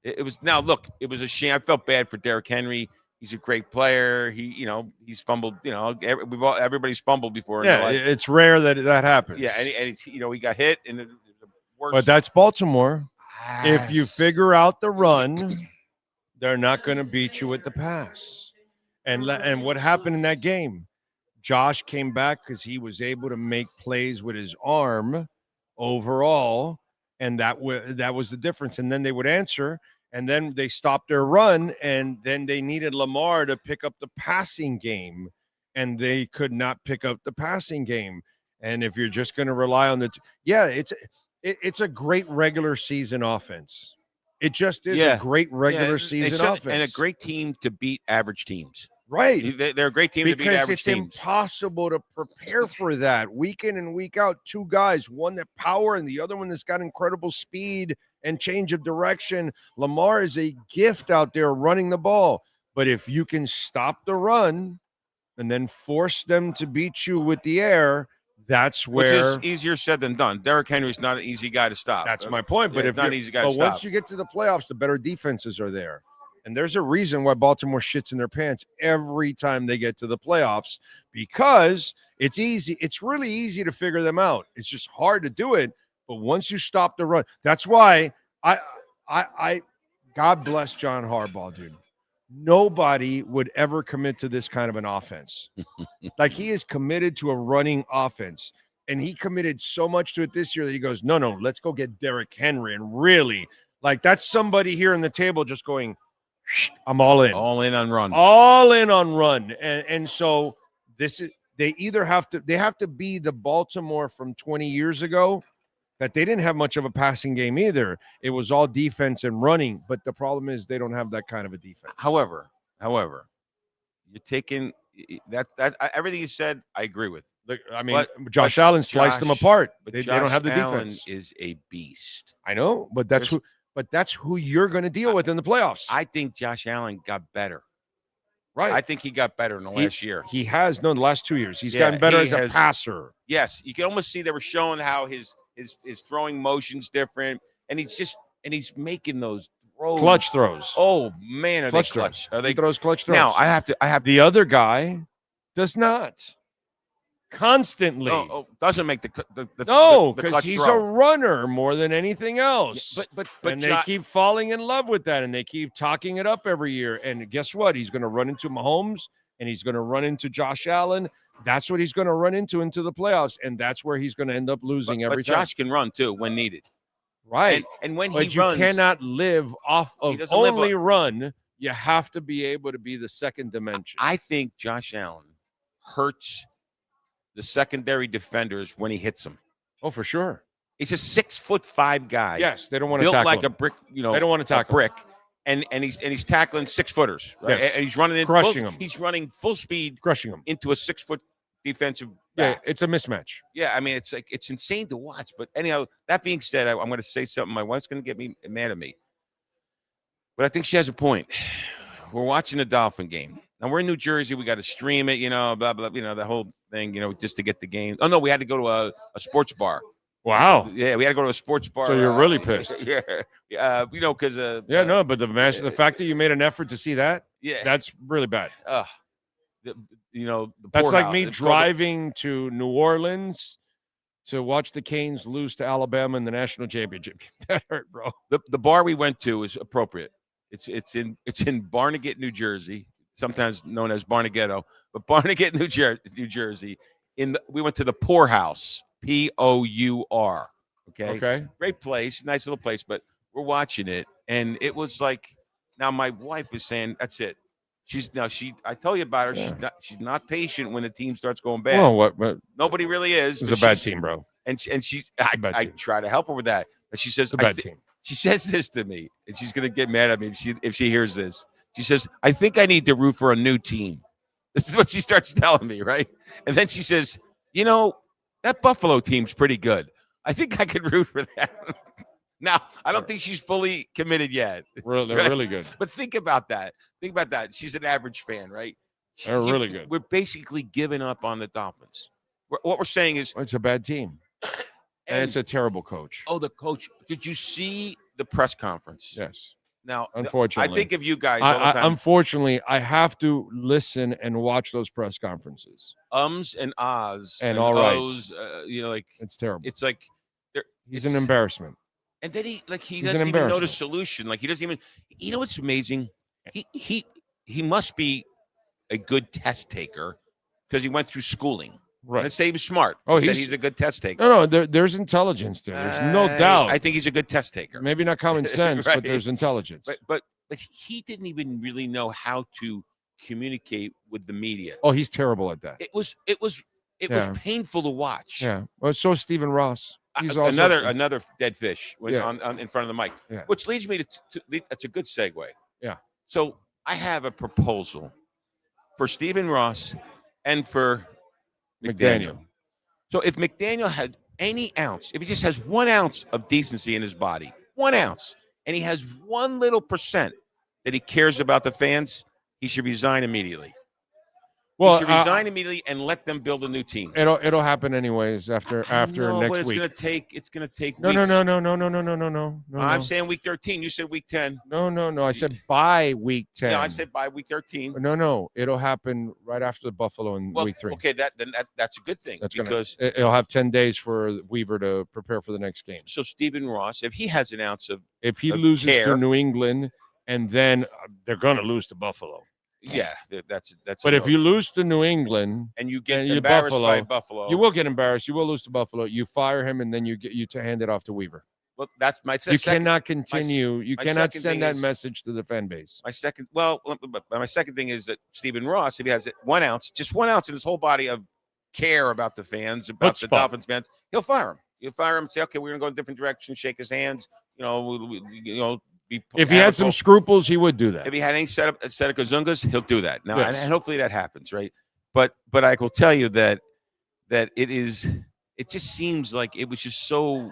It was now look. It was a shame. I felt bad for Derrick Henry. He's a great player. He's fumbled. Everybody's fumbled before. Yeah, it's rare that happens. Yeah, and he got hit, and it was the worst. But that's Baltimore. Yes. If you figure out the run, they're not going to beat you with the pass. And what happened in that game? Josh came back because he was able to make plays with his arm overall, and that was the difference. And then they would answer, and then they stopped their run, and then they needed Lamar to pick up the passing game, and they could not pick up the passing game. And if you're just going to rely on it's a great regular season offense. It just is a great regular season offense. And a great team to beat average teams. Right. They're a great team to beat average teams. It's impossible to prepare for that week in and week out. Two guys, one that power and the other one that's got incredible speed and change of direction. Lamar is a gift out there running the ball. But if you can stop the run and then force them to beat you with the air, that's where. Which is easier said than done. Derrick Henry's not an easy guy to stop. That's my point. But it's not an easy guy to stop. Once you get to the playoffs, the better defenses are there. And there's a reason why Baltimore shits in their pants every time they get to the playoffs, because it's easy. It's really easy to figure them out. It's just hard to do it. But once you stop the run, that's why I God bless John Harbaugh, dude. Nobody would ever commit to this kind of an offense. Like, he is committed to a running offense. And he committed so much to it this year that he goes, no, let's go get Derrick Henry. And really, like, that's somebody here on the table just going, I'm all in. All in on run. All in on run. And so this is, they have to be the Baltimore from 20 years ago, that they didn't have much of a passing game either. It was all defense and running. But the problem is they don't have that kind of a defense. However, you're taking that everything you said, I agree with. Josh Allen sliced them apart. They don't have the defense. Allen is a beast. I know, but that's who you're going to deal with in the playoffs. I think Josh Allen got better. Right. I think he got better in the last year. He has. No, the last 2 years. He's gotten better as a passer. Yes. You can almost see they were showing how his throwing motion's different. And he's making those throws. Clutch throws. Oh, man, are they clutch? Are they? He throws clutch throws. Now, I have the other guy does not. Constantly. Doesn't make the because he's a runner more than anything else. Yeah, but they keep falling in love with that, and they keep talking it up every year. And guess what? He's going to run into Mahomes, and he's going to run into Josh Allen. That's what he's going to run into the playoffs, and that's where he's going to end up losing every time. But Josh can run too when needed. Right. And when he runs, you cannot live off of only run. You have to be able to be the second dimension. I think Josh Allen hurts the secondary defenders when he hits them. Oh, for sure. He's a 6'5" guy. Yes, they don't want to built tackle like him. A brick. You know, they don't want to tackle a brick. And he's tackling 6-footers. Right? Yes. And he's running crushing them. He's running full speed, crushing them into a 6-foot defensive back. Yeah, it's a mismatch. Yeah, I mean, it's insane to watch. But anyhow, that being said, I'm going to say something. My wife's going to get me mad at me, but I think she has a point. We're watching the Dolphin game. Now we're in New Jersey. We got to stream it, blah, blah, the whole thing, just to get the game. Oh, no, we had to go to a sports bar. Wow. Yeah, we had to go to a sports bar. So you're really pissed. Yeah. Because. But the fact that you made an effort to see that, that's really bad. That's like me driving to New Orleans to watch the Canes lose to Alabama in the national championship game. That hurt, bro. The bar we went to is appropriate. It's in Barnegat, New Jersey, sometimes known as Barnegetto, but Barnegat, New Jersey. We went to the Pour House, Pour. Okay. Great place, nice little place, but we're watching it, and it was like, now my wife was saying, that's it. I tell you about her. Yeah. She's not patient when the team starts going bad. Well, what nobody really is. It's a bad team, bro. And I try to help her with that, but she says, it's a bad team. She says this to me, and she's going to get mad at me if she hears this. She says, I think I need to root for a new team. This is what she starts telling me, right? And then she says, that Buffalo team's pretty good. I think I could root for them. Now, I don't think she's fully committed yet. They're really good. But think about that. She's an average fan, right? They're really good. We're basically giving up on the Dolphins. What we're saying is, it's a bad team. And it's a terrible coach. Oh, the coach. Did you see the press conference? Yes. Now, unfortunately, I think of you guys all the time. Unfortunately, I have to listen and watch those press conferences. And ahs. And all right. It's terrible. It's like he's an embarrassment. And then he doesn't even know the solution. Like, he doesn't even. What's amazing? He must be a good test taker because he went through schooling. Right. Let's say he was smart. Oh, he's a good test taker. No, there's intelligence there. There's no doubt. I think he's a good test taker. Maybe not common sense, right. But there's intelligence. But he didn't even really know how to communicate with the media. Oh, he's terrible at that. It was painful to watch. Yeah. Well, so Stephen Ross. He's also another dead fish on in front of the mic. Yeah. Which leads me to that's a good segue. Yeah. So I have a proposal for Stephen Ross and for McDaniel. So if McDaniel had any ounce, if he just has 1 ounce of decency in his body, 1 ounce, and he has 1 little % that he cares about the fans, he should resign immediately. Well, he should resign immediately and let them build a new team. It'll happen anyways after No, next but it's week. It's gonna take. No. I'm saying week 13. You said week 10. No. I said by week 10. Yeah, I said by week 13. No. It'll happen right after the Buffalo in week 3. Okay, that's a good thing because it'll have 10 days for Weaver to prepare for the next game. So Stephen Ross, if he has an ounce of loses care, to New England, and then they're going to lose to Buffalo. Yeah, that's. But if you lose to New England and you get embarrassed by Buffalo, you will get embarrassed. You will lose to Buffalo. You fire him, and then you hand it off to Weaver. Well, that's my. You cannot continue. You cannot send that message to the fan base. My second thing is that Stephen Ross, if he has just 1 ounce in his whole body of care about the fans, about the Dolphins fans, he'll fire him. He'll fire him and say, "Okay, we're gonna go in a different direction." Shake his hands. If he had some scruples, he would do that. If he had any set of gazungas, he'll do that. Now, and hopefully that happens, right? But I will tell you that it just seems like it was just so.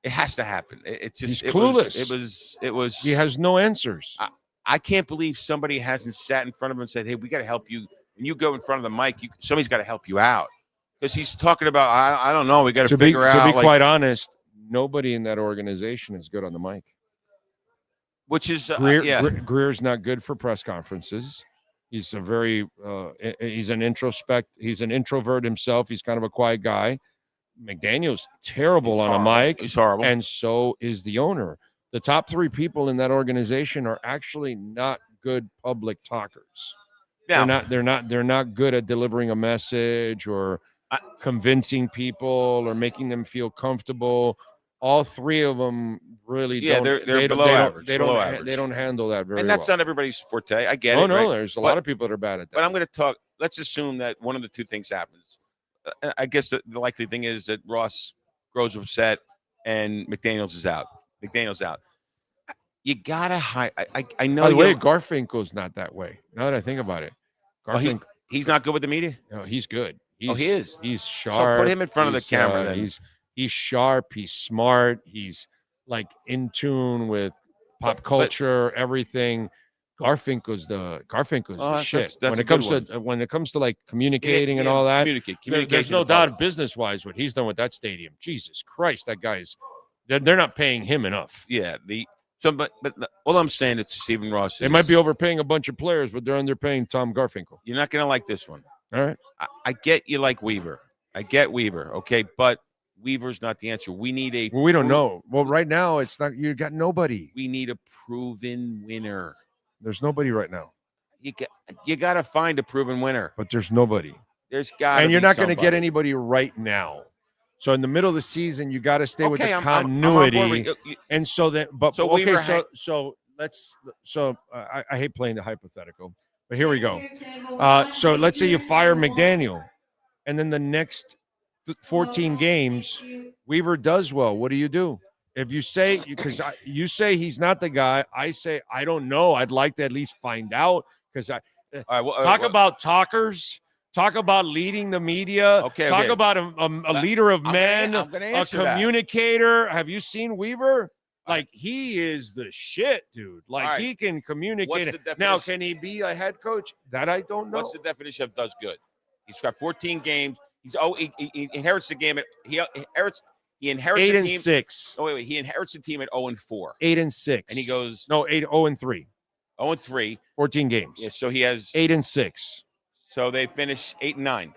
It has to happen. He's clueless. It was. He has no answers. I can't believe somebody hasn't sat in front of him and said, "Hey, we got to help you." When you go in front of the mic, somebody's got to help you out because he's talking about. I don't know. We got to figure out. To be quite honest, nobody in that organization is good on the mic. Which is Greer's not good for press conferences. He's a very he's an introvert himself. He's kind of a quiet guy. McDaniel's terrible on a mic. He's horrible. And so is the owner. The top 3 people in that organization are actually not good public talkers. Now, they're not good at delivering a message or convincing people or making them feel comfortable. All 3 of them really don't. They're below average. They don't handle that very well. And that's not everybody's forte. I get it. Oh, no, right? There's a lot of people that are bad at that. But I'm going to talk. Let's assume that one of the 2 things happens. I guess the likely thing is that Ross grows upset and McDaniel's is out. You got to hide. I know. By the way, Garfinkel's not that way. Now that I think about it. He's not good with the media? No, he's good. He is. He's sharp. So put him in front of the camera then. He's sharp. He's smart. He's like in tune with pop culture, everything. Garfinkel's the shit. When it comes to like communicating and all that, there's no doubt business wise what he's done with that stadium. Jesus Christ, that guy's they're not paying him enough. Yeah. But all I'm saying is to Stephen Ross. They might be overpaying a bunch of players, but they're underpaying Tom Garfinkel. You're not gonna like this one. All right. I get you like Weaver. Okay, but Weaver's not the answer. We need we don't know. Well, right now it's not. You got nobody. We need a proven winner. There's nobody right now. You got to find a proven winner. But there's nobody. There's got to. And you're not going to get anybody right now. So in the middle of the season, you got to stay with the continuity. And so that, but so okay, I hate playing the hypothetical, but here we go. So let's say you fire McDaniel, and then the next 14 games, Weaver does well. What do? If you say, because you say he's not the guy, I say I don't know. I'd like to at least find out because about talkers. Talk about leading the media. Talk about a leader of men, a communicator. Have you seen Weaver? Like, he is the shit, dude. Like, he can communicate. Now, can he be a head coach? That I don't know. What's the definition of does good? He's got 14 games. He inherits the game. He inherits 8-6. Oh, wait. He inherits the team at 0-4. 8-6. And he goes 0-3. 0-3. 14 games. Yeah, so he has 8-6. So they finish 8-9.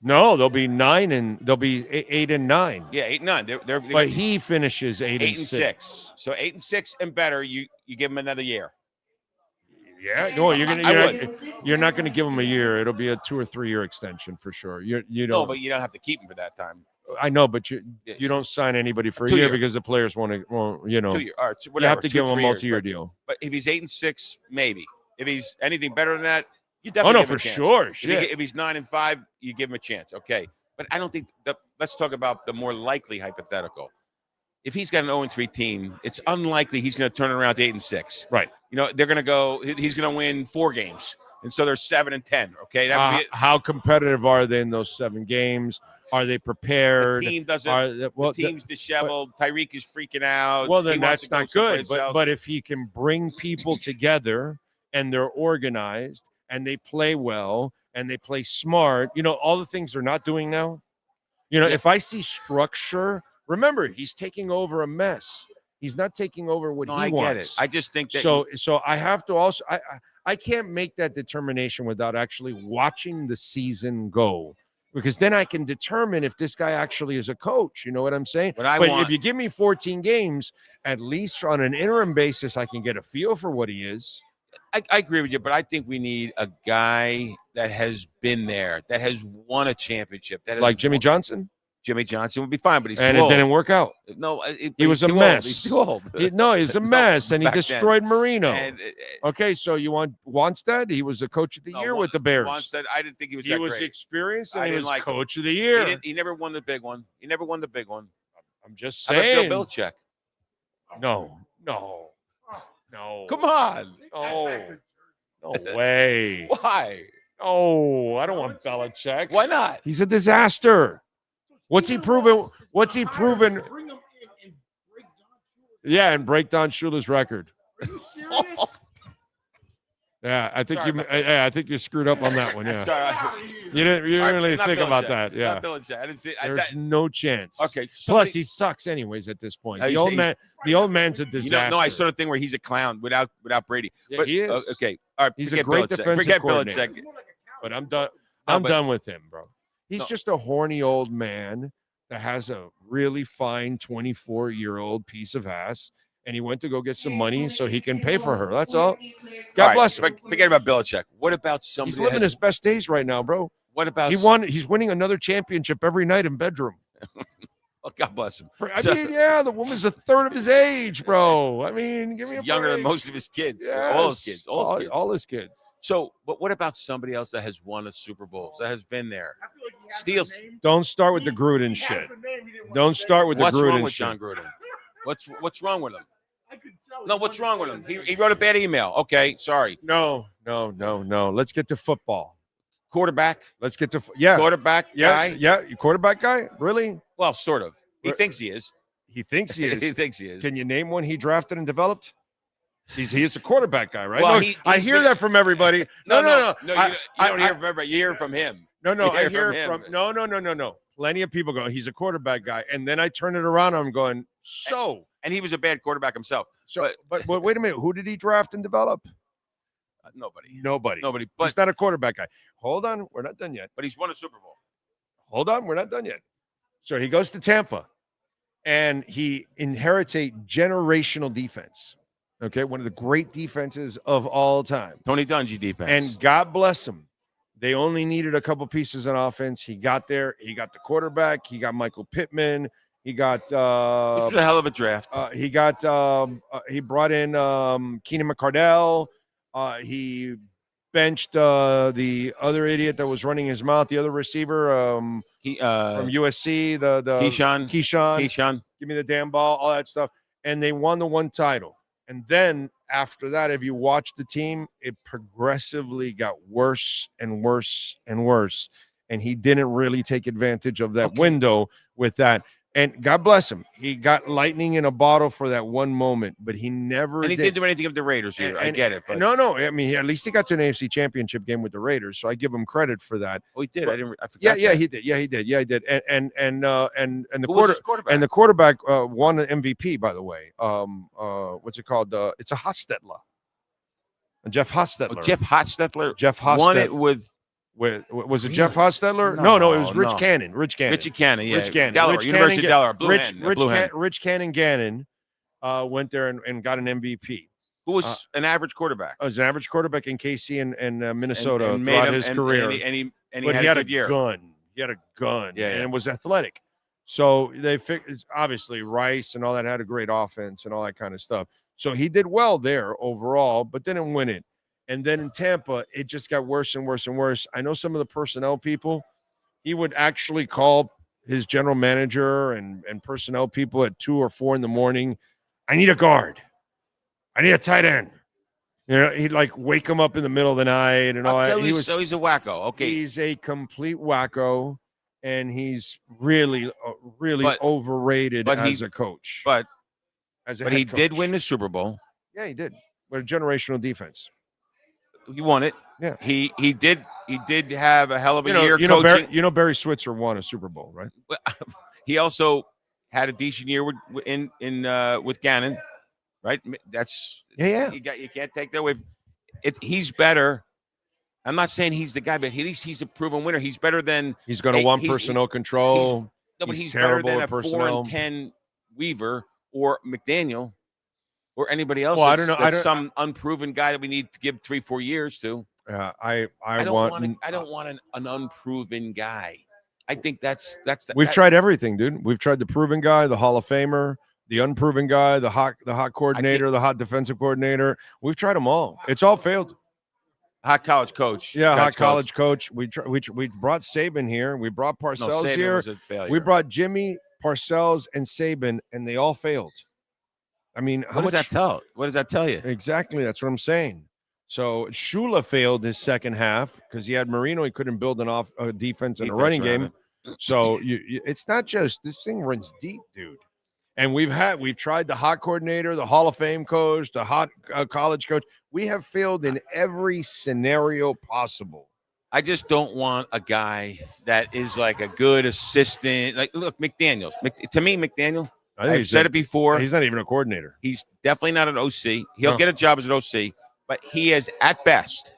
No, they'll be 9 and they'll be 8-9. Yeah, 8-9. But he finishes 8-6. So 8-6 and better. You give him another year. Yeah, no, you're not going to give him a year. It'll be a 2 or 3 year extension for sure. You don't. No, but you don't have to keep him for that time. I know, but you don't sign anybody for a year because the players won't. 2 years. All right, whatever, you have to give him a multi-year deal. But if he's 8-6, maybe. If he's anything better than that, you definitely give him a chance. Sure. If he's 9-5, you give him a chance. Okay. But I don't think let's talk about the more likely hypothetical. If he's got an 0-3 team, it's unlikely he's going to turn around to 8-6. Right. They're going to go, he's going to win 4 games. And so they're 7-10. Okay. That would be how competitive are they in those 7 games? Are they prepared? The team doesn't. The team's disheveled. Tyreek is freaking out. Well, then that's not good. But if he can bring people together and they're organized and they play well and they play smart, all the things they're not doing now. If I see structure, remember, he's taking over a mess. He's not taking over what he wants. I get it. I just think that so I have to also I can't make that determination without actually watching the season go, because then I can determine if this guy actually is a coach. You know what I'm saying? But if you give me 14 games, at least on an interim basis, I can get a feel for what he is. I agree with you, but I think we need a guy that has been there, that has won a championship. Like Jimmy Johnson? Jimmy Johnson would be fine, but he's too old. And it didn't work out. No, he was a mess. He's too old. No, he was a mess, and he destroyed Marino. Okay, so you want Wannstedt? He was the coach of the year with the Bears. Wannstedt, I didn't think he was that great. He was experienced, and he was coach of the year. He never won the big one. I'm just saying. How about Bill Belichick? No. Come on. No way. Why? Oh, I don't want Belichick. Why not? He's a disaster. What's he proven? Yeah, and break Don Shula's record. Are you serious? Yeah, I think you screwed up on that one. Yeah, you didn't really think about that. Yeah, there's no chance. Okay. Plus, he sucks anyways at this point. The old man's a disaster. I saw the thing where he's a clown without Brady. Yeah, but he is. Okay, all right. He's a great defensive Forget coordinator. Belichick. But I'm done. I'm done with him, bro. He's just a horny old man that has a really fine 24-year-old piece of ass, and he went to go get some money so he can pay for her. That's all. God bless him. Forget about Belichick. What about somebody? He's living his best days right now, bro. What about he's winning another championship every night in bedroom. Well, God bless him. The woman's a third of his age, bro. I mean, give me a younger break. than most of his kids. Yes. All his kids. So, but what about somebody else that has won a Super Bowl, that has been there? Steals. Don't start with the Gruden shit. Don't start with the Gruden shit. What's wrong with John Gruden? What's wrong with him? No, what's wrong with him? He wrote a bad email. Okay, sorry. No. Let's get to football. Quarterback. Let's get to quarterback guy. Yeah, you quarterback guy? Really? Well, sort of. He thinks he is. He thinks he is. He thinks he is. Can you name one he drafted and developed? He is a quarterback guy, right? Well, I hear that from everybody. No. You don't hear from everybody. You hear from him. I hear from no. Plenty of people go, he's a quarterback guy, and then I turn it around. I'm going, and he was a bad quarterback himself. But wait a minute, who did he draft and develop? Nobody. But he's not a quarterback guy. Hold on, we're not done yet. But he's won a Super Bowl. Hold on, we're not done yet. So he goes to Tampa, and he inherits a generational defense. Okay, one of the great defenses of all time. Tony Dungy defense. And God bless him. They only needed a couple pieces on offense. He got there. He got the quarterback. He got Michael Pittman. He got this was a hell of a draft. He brought in Keenan McCardell. He benched the other idiot that was running his mouth, the other receiver from USC, the Keyshawn. Give me the damn ball, all that stuff. And they won the one title. And then after that, if you watch the team, it progressively got worse and worse and worse. And he didn't really take advantage of that window with that. And God bless him. He got lightning in a bottle for that one moment, but he never And he didn't do anything with the Raiders either. I get it. But no. I mean, at least he got to an AFC championship game with the Raiders, so I give him credit for that. Oh, he did. But, I forgot. Yeah, he did. Yeah, he did. And the Who was his quarterback? And the quarterback won an MVP, by the way. What's it called? It's a Hostetler. Jeff Hostetler. Jeff Hostetler. won it with. Was it Jeff Hostetler? No, it was Rich Cannon. Rich Cannon. Delaware, University of Delaware. Rich Cannon Gannon went there and got an MVP. Who was an average quarterback? Was an average quarterback in KC and Minnesota throughout his career. And he had a good year. He had a gun. Yeah, and it was athletic. So they figured, obviously Rice and all that had a great offense and all that kind of stuff. So he did well there overall, but didn't win it. And then in Tampa, it just got worse and worse and worse. I know some of the personnel people, he would actually call his general manager and personnel people at 2 or 4 in the morning. I need a guard. I need a tight end. You know, he'd like wake him up in the middle of the night and all that. So he's a wacko. Okay. He's a complete wacko, and he's really overrated as a coach. But he did win the Super Bowl. Yeah, he did. With a generational defense. He won it. Yeah. He did have a hell of a year coaching. Barry Switzer won a Super Bowl, right? He also had a decent year with Gannon, right? That's yeah. You can't take that away. He's better. I'm not saying he's the guy, but at least he's a proven winner. He's better than he's going to want personnel control. He's terrible better than a personnel. 4-10 Weaver or McDaniel or anybody else. Well, I don't know. Some unproven guy that we need to give 3-4 years to. I don't want an unproven guy. I think that's we've tried everything, dude. We've tried the proven guy, the Hall of Famer, the unproven guy, the hot coordinator, the hot defensive coordinator. We've tried them all. It's all failed. Hot college coach. Yeah, hot college coach. We brought Saban here. We brought Parcells here. Was a failure. We brought Jimmy, Parcells, and Saban, and they all failed. I mean, what does that tell? What does that tell you? Exactly. That's what I'm saying. So Shula failed his second half because he had Marino. He couldn't build a defense and a running game. So it's not just this thing runs deep, dude. And we've tried the hot coordinator, the Hall of Fame coach, the hot college coach. We have failed in every scenario possible. I just don't want a guy that is like a good assistant. Like, look, McDaniels. To me, McDaniel, I've said it before. He's not even a coordinator. He's definitely not an OC. He'll get a job as an OC, but he is at best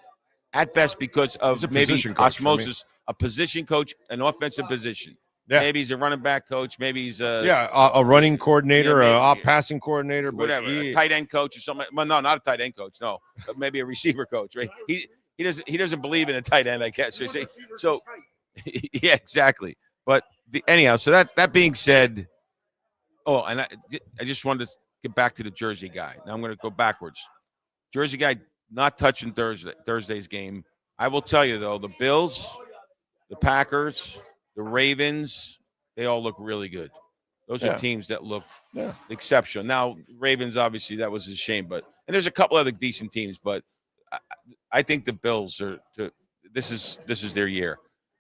because of maybe osmosis, a position coach, an offensive position. Yeah. Maybe he's a running back coach. Maybe he's a running coordinator, a passing coordinator, whatever, a tight end coach or something. Well, no, not a tight end coach. No, but maybe a receiver coach. Right? He doesn't believe in a tight end, I guess. So yeah, exactly. But anyhow, so that being said, and I just wanted to get back to the Jersey guy. Now I'm going to go backwards. Jersey guy not touching Thursday's game. I will tell you though, the Bills, the Packers, the Ravens, they all look really good. Those are teams that look exceptional. Now, Ravens, obviously, that was a shame. And there's a couple other decent teams, but I think the Bills are this is their year.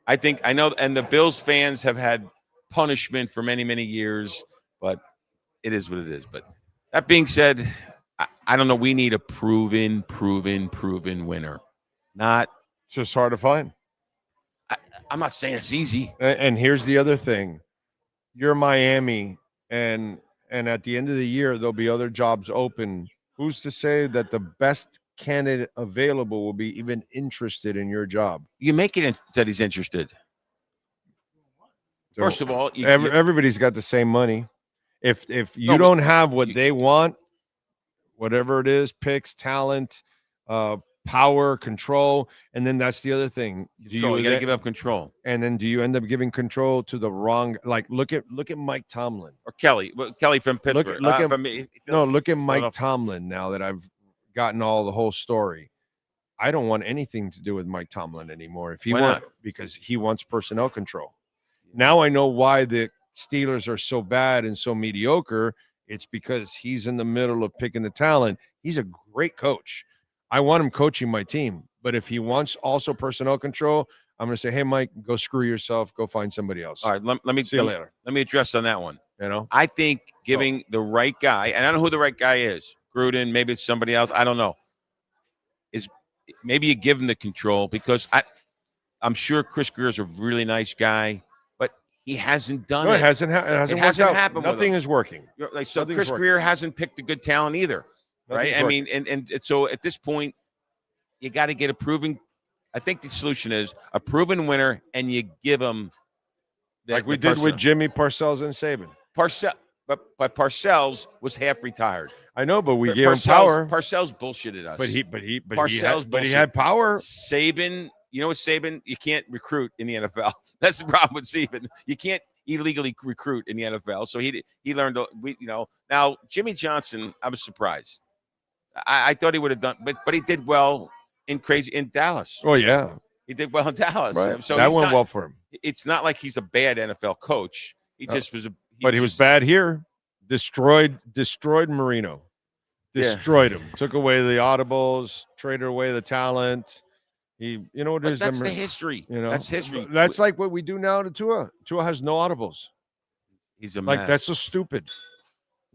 I know, and the Bills fans have had punishment for many, many years, but it is what it is. But that being said, I don't know. We need a proven winner. It's just hard to find. I'm not saying it's easy. And here's the other thing. You're Miami, and at the end of the year, there'll be other jobs open. Who's to say that the best candidate available will be even interested in your job? You make it that he's interested. First of all, everybody's got the same money. If you don't have what they want, whatever it is, picks, talent, power, control, and then that's the other thing. You got to give up control. And then do you end up giving control to the wrong? Like look at Mike Tomlin or Kelly from Pittsburgh. Look at Mike Tomlin. Now that I've gotten the whole story, I don't want anything to do with Mike Tomlin anymore. Because he wants personnel control. Now I know why the Steelers are so bad and so mediocre. It's because he's in the middle of picking the talent. He's a great coach. I want him coaching my team, but if he wants also personnel control, I'm going to say, hey, Mike, go screw yourself. Go find somebody else. All right, let me see you later. Let me address on that one. I think giving the right guy, and I don't know who the right guy is, Gruden, maybe it's somebody else, I don't know, is maybe you give him the control because I'm sure Chris Greer's a really nice guy, but he hasn't done it. It hasn't happened. Nothing is working. Chris Greer hasn't picked a good talent either. Right. I mean, and so at this point, you got to get a proven. I think the solution is a proven winner, and you give them like we did with Jimmy, Parcells, and Saban. But Parcells was half retired. I know, but we gave him power. Parcells bullshitted us. But he had power. Saban, you know what, Saban? You can't recruit in the NFL. That's the problem with Saban. You can't illegally recruit in the NFL. So he learned. Now Jimmy Johnson, I was surprised. I thought he would have done, but he did well in Dallas. Oh yeah, he did well in Dallas. Right. So that went well for him. It's not like he's a bad NFL coach. He just was he was bad here. Destroyed Marino. Destroyed him. Took away the audibles. Traded away the talent. That's the history. That's history. That's like what we do now to Tua. Tua has no audibles. He's a mess. That's so stupid.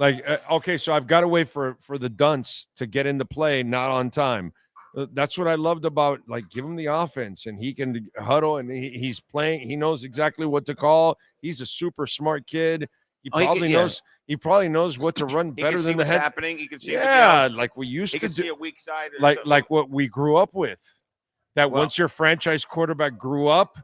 Okay, so I've got to wait for the dunce to get into play, not on time. That's what I loved about, like, give him the offense and he can huddle and he's playing. He knows exactly what to call. He's a super smart kid. He probably knows. He probably knows what to run better than the head. Happening. He can see. Like we used he to can see do. a weak side. Like what we grew up with. That once your franchise quarterback grew up,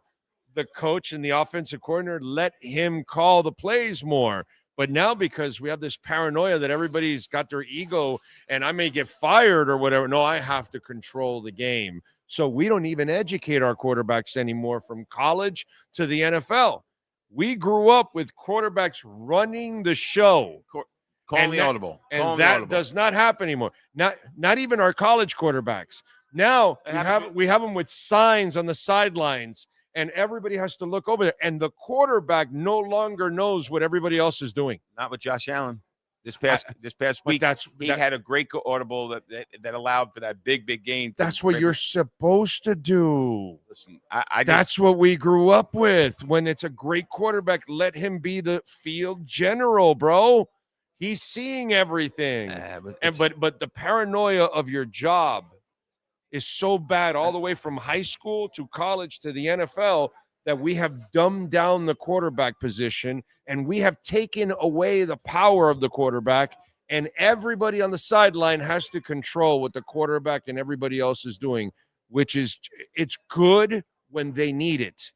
the coach and the offensive coordinator let him call the plays more. But now, because we have this paranoia that everybody's got their ego and I may get fired or whatever. No, I have to control the game. So we don't even educate our quarterbacks anymore from college to the NFL. We grew up with quarterbacks running the show. Calling the audible. And that does not happen anymore. Not even our college quarterbacks. Now we have them with signs on the sidelines. And everybody has to look over there. And the quarterback no longer knows what everybody else is doing. Not with Josh Allen. This past week, he had a great audible that allowed for that big game. That's what you're supposed to do. Listen, that's what we grew up with. When it's a great quarterback, let him be the field general, bro. He's seeing everything. But the paranoia of your job is so bad all the way from high school to college to the NFL that we have dumbed down the quarterback position and we have taken away the power of the quarterback, and everybody on the sideline has to control what the quarterback and everybody else is doing, which is, it's good when they need it.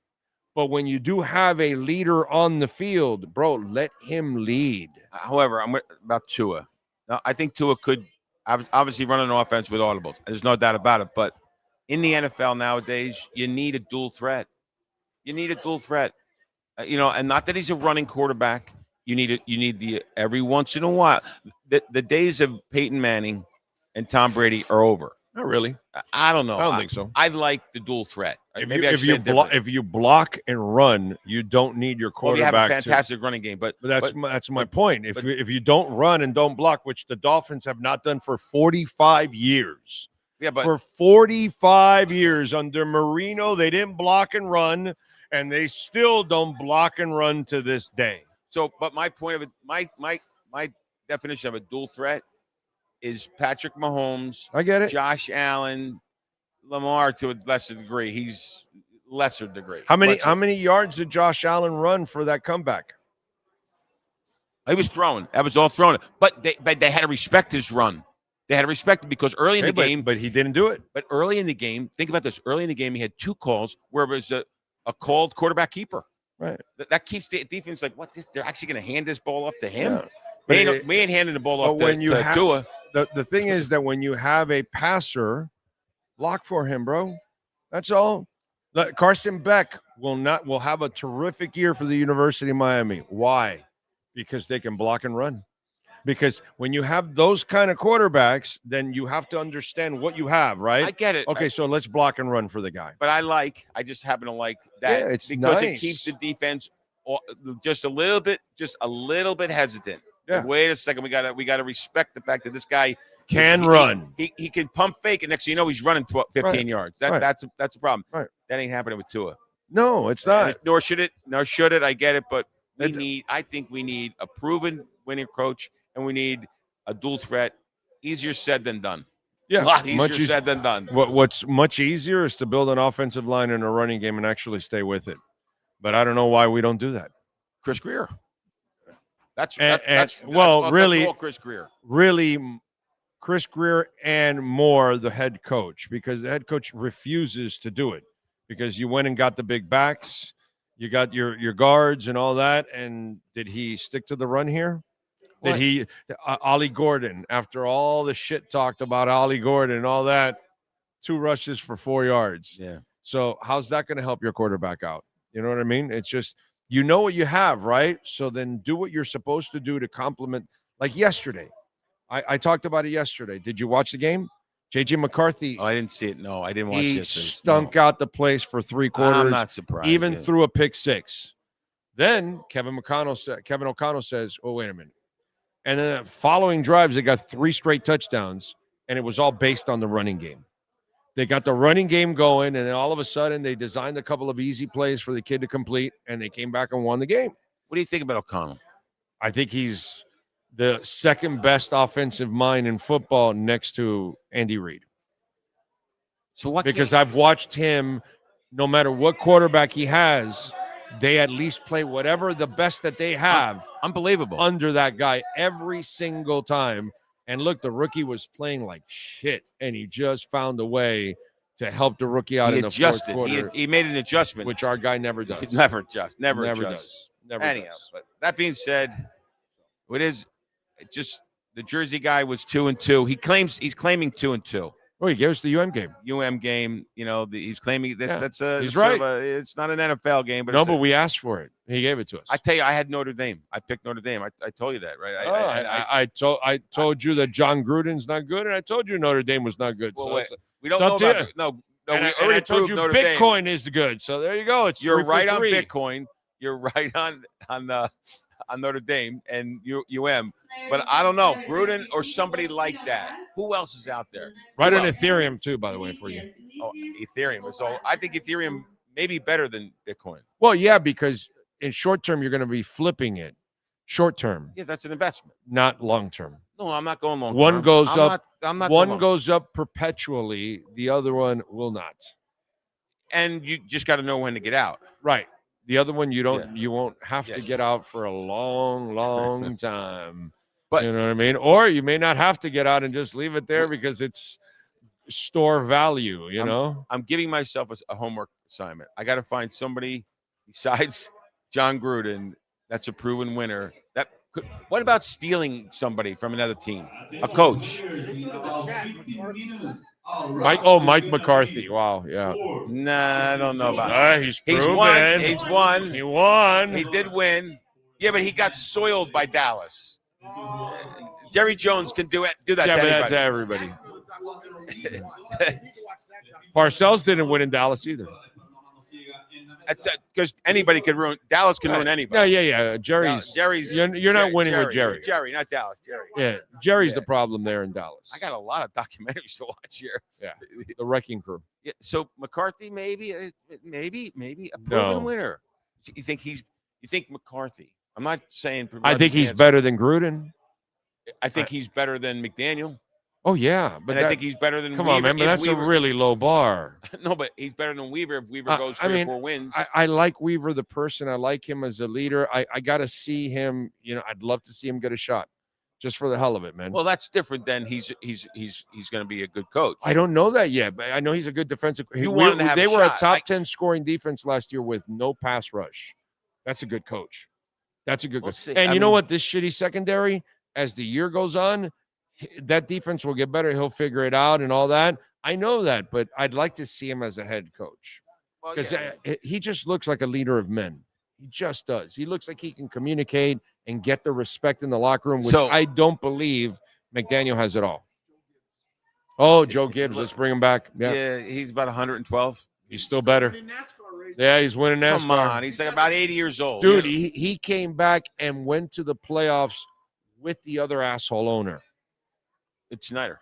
But when you do have a leader on the field, bro, let him lead. However, I'm about Tua. Now, I think Tua could obviously run an offense with audibles. There's no doubt about it. But in the NFL nowadays, you need a dual threat. You need a dual threat. And not that he's a running quarterback. You need the every once in a while. The days of Peyton Manning and Tom Brady are over. Not really. I don't know. I don't think so. I like the dual threat. If you block and run, you don't need your quarterback. Well, you have a fantastic running game, but that's my point. If you don't run and don't block, which the Dolphins have not done for 45 years. Yeah, but for 45 years under Marino, they didn't block and run, and they still don't block and run to this day. So, but my point of it, my definition of a dual threat is Patrick Mahomes. I get it. Josh Allen, Lamar to a lesser degree. He's lesser degree. How many yards did Josh Allen run for that comeback? He was throwing. That was all thrown. But they had to respect his run. They had to respect it because early in the game. But he didn't do it. But early in the game, think about this. Early in the game, he had two calls where it was a called quarterback keeper. Right. That keeps the defense like, what? They're actually going to hand this ball off to him? Yeah. We ain't handing the ball off to Tua. The thing is that when you have a passer, block for him, bro. That's all. Carson Beck will have a terrific year for the University of Miami. Why? Because they can block and run. Because when you have those kind of quarterbacks, then you have to understand what you have, right? I get it. Okay, so let's block and run for the guy. But I just happen to like that it's because nice. it keeps the defense just a little bit hesitant. Yeah. Like, wait a second, we gotta respect the fact that this guy can run. He can pump fake, and next thing you know, he's running 15 yards. That's a problem. Right. That ain't happening with Tua. No, it's not. Nor should it. I get it, but I think we need a proven winning coach, and we need a dual threat. Easier said than done. Yeah, a lot easier said than done. What's much easier is to build an offensive line and a running game and actually stay with it. But I don't know why we don't do that. Chris Greer. That's really all Chris Greer. Really, Chris Greer and more the head coach, because the head coach refuses to do it because you went and got the big backs, you got your guards and all that. And did he stick to the run here? Did he Ollie Gordon, after all the shit talked about Ollie Gordon and all that, 2 rushes for 4 yards. Yeah. So how's that going to help your quarterback out? You know what I mean? It's just, you know what you have, right? So then do what you're supposed to do to complement. Like yesterday, I talked about it yesterday. Did you watch the game? J.J. McCarthy. Oh, I didn't see it. No, I didn't watch it. He stunk out the place for 3 quarters. I'm not surprised. Even threw a pick 6. Then Kevin O'Connell says, oh, wait a minute. And then the following drives, they got 3 straight touchdowns, and it was all based on the running game. They got the running game going, and then all of a sudden they designed a couple of easy plays for the kid to complete, and they came back and won the game. What do you think about O'Connell? I think he's the second best offensive mind in football next to Andy Reid. So what? Because I've watched him, no matter what quarterback he has, they at least play whatever the best that they have. Unbelievable. Under that guy every single time. And look, the rookie was playing like shit, and he just found a way to help the rookie out in the fourth quarter. He made an adjustment, which our guy never does. Never adjusts. Never does. adjusts. Never Anyhow, does. but that being said, it just the Jersey guy was 2-2. He's claiming 2-2. Oh, he gave us the UM game. He's claiming that that's a. He's right. It's not an NFL game, but but we asked for it. He gave it to us. I tell you, I had Notre Dame. I picked Notre Dame. I told you that, right? I told you that John Gruden's not good, and I told you Notre Dame was not good. Well, so wait, we don't know about no. We already told proved you Notre Bitcoin Dame is good. So there you go. You're right on 3. Bitcoin. You're right on Notre Dame and UM. But I don't know, Gruden or somebody like that. Who else is out there? Right on Ethereum too, by the way, for you. Oh, Ethereum. So I think Ethereum may be better than Bitcoin. Well, yeah, because in short term you're going to be flipping it. Short term. Yeah, that's an investment. Not long term. No, I'm not going long term. One goes up. I'm not one goes up perpetually. The other one will not. And you just got to know when to get out. Right. The other one you won't have to get out for a long, long time. But you know what I mean? Or you may not have to get out and just leave it there because it's store value, I'm giving myself a homework assignment. I got to find somebody besides John Gruden that's a proven winner. What about stealing somebody from another team? A coach. Mike McCarthy. Wow, yeah. Nah, I don't know about that. He's won. He won. He did win. Yeah, but he got soiled by Dallas. Jerry Jones can do that to everybody. Parcells didn't win in Dallas either. Because anybody could ruin Dallas. Can ruin anybody. Yeah. Jerry's. You're not winning with Jerry. Jerry, not Dallas. Jerry. Yeah, Jerry's the problem there in Dallas. I got a lot of documentaries to watch here. Yeah, the Wrecking Crew. Yeah, so McCarthy, maybe a proven winner. You think McCarthy? I'm not saying. I think he's better than Gruden. I think he's better than McDaniel. Oh yeah, but I think he's better than. Come Weaver on, man, but that's a really low bar. No, but he's better than Weaver if Weaver goes 3 or 4 wins. I like Weaver the person. I like him as a leader. I got to see him. I'd love to see him get a shot, just for the hell of it, man. Well, that's different than he's going to be a good coach. I don't know that yet, but I know he's a good defensive. You want him to have They a were shot. a top 10 scoring defense last year with no pass rush. That's a good coach. That's a good coach. And you know what? This shitty secondary, as the year goes on, that defense will get better. He'll figure it out and all that. I know that, but I'd like to see him as a head coach because he just looks like a leader of men. He just does. He looks like he can communicate and get the respect in the locker room, which I don't believe McDaniel has at all. Oh, Joe Gibbs. Let's bring him back. Yeah, he's about 112. He's still better. Yeah, he's winning NASCAR. Come on, he's like about 80 years old. Dude, he came back and went to the playoffs with the other asshole owner. It's Schneider.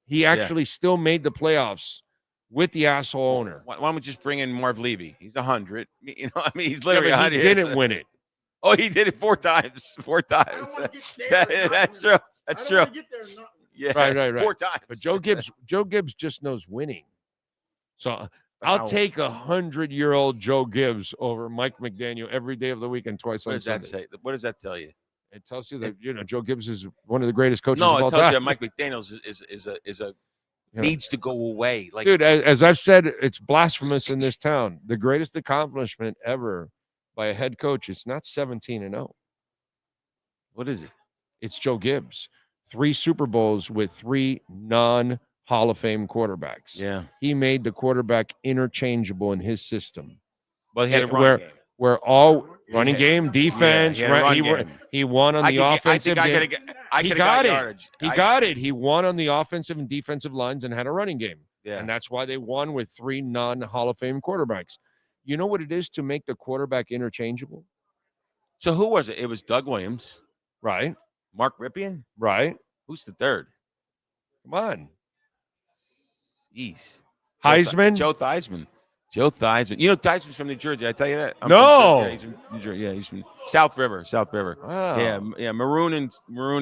He actually still made the playoffs with the asshole owner. Why don't we just bring in Marv Levy? He's 100. He's literally 100. He didn't win it. Oh, he did it 4 times. 4 times. That's true. That's true. Yeah, right. 4 times. But Joe Gibbs just knows winning. So I'll take 100-year-old Joe Gibbs over Mike McDaniel every day of the week and twice on Sundays. What does that tell you? It tells you that Joe Gibbs is one of the greatest coaches of all time. No, it tells you that Mike McDaniel needs to go away. Like, dude, as I've said, it's blasphemous in this town. The greatest accomplishment ever by a head coach is not 17-0. What is it? It's Joe Gibbs. 3 Super Bowls with 3 non-Hall of Fame quarterbacks. Yeah, he made the quarterback interchangeable in his system. Well, he had a run game. Where all running game, defense, he won on the offensive. He got it. He won on the offensive and defensive lines and had a running game. Yeah. And that's why they won with 3 non-Hall of Fame quarterbacks. You know what it is to make the quarterback interchangeable? So who was it? It was Doug Williams. Right. Mark Ripien. Right. Who's the third? Come on. Jeez. Heisman. Joe Theismann. Joe Theismann. You know Theismann's from New Jersey. Did I tell you that? No. He's from New Jersey. Yeah, he's from South River. Wow. Yeah. Maroon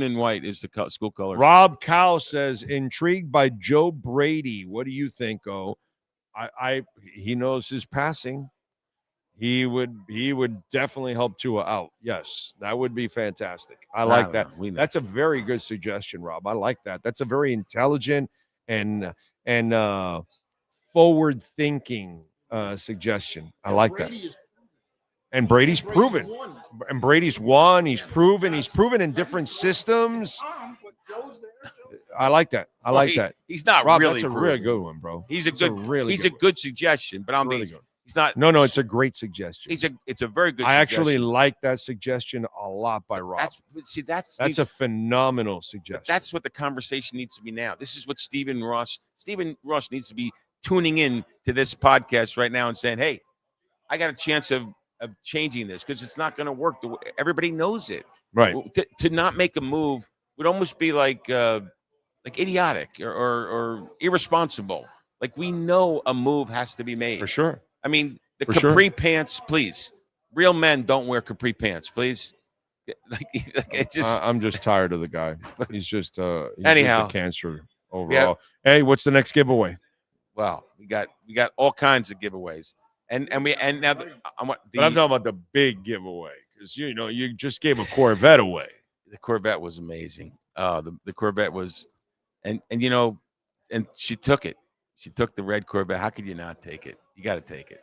and white is the school color. Rob Cow says, intrigued by Joe Brady. What do you think, he knows his passing. He would definitely help Tua out. Yes, that would be fantastic. I like that. That's a very good suggestion, Rob. I like that. That's a very intelligent and forward thinking suggestion. I like that. And Brady's proven. And Brady's won. He's proven. He's proven in different systems. I like that. I like that. He's not Rob, really. That's a really good one, bro. He's a good suggestion, but I'm really good. Good. He's not. No, it's a great suggestion. It's a very good. I actually like that suggestion a lot by Rob. That's a phenomenal suggestion. That's what the conversation needs to be now. This is what Stephen Ross needs to be tuning in to this podcast right now and saying, "Hey, I got a chance of changing this because it's not going to work. Everybody knows it. Right. To not make a move would almost be like idiotic or irresponsible. Like we know a move has to be made for sure. I mean, the capri pants, please. Real men don't wear capri pants, please. It just. I'm just tired of the guy. He's just anyhow just a cancer overall. Yeah. Hey, what's the next giveaway? Well, we got all kinds of giveaways, and now but I'm talking about the big giveaway because you just gave a Corvette away. The Corvette was amazing. The Corvette was, and she took it. She took the red Corvette. How could you not take it? You got to take it.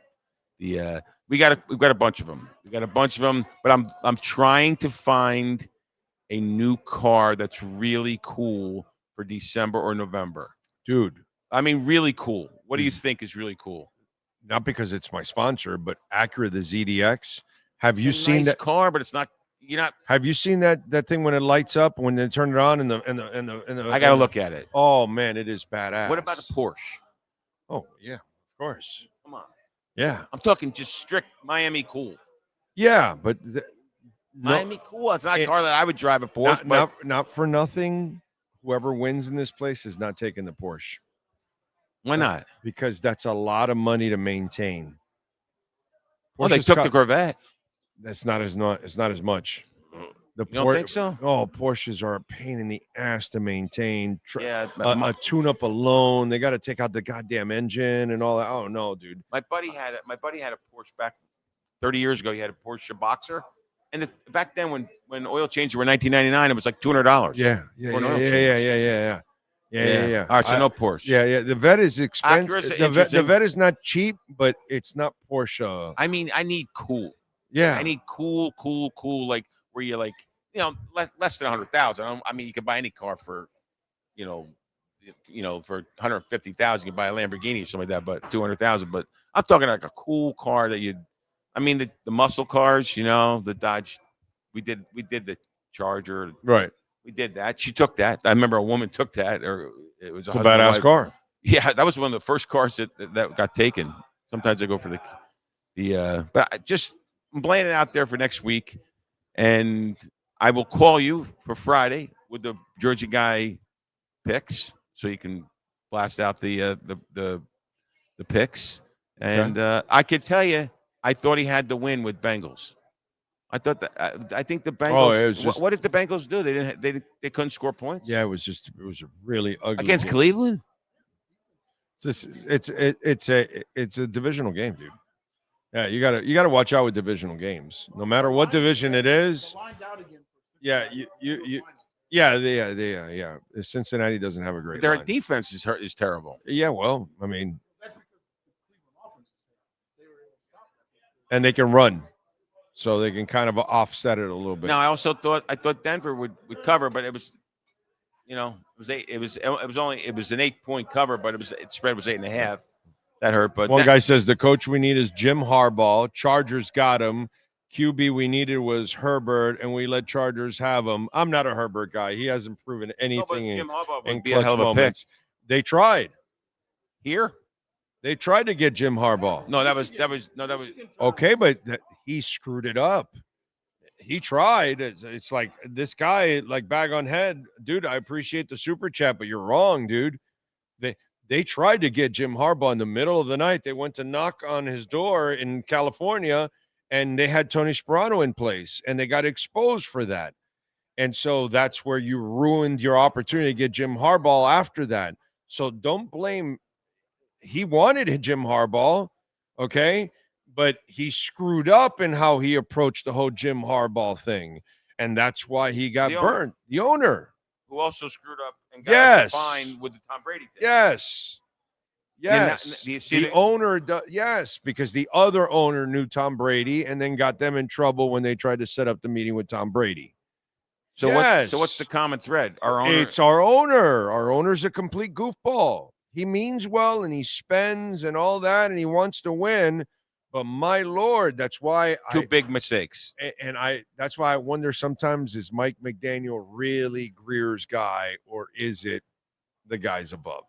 We've got a bunch of them. We got a bunch of them, but I'm trying to find a new car that's really cool for December or November. Dude, I mean really cool. What do you think is really cool? Not because it's my sponsor, but Acura the ZDX. Have you seen that car? But it's not. You're not. Have you seen that thing when it lights up when they turn it on and the I got to look at it. Oh man, it is badass. What about a Porsche? Oh yeah, of course. Come on. Yeah, I'm talking just strict Miami cool. Yeah, but Miami cool. It's not a car that I would drive a Porsche. Not for nothing. Whoever wins in this place is not taking the Porsche. Why not? Because that's a lot of money to maintain. Well, they took the Corvette. That's not as much. You don't think so? Oh, Porsches are a pain in the ass to maintain. A tune-up alone, they got to take out the goddamn engine and all that. Oh no, dude. My buddy had a Porsche back 30 years ago. He had a Porsche Boxer, and back then when oil changes were $19.99, it was like $200. Yeah. All right, so no Porsche. Yeah. The Vet is expensive. The Vet is not cheap, but it's not Porsche. I mean, I need cool. Yeah, I need cool, like where you're like, less than 100,000. I mean, you can buy any car for, for 150,000. You can buy a Lamborghini or something like that, but 200,000. But I'm talking like a cool car that the muscle cars, the Dodge. We did the Charger. Right. We did that. She took that. I remember a woman took that, or it was a badass car. Yeah, that was one of the first cars that got taken. Sometimes I go for but I'm laying it out there for next week, and I will call you for Friday with the Jersey guy picks, so you can blast out the picks. And I could tell you, I thought he had the win with Bengals. I thought that. I think the Bengals. What did the Bengals do? They couldn't score points. Yeah, it was a really ugly against game. Cleveland. It's a divisional game, dude. Yeah, you gotta watch out with divisional games. No matter what division it is. Yeah, yeah. Cincinnati doesn't have a great. Their defense is terrible. Yeah, well, I mean, and they can run, so they can kind of offset it a little bit. Now, I thought Denver would cover, but it was, it was an 8-point cover, but its spread was 8.5. That hurt. But one guy says the coach we need is Jim Harbaugh. Chargers got him. QB we needed was Herbert, and we let Chargers have him. I'm not a Herbert guy. He hasn't proven anything Jim Harbaugh would in be a hell of a pick. They tried. Here? They tried to get Jim Harbaugh. No, that was okay, but he screwed it up. He tried. It's like this guy, like bag on head, dude. I appreciate the super chat, but you're wrong, dude. They tried to get Jim Harbaugh in the middle of the night. They went to knock on his door in California, and they had Tony Sparano in place, and they got exposed for that. And so that's where you ruined your opportunity to get Jim Harbaugh after that. So don't blame he wanted Jim Harbaugh, okay, but he screwed up in how he approached the whole Jim Harbaugh thing, and that's why he got burned. The owner, who also screwed up and got us fined with the Tom Brady thing. Yes. The owner, yes, because the other owner knew Tom Brady and then got them in trouble when they tried to set up the meeting with Tom Brady. So what's the common thread? Our owner. It's our owner. Our owner's a complete goofball. He means well and he spends and all that and he wants to win, but my Lord, that's why two big mistakes. And that's why I wonder sometimes, is Mike McDaniel really Greer's guy or is it the guys above?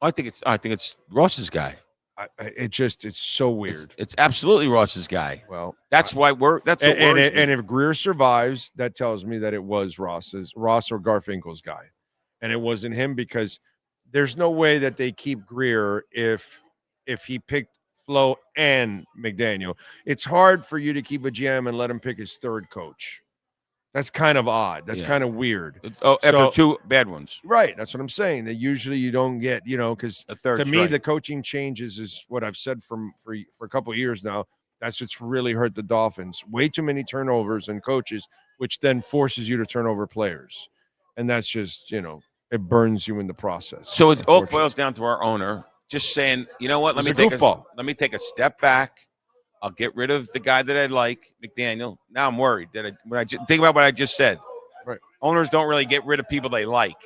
I think it's Ross's guy. It's so weird. It's absolutely Ross's guy. Well, that's why that's what worries me. And if Greer survives, that tells me that it was Ross or Garfinkel's guy, and it wasn't him, because there's no way that they keep Greer if he picked Flo and McDaniel. It's hard for you to keep a GM and let him pick his third coach. That's kind of odd. That's kind of weird. After two bad ones. Right. That's what I'm saying. That usually you don't get, because to me, the coaching changes is what I've said for a couple of years now. That's what's really hurt the Dolphins. Way too many turnovers and coaches, which then forces you to turn over players. And that's just, it burns you in the process. So it all boils down to our owner just saying, you know what, let me take a step back. I'll get rid of the guy that I like, McDaniel. Now I'm worried that think about what I just said. Right. Owners don't really get rid of people they like.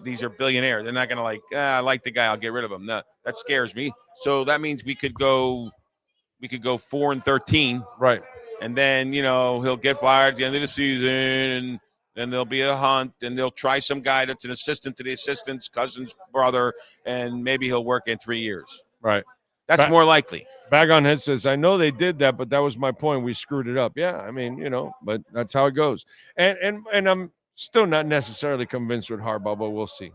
These are billionaires. They're not going to I like the guy, I'll get rid of him. No, that scares me. So that means we could go 4-13. Right. And then, he'll get fired at the end of the season, and then there'll be a hunt, and they'll try some guy that's an assistant to the assistant's cousin's brother, and maybe he'll work in 3 years. Right. That's more likely. Bag on Head says, I know they did that, but that was my point. We screwed it up. Yeah, I mean, but that's how it goes. And I'm still not necessarily convinced with Harbaugh, but we'll see.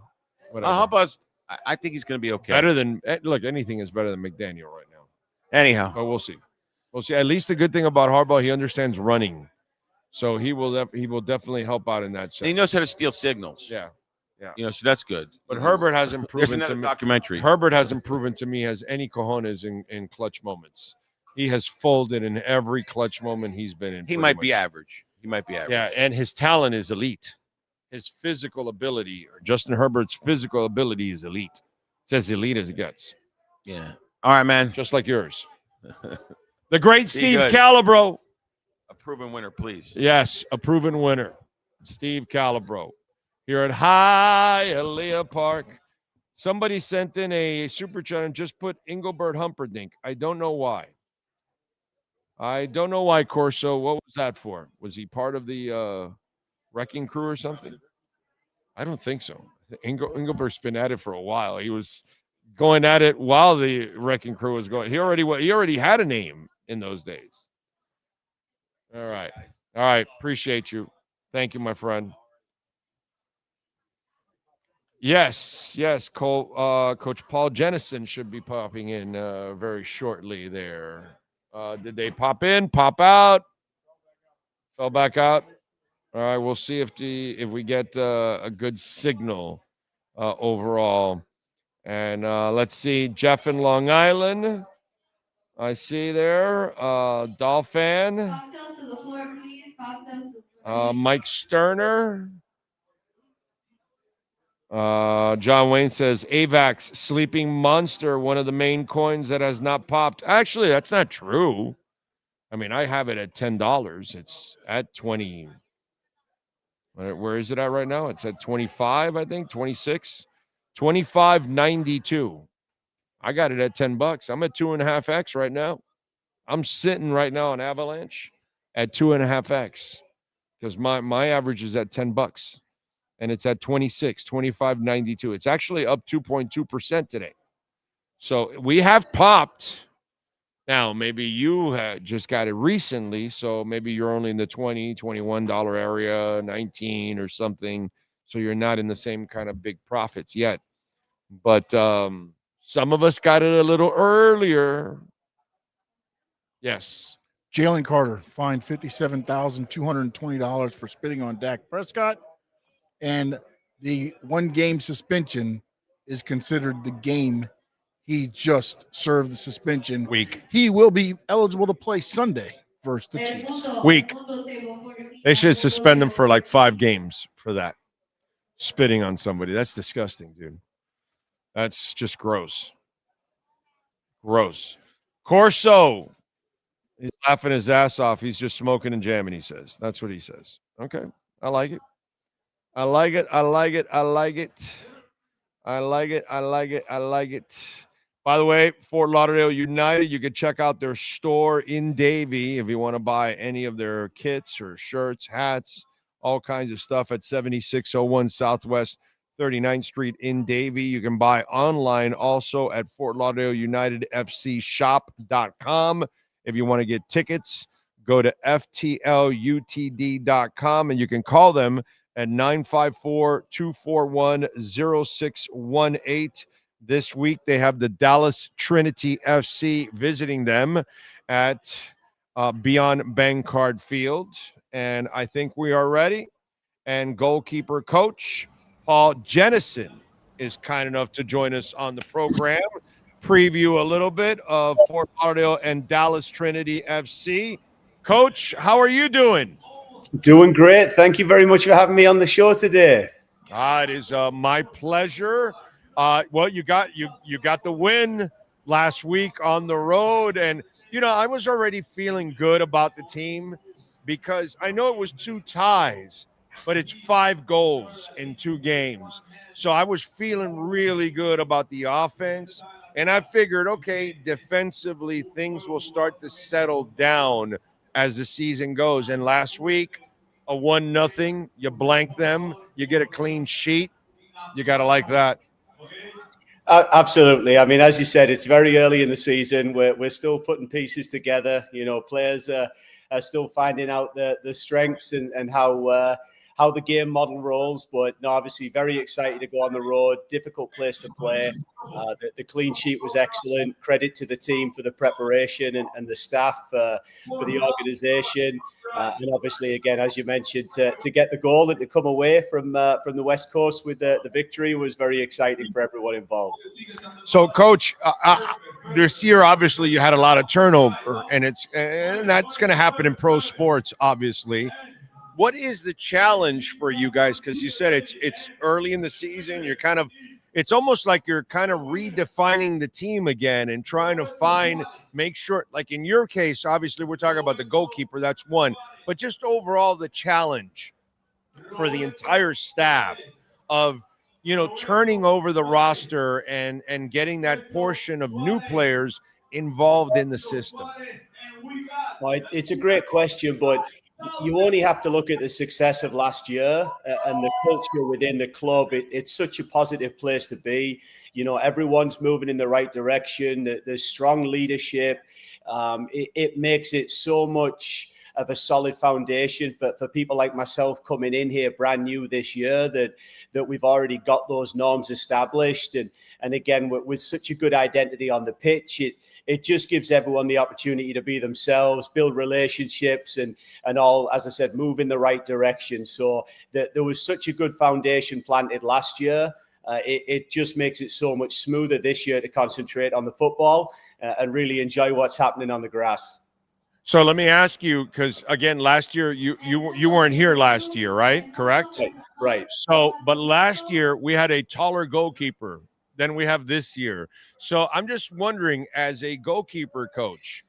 Harbaugh's, I think he's going to be okay. Anything is better than McDaniel right now. Anyhow. But we'll see. We'll see. At least the good thing about Harbaugh, he understands running. So he will definitely help out in that sense. And he knows how to steal signals. Yeah. So that's good. But Herbert hasn't proven to me. Documentary. Herbert hasn't proven to me has any cojones in clutch moments. He has folded in every clutch moment he's been in. He might be average. Yeah, and his talent is elite. His physical ability, or Justin Herbert's physical ability, is elite. It's as elite as it gets. Yeah. All right, man. Just like yours. The great Steve Calabro. A proven winner, please. Yes, a proven winner. Steve Calabro. Here at Hialeah Park. Somebody sent in a super chat and just put Engelbert Humperdinck. I don't know why. Corso. What was that for? Was he part of the wrecking crew or something? I don't think so. Engelbert's been at it for a while. He was going at it while the wrecking crew was going. He already had a name in those days. All right. Appreciate you. Thank you, my friend. Yes. Coach Paul Jennison should be popping in very shortly there. Did they pop in, pop out? Fell back out? All right, we'll see if we get a good signal overall. And let's see, Jeff in Long Island. I see there. Dolphin. Cocktails to the floor, please. Cocktails to the floor. Mike Sterner. John Wayne says AVAX sleeping monster, one of the main coins that has not popped. Actually, that's not true. I mean, I have it at $10. It's at 20. Where is it at right now? It's at 25, I think, 26, 25.92. I got it at $10. I'm at 2.5x right now. I'm sitting right now on Avalanche at 2.5x because my average is at $10. And it's at 26, 25.92. It's actually up 2.2% today. So we have popped. Now, maybe you just got it recently, so maybe you're only in the $20, $21 area, 19 or something, so you're not in the same kind of big profits yet. But some of us got it a little earlier. Yes. Jalen Carter fined $57,220 for spitting on Dak Prescott. And the one-game suspension is considered the game he just served the suspension. Week. He will be eligible to play Sunday versus the Chiefs. Week. They should suspend him for like 5 games for that. Spitting on somebody. That's disgusting, dude. That's just gross. Gross. Corso. He's laughing his ass off. He's just smoking and jamming, he says. That's what he says. Okay. I like it. I like it. I like it. I like it. I like it. I like it. I like it. By the way, Fort Lauderdale United, you can check out their store in Davie if you want to buy any of their kits or shirts, hats, all kinds of stuff at 7601 Southwest 39th Street in Davie. You can buy online also at Fort Lauderdale United FC shop.com. If you want to get tickets, go to ftlutd.com and you can call them at 954-241-0618. This week, they have the Dallas Trinity FC visiting them at Beyond Bankcard Field. And I think we are ready. And goalkeeper coach Paul Jennison is kind enough to join us on the program. Preview a little bit of Fort Lauderdale and Dallas Trinity FC. Coach, how are you doing? Doing great. Thank you very much for having me on the show today. It is my pleasure. Well, you got the win last week on the road, and I was already feeling good about the team because I know it was 2 ties, but it's 5 goals in 2 games. So I was feeling really good about the offense, and I figured, okay, defensively things will start to settle down as the season goes. And last week, a 1-0, you blank them, you get a clean sheet. You got to like that. Absolutely. I mean, as you said, it's very early in the season. We're still putting pieces together. Players are still finding out the strengths and how the game model rolls. But no, obviously very excited to go on the road. Difficult place to play. The clean sheet was excellent. Credit to the team for the preparation and the staff for the organization. And obviously, again, as you mentioned, to get the goal and to come away from the West Coast with the victory was very exciting for everyone involved. So, Coach, this year, obviously, you had a lot of turnover, and that's going to happen in pro sports, obviously. What is the challenge for you guys? Because you said it's early in the season. It's almost like you're kind of redefining the team again and trying to make sure, like in your case, obviously we're talking about the goalkeeper, that's one, but just overall the challenge for the entire staff of, turning over the roster and getting that portion of new players involved in the system. Well, it's a great question, but you only have to look at the success of last year and the culture within the club. It's such a positive place to be. Everyone's moving in the right direction. There's strong leadership. It makes it so much of a solid foundation for people like myself coming in here brand new this year that we've already got those norms established. And again, with such a good identity on the pitch, it just gives everyone the opportunity to be themselves, build relationships, and all, as I said, move in the right direction. So there was such a good foundation planted last year. It just makes it so much smoother this year to concentrate on the football and really enjoy what's happening on the grass. So let me ask you, because again, last year you weren't here last year, right? Correct? Right. So, but last year we had a taller goalkeeper than we have this year. So I'm just wondering, as a goalkeeper coach,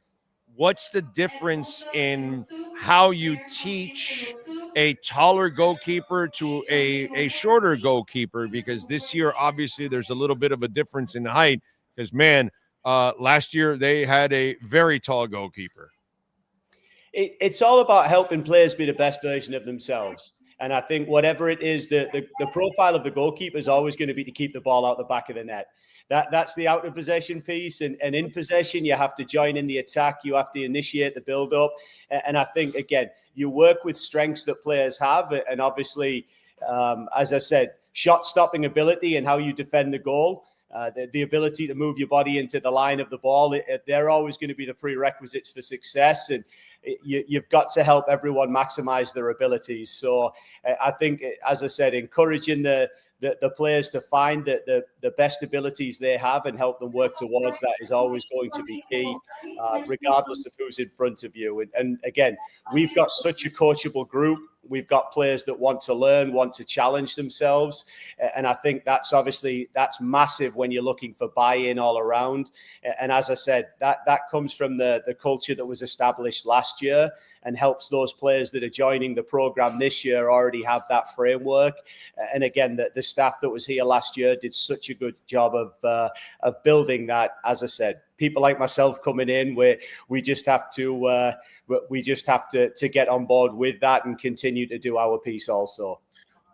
what's the difference in how you teach a taller goalkeeper to a shorter goalkeeper? Because this year, obviously, there's a little bit of a difference in height because, last year they had a very tall goalkeeper. It's all about helping players be the best version of themselves. And I think whatever it is, the profile of the goalkeeper is always going to be to keep the ball out the back of the net. That's the out of possession piece. And in possession, you have to join in the attack. You have to initiate the build-up. And I think, again, you work with strengths that players have. And obviously, as I said, shot-stopping ability and how you defend the goal, the ability to move your body into the line of the ball, they're always going to be the prerequisites for success. And you've got to help everyone maximize their abilities. So I think, as I said, encouraging the the players to find the best abilities they have and help them work towards that is always going to be key, regardless of who's in front of you. And again, we've got such a coachable group. We've got players that want to learn, want to challenge themselves. And I think that's massive when you're looking for buy-in all around. And as I said, that comes from the culture that was established last year and helps those players that are joining the program this year already have that framework. And again, the staff that was here last year did such a good job of building that. As I said, people like myself coming in, where we just have to get on board with that and continue to do our piece also.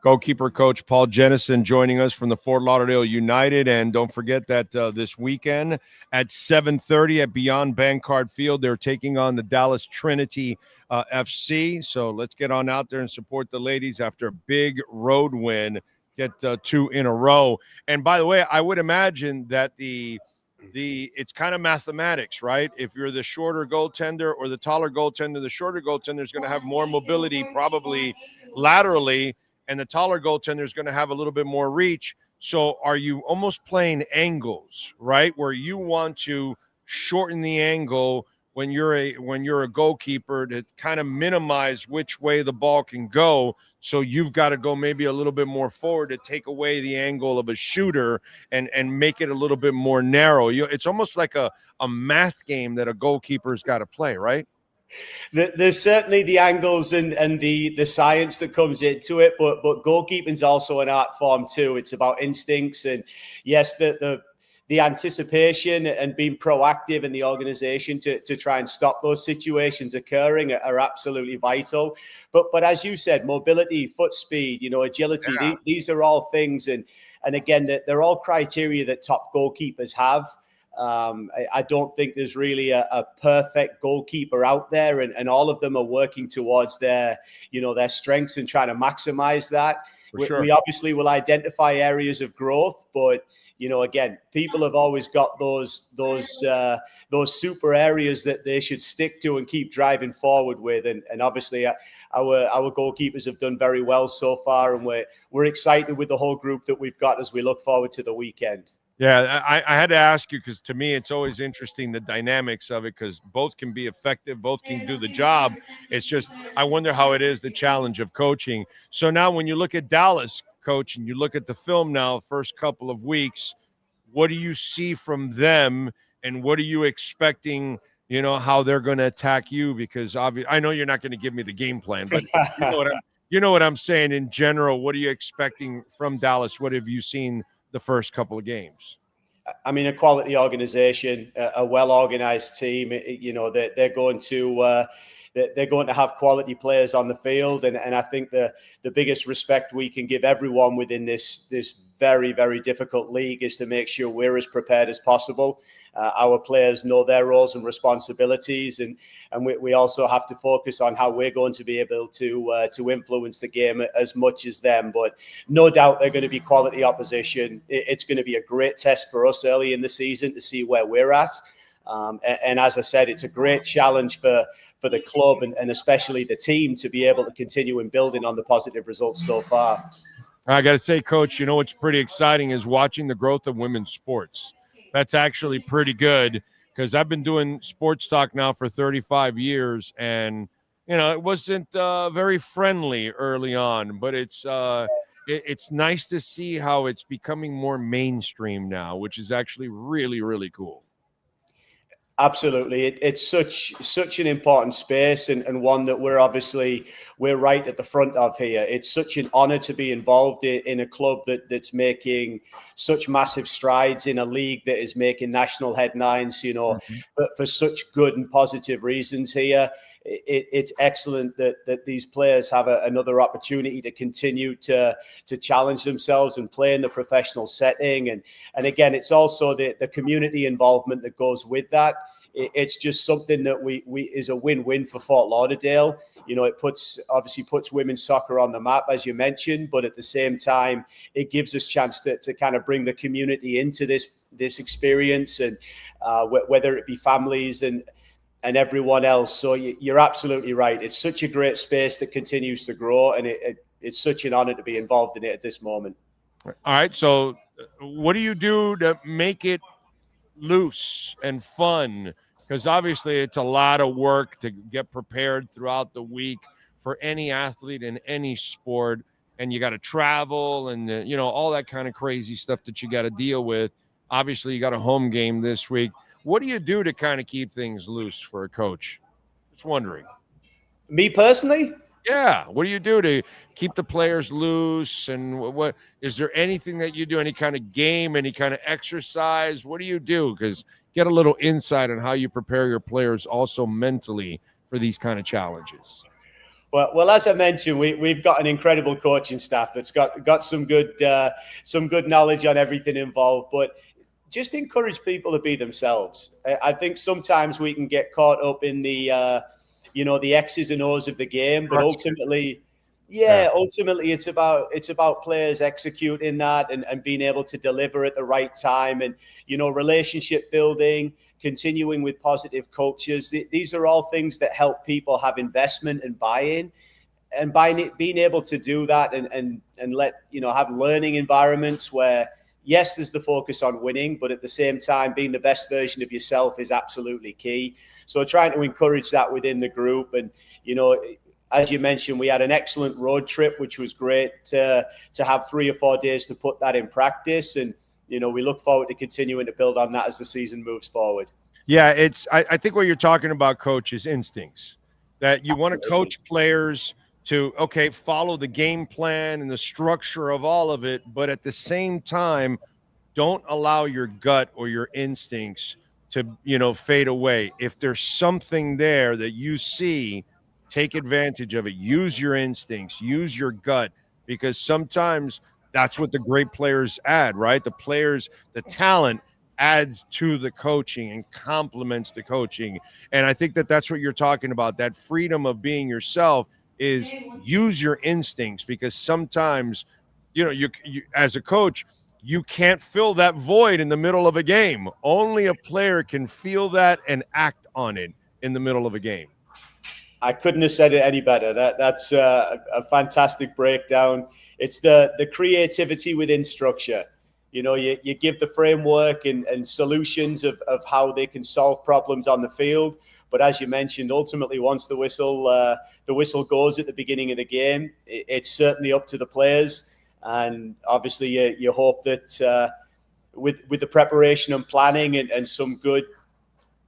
Goalkeeper coach Paul Jennison joining us from the Fort Lauderdale United. And don't forget that this weekend at 7:30 at Beyond Bankcard Field, they're taking on the Dallas Trinity FC. So let's get on out there and support the ladies after a big road win, get 2 in a row. And by the way, I would imagine that it's kind of mathematics, right? If you're the shorter goaltender or the taller goaltender, the shorter goaltender is going to have more mobility, probably laterally, and the taller goaltender is going to have a little bit more reach. So are you almost playing angles, right? Where you want to shorten the angle when you're a goalkeeper to kind of minimize which way the ball can go. So you've got to go maybe a little bit more forward to take away the angle of a shooter and make it a little bit more narrow. It's almost like a math game that a goalkeeper's got to play, right? There's certainly the angles and the science that comes into it, but goalkeeping is also an art form too. It's about instincts, and yes, the anticipation and being proactive in the organization to try and stop those situations occurring are absolutely vital. But as you said, mobility, foot speed, agility, these are all things, and again, they're all criteria that top goalkeepers have. I don't think there's really a perfect goalkeeper out there, and all of them are working towards their strengths and trying to maximize that. We obviously will identify areas of growth, but again, people have always got those super areas that they should stick to and keep driving forward with, and obviously our goalkeepers have done very well so far, and we're excited with the whole group that we've got as we look forward to the weekend. Yeah, I had to ask you because to me it's always interesting, the dynamics of it, because both can be effective, both can do the job. It's just I wonder how it is, the challenge of coaching. So now when you look at Dallas, Coach, and you look at the film now, first couple of weeks, what do you see from them, and what are you expecting, how they're going to attack you? Because obviously, I know you're not going to give me the game plan, but you know what I'm saying in general. What are you expecting from Dallas? What have you seen the first couple of games? I mean, a quality organization, a well-organized team. They're going to have quality players on the field, and I think the biggest respect we can give everyone within this very, very difficult league is to make sure we're as prepared as possible. Our players know their roles and responsibilities, and we also have to focus on how we're going to be able to influence the game as much as them. But no doubt they're going to be quality opposition. It's going to be a great test for us early in the season to see where we're at. And as I said, it's a great challenge for the club and especially the team to be able to continue in building on the positive results so far. I got to say, Coach, what's pretty exciting is watching the growth of women's sports. That's actually pretty good, because I've been doing sports talk now for 35 years, and, it wasn't very friendly early on, but it's nice to see how it's becoming more mainstream now, which is actually really, really cool. Absolutely. It's such an important space, and one that we're right at the front of here. It's such an honor to be involved in a club that's making such massive strides in a league that is making national headlines, but for such good and positive reasons here. It's excellent that these players have another opportunity to continue to challenge themselves and play in the professional setting. And again, it's also the community involvement that goes with that. It's just something that we is a win-win for Fort Lauderdale. It puts women's soccer on the map, as you mentioned, but at the same time, it gives us a chance to kind of bring the community into this experience, and whether it be families and everyone else. So you're absolutely right. It's such a great space that continues to grow, and it's such an honor to be involved in it at this moment. All right. So, what do you do to make it loose and fun? Because obviously, it's a lot of work to get prepared throughout the week for any athlete in any sport, and you got to travel and all that kind of crazy stuff that you got to deal with. Obviously, you got a home game this week. What do you do to kind of keep things loose for a coach? Just wondering. Me personally? Yeah. What do you do to keep the players loose? And what is there anything that you do? Any kind of game, any kind of exercise? What do you do? Because get a little insight on how you prepare your players also mentally for these kind of challenges. Well, as I mentioned, we've got an incredible coaching staff that's got some good knowledge on everything involved. But just encourage people to be themselves. I think sometimes we can get caught up in the the X's and O's of the game, but ultimately it's about players executing that and being able to deliver at the right time, and relationship building, continuing with positive cultures. These are all things that help people have investment and buy-in, and being able to do that and let have learning environments where, yes, there's the focus on winning, but at the same time, being the best version of yourself is absolutely key. So trying to encourage that within the group. And, as you mentioned, we had an excellent road trip, which was great to have 3 or 4 days to put that in practice. And, we look forward to continuing to build on that as the season moves forward. Yeah, I think what you're talking about, Coach, is instincts. That you want to coach players to, follow the game plan and the structure of all of it, but at the same time, don't allow your gut or your instincts to, fade away. If there's something there that you see, take advantage of it. Use your instincts, use your gut, because sometimes that's what the great players add, right? The talent adds to the coaching and complements the coaching. And I think that's what you're talking about. That freedom of being yourself is use your instincts, because sometimes, you as a coach, you can't fill that void in the middle of a game. Only a player can feel that and act on it in the middle of a game. I couldn't have said it any better. That's a fantastic breakdown. It's the creativity within structure. You give the framework and solutions of how they can solve problems on the field. But as you mentioned, ultimately, once the whistle goes at the beginning of the game, it's certainly up to the players. And obviously, you hope that with the preparation and planning and some good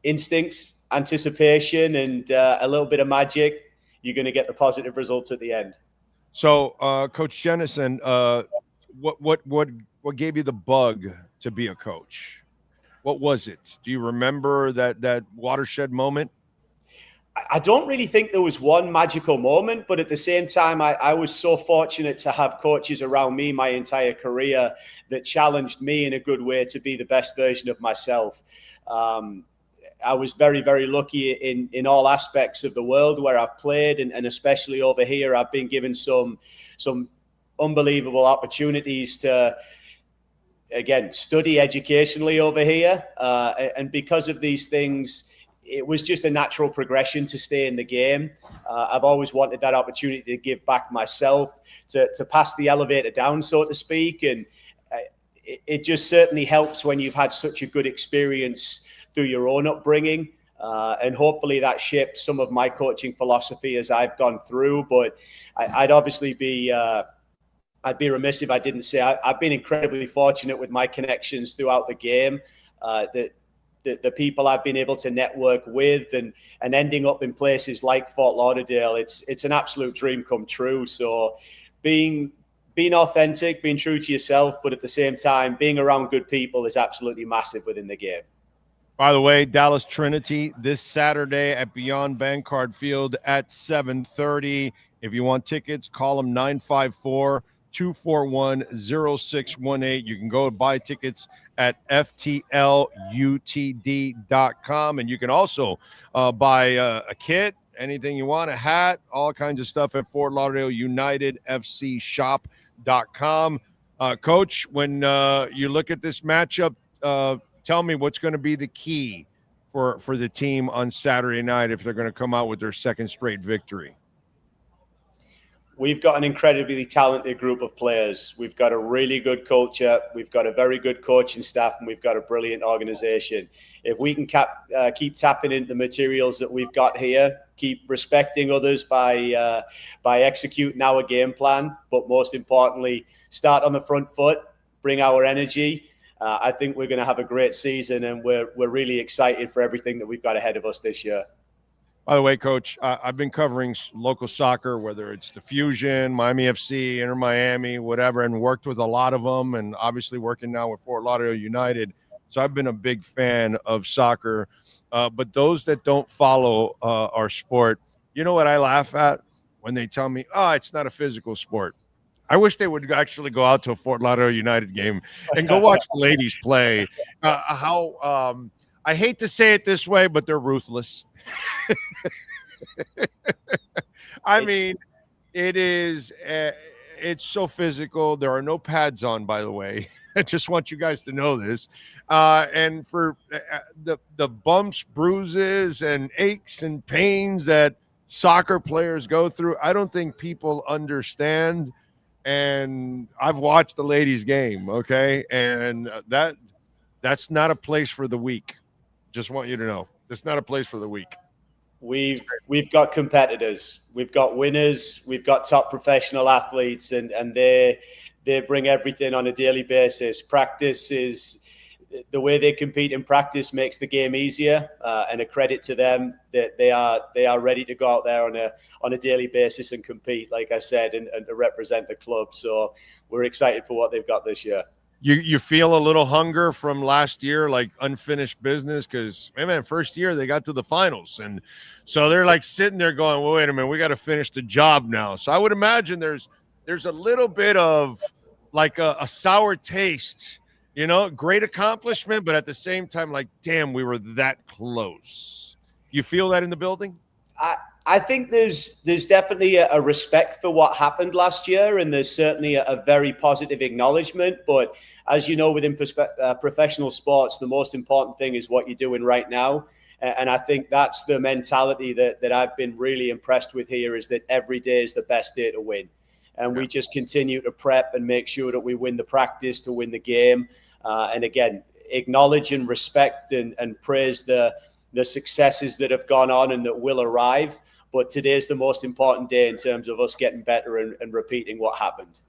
instincts, anticipation, and a little bit of magic, you're going to get the positive results at the end. So, Coach Jennison, what gave you the bug to be a coach? What was it? Do you remember that watershed moment? I don't really think there was one magical moment, but at the same time, I was so fortunate to have coaches around me my entire career that challenged me in a good way to be the best version of myself. I was very, very lucky in all aspects of the world where I've played, and especially over here, I've been given some unbelievable opportunities to, again, study educationally over here. And because of these things, it was just a natural progression to stay in the game. I've always wanted that opportunity to give back myself, to pass the elevator down, so to speak. And it just certainly helps when you've had such a good experience through your own upbringing. And hopefully that shaped some of my coaching philosophy as I've gone through. But I'd obviously I'd be remiss if I didn't say I've been incredibly fortunate with my connections throughout the game. The people I've been able to network with and ending up in places like Fort Lauderdale, it's an absolute dream come true. So being authentic, being true to yourself, but at the same time, being around good people is absolutely massive within the game. By the way, Dallas Trinity this Saturday at Beyond Bankcard Field at 7:30. If you want tickets, call them 954-241-0618. You can go buy tickets at ftlutd.com. And you can also buy a kit, anything you want, a hat, all kinds of stuff at Fort Lauderdale United FC shop.com. Coach, when you look at this matchup, tell me what's going to be the key for the team on Saturday night if they're going to come out with their second straight victory. We've got an incredibly talented group of players. We've got a really good culture. We've got a very good coaching staff, and we've got a brilliant organization. If we can keep tapping into the materials that we've got here, keep respecting others by executing our game plan, but most importantly, start on the front foot, bring our energy, I think we're going to have a great season, and we're really excited for everything that we've got ahead of us this year. By the way, Coach, I've been covering local soccer, whether it's the Fusion, Miami FC, Inter Miami, whatever, and worked with a lot of them, and obviously working now with Fort Lauderdale United. So I've been a big fan of soccer. But those that don't follow our sport, you know what I laugh at? When they tell me, oh, it's not a physical sport. I wish they would actually go out to a Fort Lauderdale United game and go watch the ladies play. I hate to say it this way, but they're ruthless. I mean, it's so physical. There are no pads on, by the way. I just want you guys to know this. And for the bumps, bruises, and aches and pains that soccer players go through, I don't think people understand. And I've watched the ladies' game, okay? And that's not a place for the weak. Just want you to know. It's not a place for the weak. We've got competitors. We've got winners. We've got top professional athletes, and they bring everything on a daily basis. Practice is the way they compete in practice makes the game easier, and a credit to them that they are ready to go out there on a daily basis and compete, like I said, and to represent the club. So we're excited for what they've got this year. You feel a little hunger from last year, like unfinished business, because, man, first year they got to the finals. And so they're like sitting there going, well, wait a minute, we got to finish the job now. So I would imagine there's a little bit of like a sour taste, you know, great accomplishment, but at the same time, like, damn, we were that close. You feel that in the building? I think there's definitely a respect for what happened last year, and there's certainly a very positive acknowledgement. But as you know, within professional sports, the most important thing is what you're doing right now. And I think that's the mentality that I've been really impressed with here, is that every day is the best day to win. And we just continue to prep and make sure that we win the practice to win the game. And again, acknowledge and respect and praise the successes that have gone on and that will arrive. But today's the most important day in terms of us getting better and repeating what happened.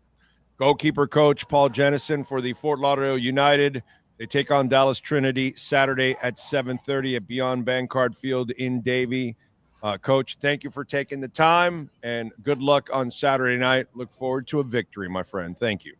Goalkeeper coach Paul Jennison for the Fort Lauderdale United. They take on Dallas Trinity Saturday at 7:30 at Beyond Bankcard Field in Davie. Coach, thank you for taking the time, and good luck on Saturday night. Look forward to a victory, my friend. Thank you.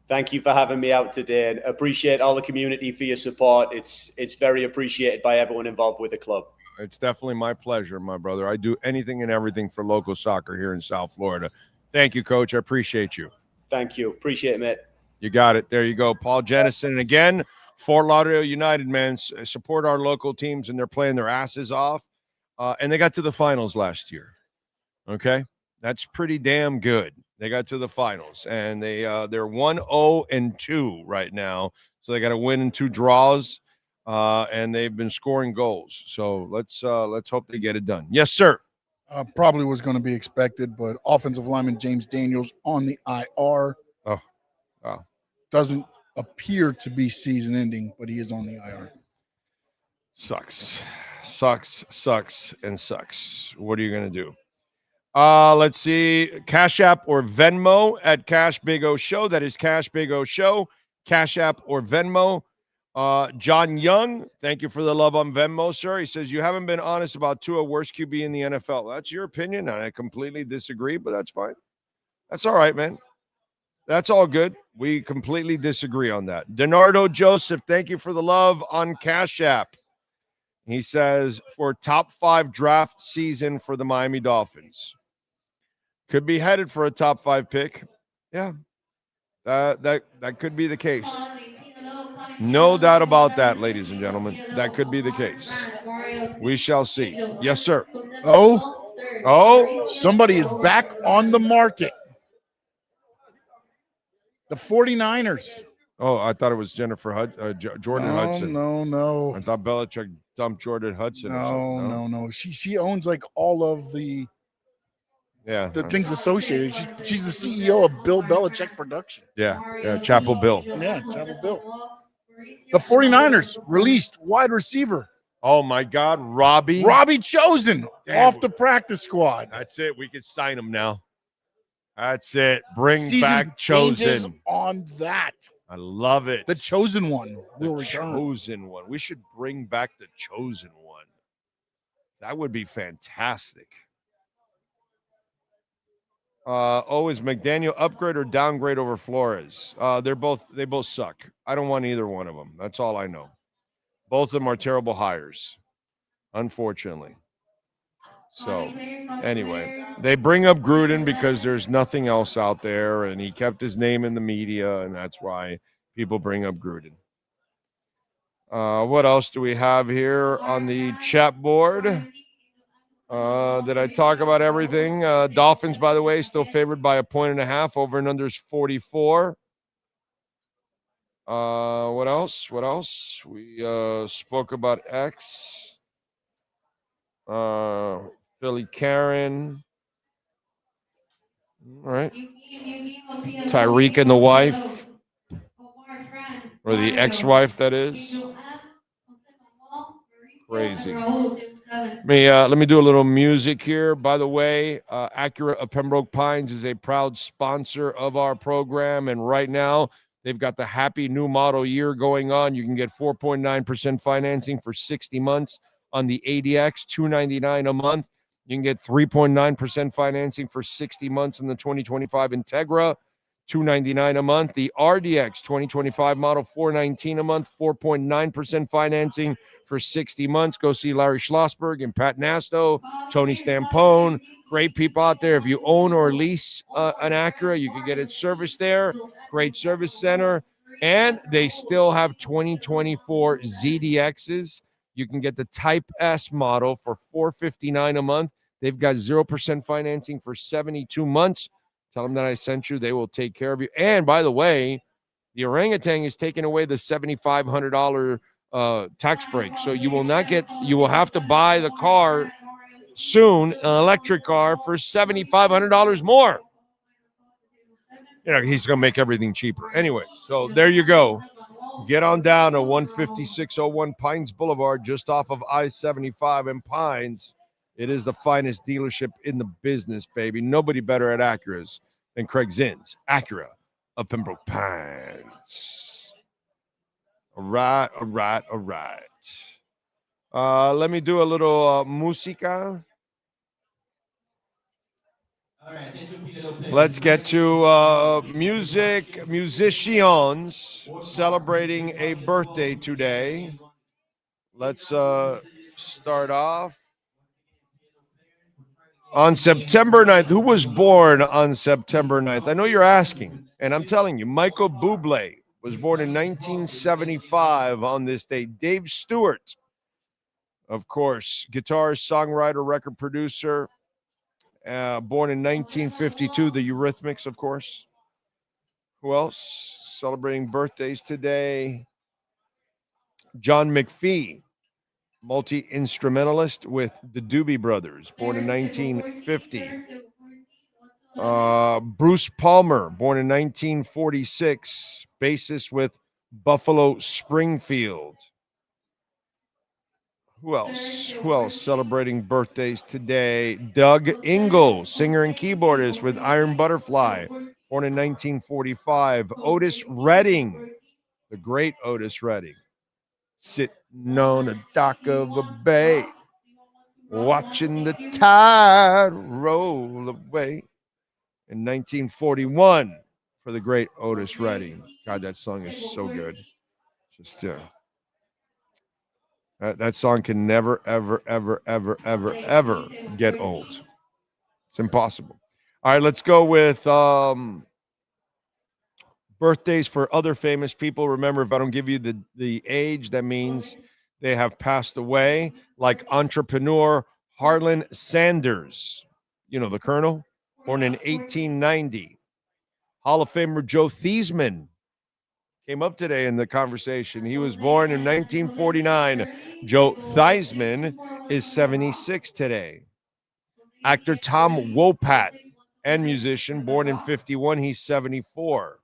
Thank you for having me out today, and appreciate all the community for your support. It's very appreciated by everyone involved with the club. It's definitely my pleasure, my brother. I do anything and everything for local soccer here in South Florida. Thank you, Coach. I appreciate you. Thank you. Appreciate it, mate. You got it. There you go. Paul Jennison. And again, Fort Lauderdale United, man, support our local teams, and they're playing their asses off. And they got to the finals last year. Okay? That's pretty damn good. They got to the finals, and they're 1-0-2 right now. So they got a win and 2 draws. And they've been scoring goals. So let's hope they get it done. Yes, sir. Probably was going to be expected, but offensive lineman James Daniels on the IR. Oh, wow. Doesn't appear to be season ending, but he is on the IR. Sucks. What are you going to do? Let's see. Cash App or Venmo at Cash Big O Show. That is Cash Big O Show. Cash App or Venmo. John Young, thank you for the love on Venmo, sir. He says, you haven't been honest about Tua, worst QB in the NFL. That's your opinion, and I completely disagree, but that's fine. That's all right, man. That's all good. We completely disagree on that. Denardo Joseph, thank you for the love on Cash App. He says, for top 5 draft season for the Miami Dolphins. Could be headed for a top 5 pick. Yeah, that could be the case. No doubt about that, ladies and gentlemen. That could be the case. We shall see. Yes, sir. Oh, somebody is back on the market. The 49ers. Oh, I thought it was Jordan Hudson. No. I thought Belichick dumped Jordan Hudson. No. She owns like all of the Yeah. the things associated. She's the CEO of Bill Belichick Production. Yeah. Chapel Bill. Yeah, Chapel Bill. The 49ers released wide receiver. Oh my God, Robbie Chosen off the practice squad. That's it. We can sign him now. That's it. Bring Season back changes Chosen. on that. I love it. The Chosen one will return. Chosen one. We should bring back the Chosen one. That would be fantastic. Is McDaniel upgrade or downgrade over Flores? They both suck. I don't want either one of them. That's all I know. Both of them are terrible hires, unfortunately. So, anyway, they bring up Gruden because there's nothing else out there, and he kept his name in the media, and that's why people bring up Gruden. What else do we have here on the chat board? Did I talk about everything? Dolphins, by the way, still favored by 1.5. Over and under is 44. What else? We spoke about X. Philly Karen. All right. Tyreek and the wife. Or the ex-wife, that is. Crazy. Let me do a little music here. By the way, Acura of Pembroke Pines is a proud sponsor of our program, and right now they've got the Happy New Model Year going on. You can get 4.9% financing for 60 months on the ADX, $299 a month. You can get 3.9% financing for 60 months on the 2025 Integra, $299 a month. The RDX 2025 model, $419 a month, 4.9% financing for 60 months. Go see Larry Schlossberg and Pat Nasto, Tony Stampone. Great people out there. If you own or lease an Acura, you can get it serviced there. Great service center. And they still have 2024 ZDXs. You can get the Type S model for $459 a month. They've got 0% financing for 72 months. Tell them that I sent you. They will take care of you. And by the way, the orangutan is taking away the $7,500 tax break. So you will have to buy the car soon, an electric car, for $7,500 more. He's going to make everything cheaper. Anyway, so there you go. Get on down to 15601 Pines Boulevard, just off of I-75 in Pines. It is the finest dealership in the business, baby. Nobody better at Acuras than Craig Zinn's Acura of Pembroke Pines. All right. Let me do a little musica. Let's get to musicians celebrating a birthday today. Let's start off. On September 9th, who was born on September 9th? I know you're asking, and I'm telling you, Michael Bublé was born in 1975 on this day. Dave Stewart, of course, guitarist, songwriter, record producer, born in 1952, the Eurythmics, of course. Who else celebrating birthdays today? John McPhee, multi-instrumentalist with the Doobie Brothers, born in 1950. Bruce Palmer, born in 1946, bassist with Buffalo Springfield. Who else celebrating birthdays today? Doug Ingle, singer and keyboardist with Iron Butterfly, born in 1945. Otis Redding, the great Otis Redding, sitting on the dock of a bay, watching the tide roll away. In 1941, for the great Otis Redding. God, that song is so good. Just that song can never, ever, ever, ever, ever, ever get old. It's impossible. All right, let's go with birthdays for other famous people. Remember, if I don't give you the age, that means they have passed away, like entrepreneur Harlan Sanders, the Colonel, born in 1890. Hall of Famer Joe Theismann came up today in the conversation. He was born in 1949. Joe Theismann is 76 today. Actor Tom Wopat and musician, born in 51, he's 74.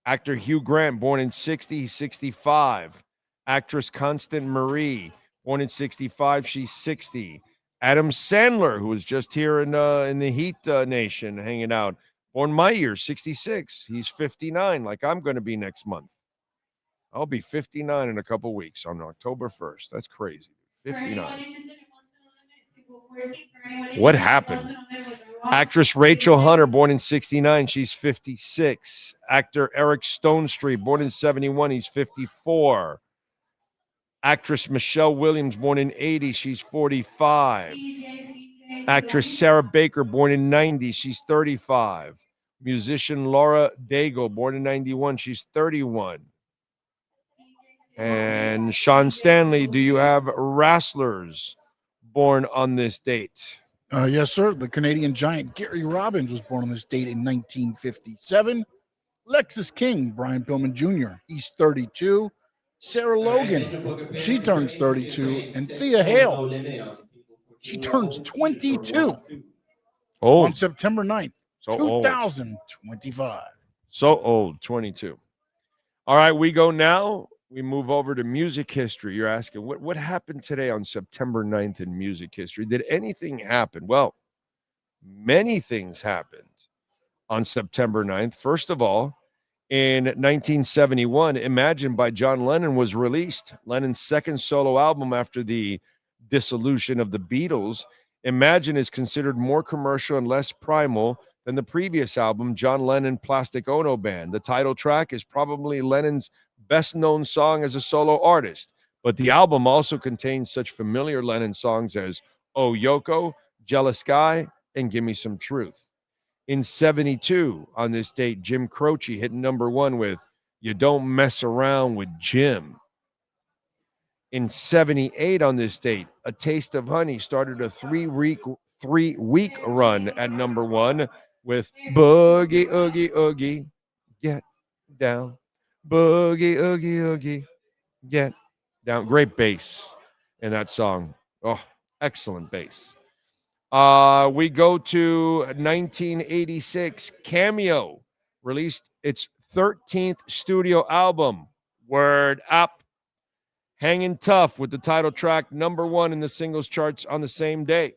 Actor Hugh Grant, born in 60, he's 65. Actress Constance Marie, born in 65, she's 60. Adam Sandler, who was just here in the Heat Nation hanging out, born my year, 66. He's 59, like I'm going to be next month. I'll be 59 in a couple weeks on October 1st. That's crazy. 59. What happened? Actress Rachel Hunter, born in 69, she's 56. Actor Eric Stonestreet, born in 71, he's 54. Actress Michelle Williams, born in 80, she's 45. Actress Sarah Baker, born in 90, she's 35. Musician Laura Daigle, born in 91, she's 31. And Sean Stanley, do you have wrestlers born on this date? Yes, sir. The Canadian giant Gary Robbins was born on this date in 1957. Lexus King, Brian Pillman Jr., he's 32. Sarah Logan, she turns 32. And Thea Hale, she turns 22 on September 9th, So 2025. So old, 22. All right, we go now. We move over to music history. You're asking, what happened today on September 9th in music history? Did anything happen? Well, many things happened on September 9th. First of all, in 1971, Imagine by John Lennon was released. Lennon's second solo album after the dissolution of the Beatles. Imagine is considered more commercial and less primal than the previous album, John Lennon Plastic Ono Band. The title track is probably Lennon's best-known song as a solo artist, but the album also contains such familiar Lennon songs as Oh Yoko, Jealous Guy, and Give Me Some Truth. In 72, on this date, Jim Croce hit number one with You Don't Mess Around with Jim. In 78, on this date, A Taste of Honey started a three-week run at number one with Boogie, Oogie, Oogie, Get Down. Boogie, Oogie, Oogie, Get Down. Great bass in that song. Oh, excellent bass. We go to 1986. Cameo released its 13th studio album, Word Up. Hanging Tough with the title track number one in the singles charts on the same day.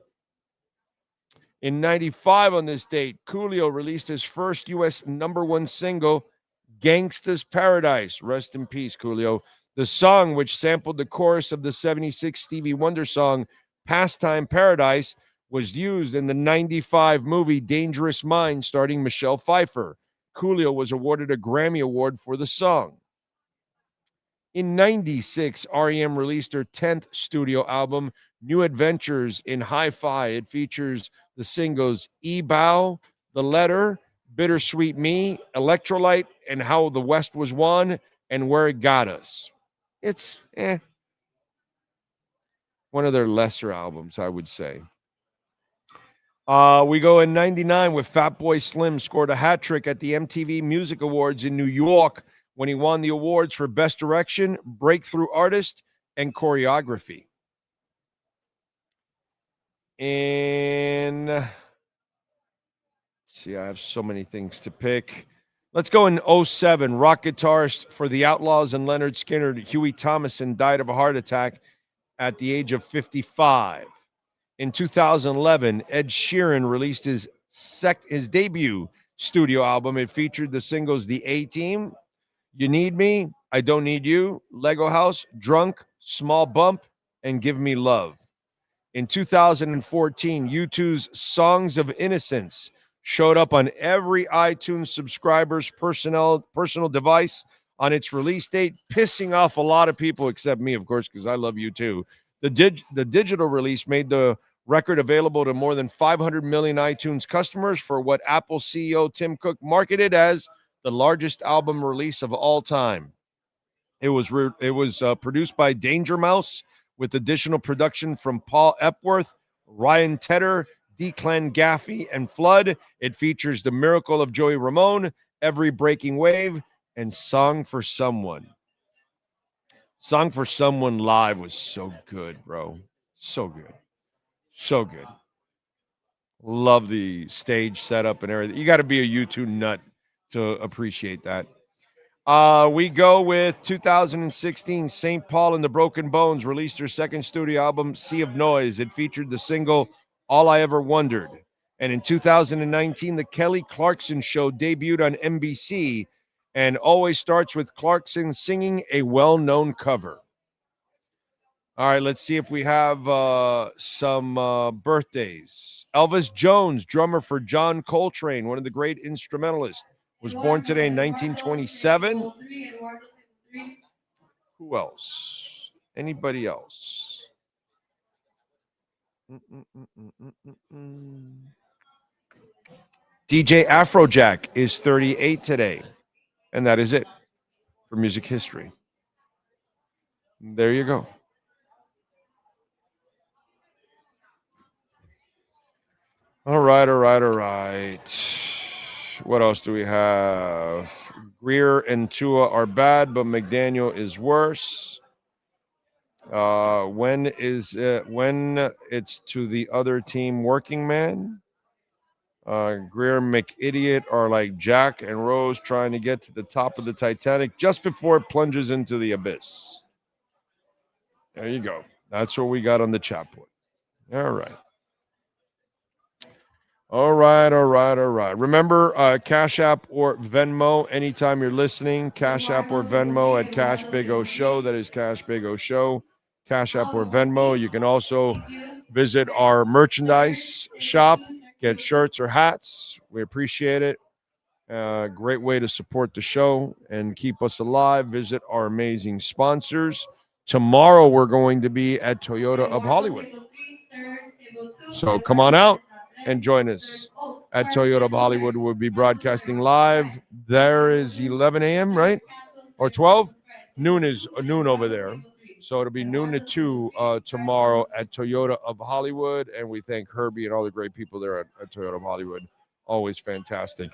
In 95 on this date, Coolio released his first U.S. number one single, Gangsta's Paradise. Rest in peace, Coolio. The song, which sampled the chorus of the 76 Stevie Wonder song, Pastime Paradise, was used in the 95 movie Dangerous Minds starring Michelle Pfeiffer. Coolio was awarded a Grammy Award for the song. In 96, REM released her 10th studio album, New Adventures in Hi-Fi. It features the singles E-Bow, The Letter, Bittersweet Me, Electrolyte, and How the West Was Won, and Where It Got Us. It's one of their lesser albums, I would say. We go in 99 with Fatboy Slim scored a hat trick at the MTV Music Awards in New York when he won the awards for Best Direction, Breakthrough Artist, and Choreography. And see, I have so many things to pick. Let's go in 07. Rock guitarist for the Outlaws and Leonard Skinner, Huey Thomason, died of a heart attack at the age of 55. In 2011, Ed Sheeran released his debut studio album. It featured the singles The A-Team, You Need Me, I Don't Need You, Lego House, Drunk, Small Bump, and Give Me Love. In 2014, U2's Songs of Innocence showed up on every iTunes subscriber's personal device on its release date, pissing off a lot of people, except me, of course, because I love U2. The digital release made the record available to more than 500 million iTunes customers for what Apple CEO Tim Cook marketed as the largest album release of all time. It was produced by Danger Mouse with additional production from Paul Epworth, Ryan Tedder, Declan Gaffey, and Flood. It features The Miracle of Joey Ramone, Every Breaking Wave, and Song for Someone. Song for Someone live was so good, bro. So good. So good. Love the stage setup and everything. You got to be a U2 nut to appreciate that. We go with 2016. St. Paul and the Broken Bones released their second studio album, Sea of Noise. It featured the single All I Ever Wondered. And in 2019, the Kelly Clarkson Show debuted on NBC and always starts with Clarkson singing a well-known cover. All right, let's see if we have some birthdays. Elvis Jones, drummer for John Coltrane, one of the great instrumentalists, was born today in 1927. Who else? Anybody else? DJ Afrojack is 38 today. And that is it for music history. There you go. All right. What else do we have? Greer and Tua are bad, but McDaniel is worse. When it's to the other team, working man? Greer and McIdiot are like Jack and Rose trying to get to the top of the Titanic just before it plunges into the abyss. There you go. That's what we got on the chat board. All right. Remember, Cash App or Venmo, anytime you're listening, Cash App or Venmo at Cash Big O Show. That is Cash Big O Show. Cash App or Venmo. You can also visit our merchandise shop, get shirts or hats. We appreciate it. Great way to support the show and keep us alive. Visit our amazing sponsors. Tomorrow, we're going to be at Toyota of Hollywood. So come on out and join us at Toyota of Hollywood. We'll be broadcasting live. There is 11 a.m., right? Or 12? Noon over there. So it'll be noon to 2 tomorrow at Toyota of Hollywood. And we thank Herbie and all the great people there at Toyota of Hollywood. Always fantastic.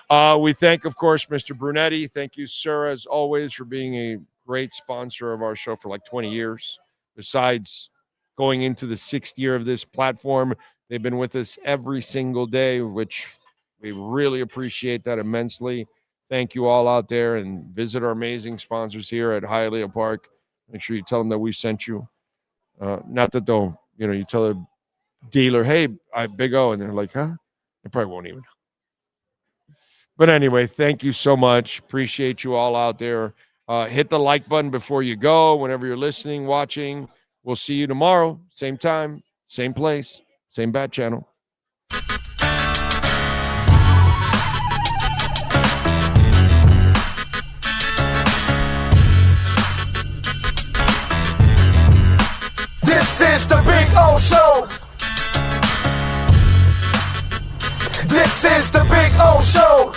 We thank, of course, Mr. Brunetti. Thank you, sir, as always, for being a great sponsor of our show for like 20 years. Besides going into the 6th year of this platform, they've been with us every single day, which we really appreciate that immensely. Thank you all out there, and visit our amazing sponsors here at Hialeah Park. Make sure you tell them that we sent you. Not that they'll, you tell a dealer, hey, I Big O, and they're like, huh? They probably won't even. But anyway, thank you so much. Appreciate you all out there. Hit the like button before you go, whenever you're listening, watching. We'll see you tomorrow, same time, same place, same bat channel. This is the Big O Show. This is the Big O Show.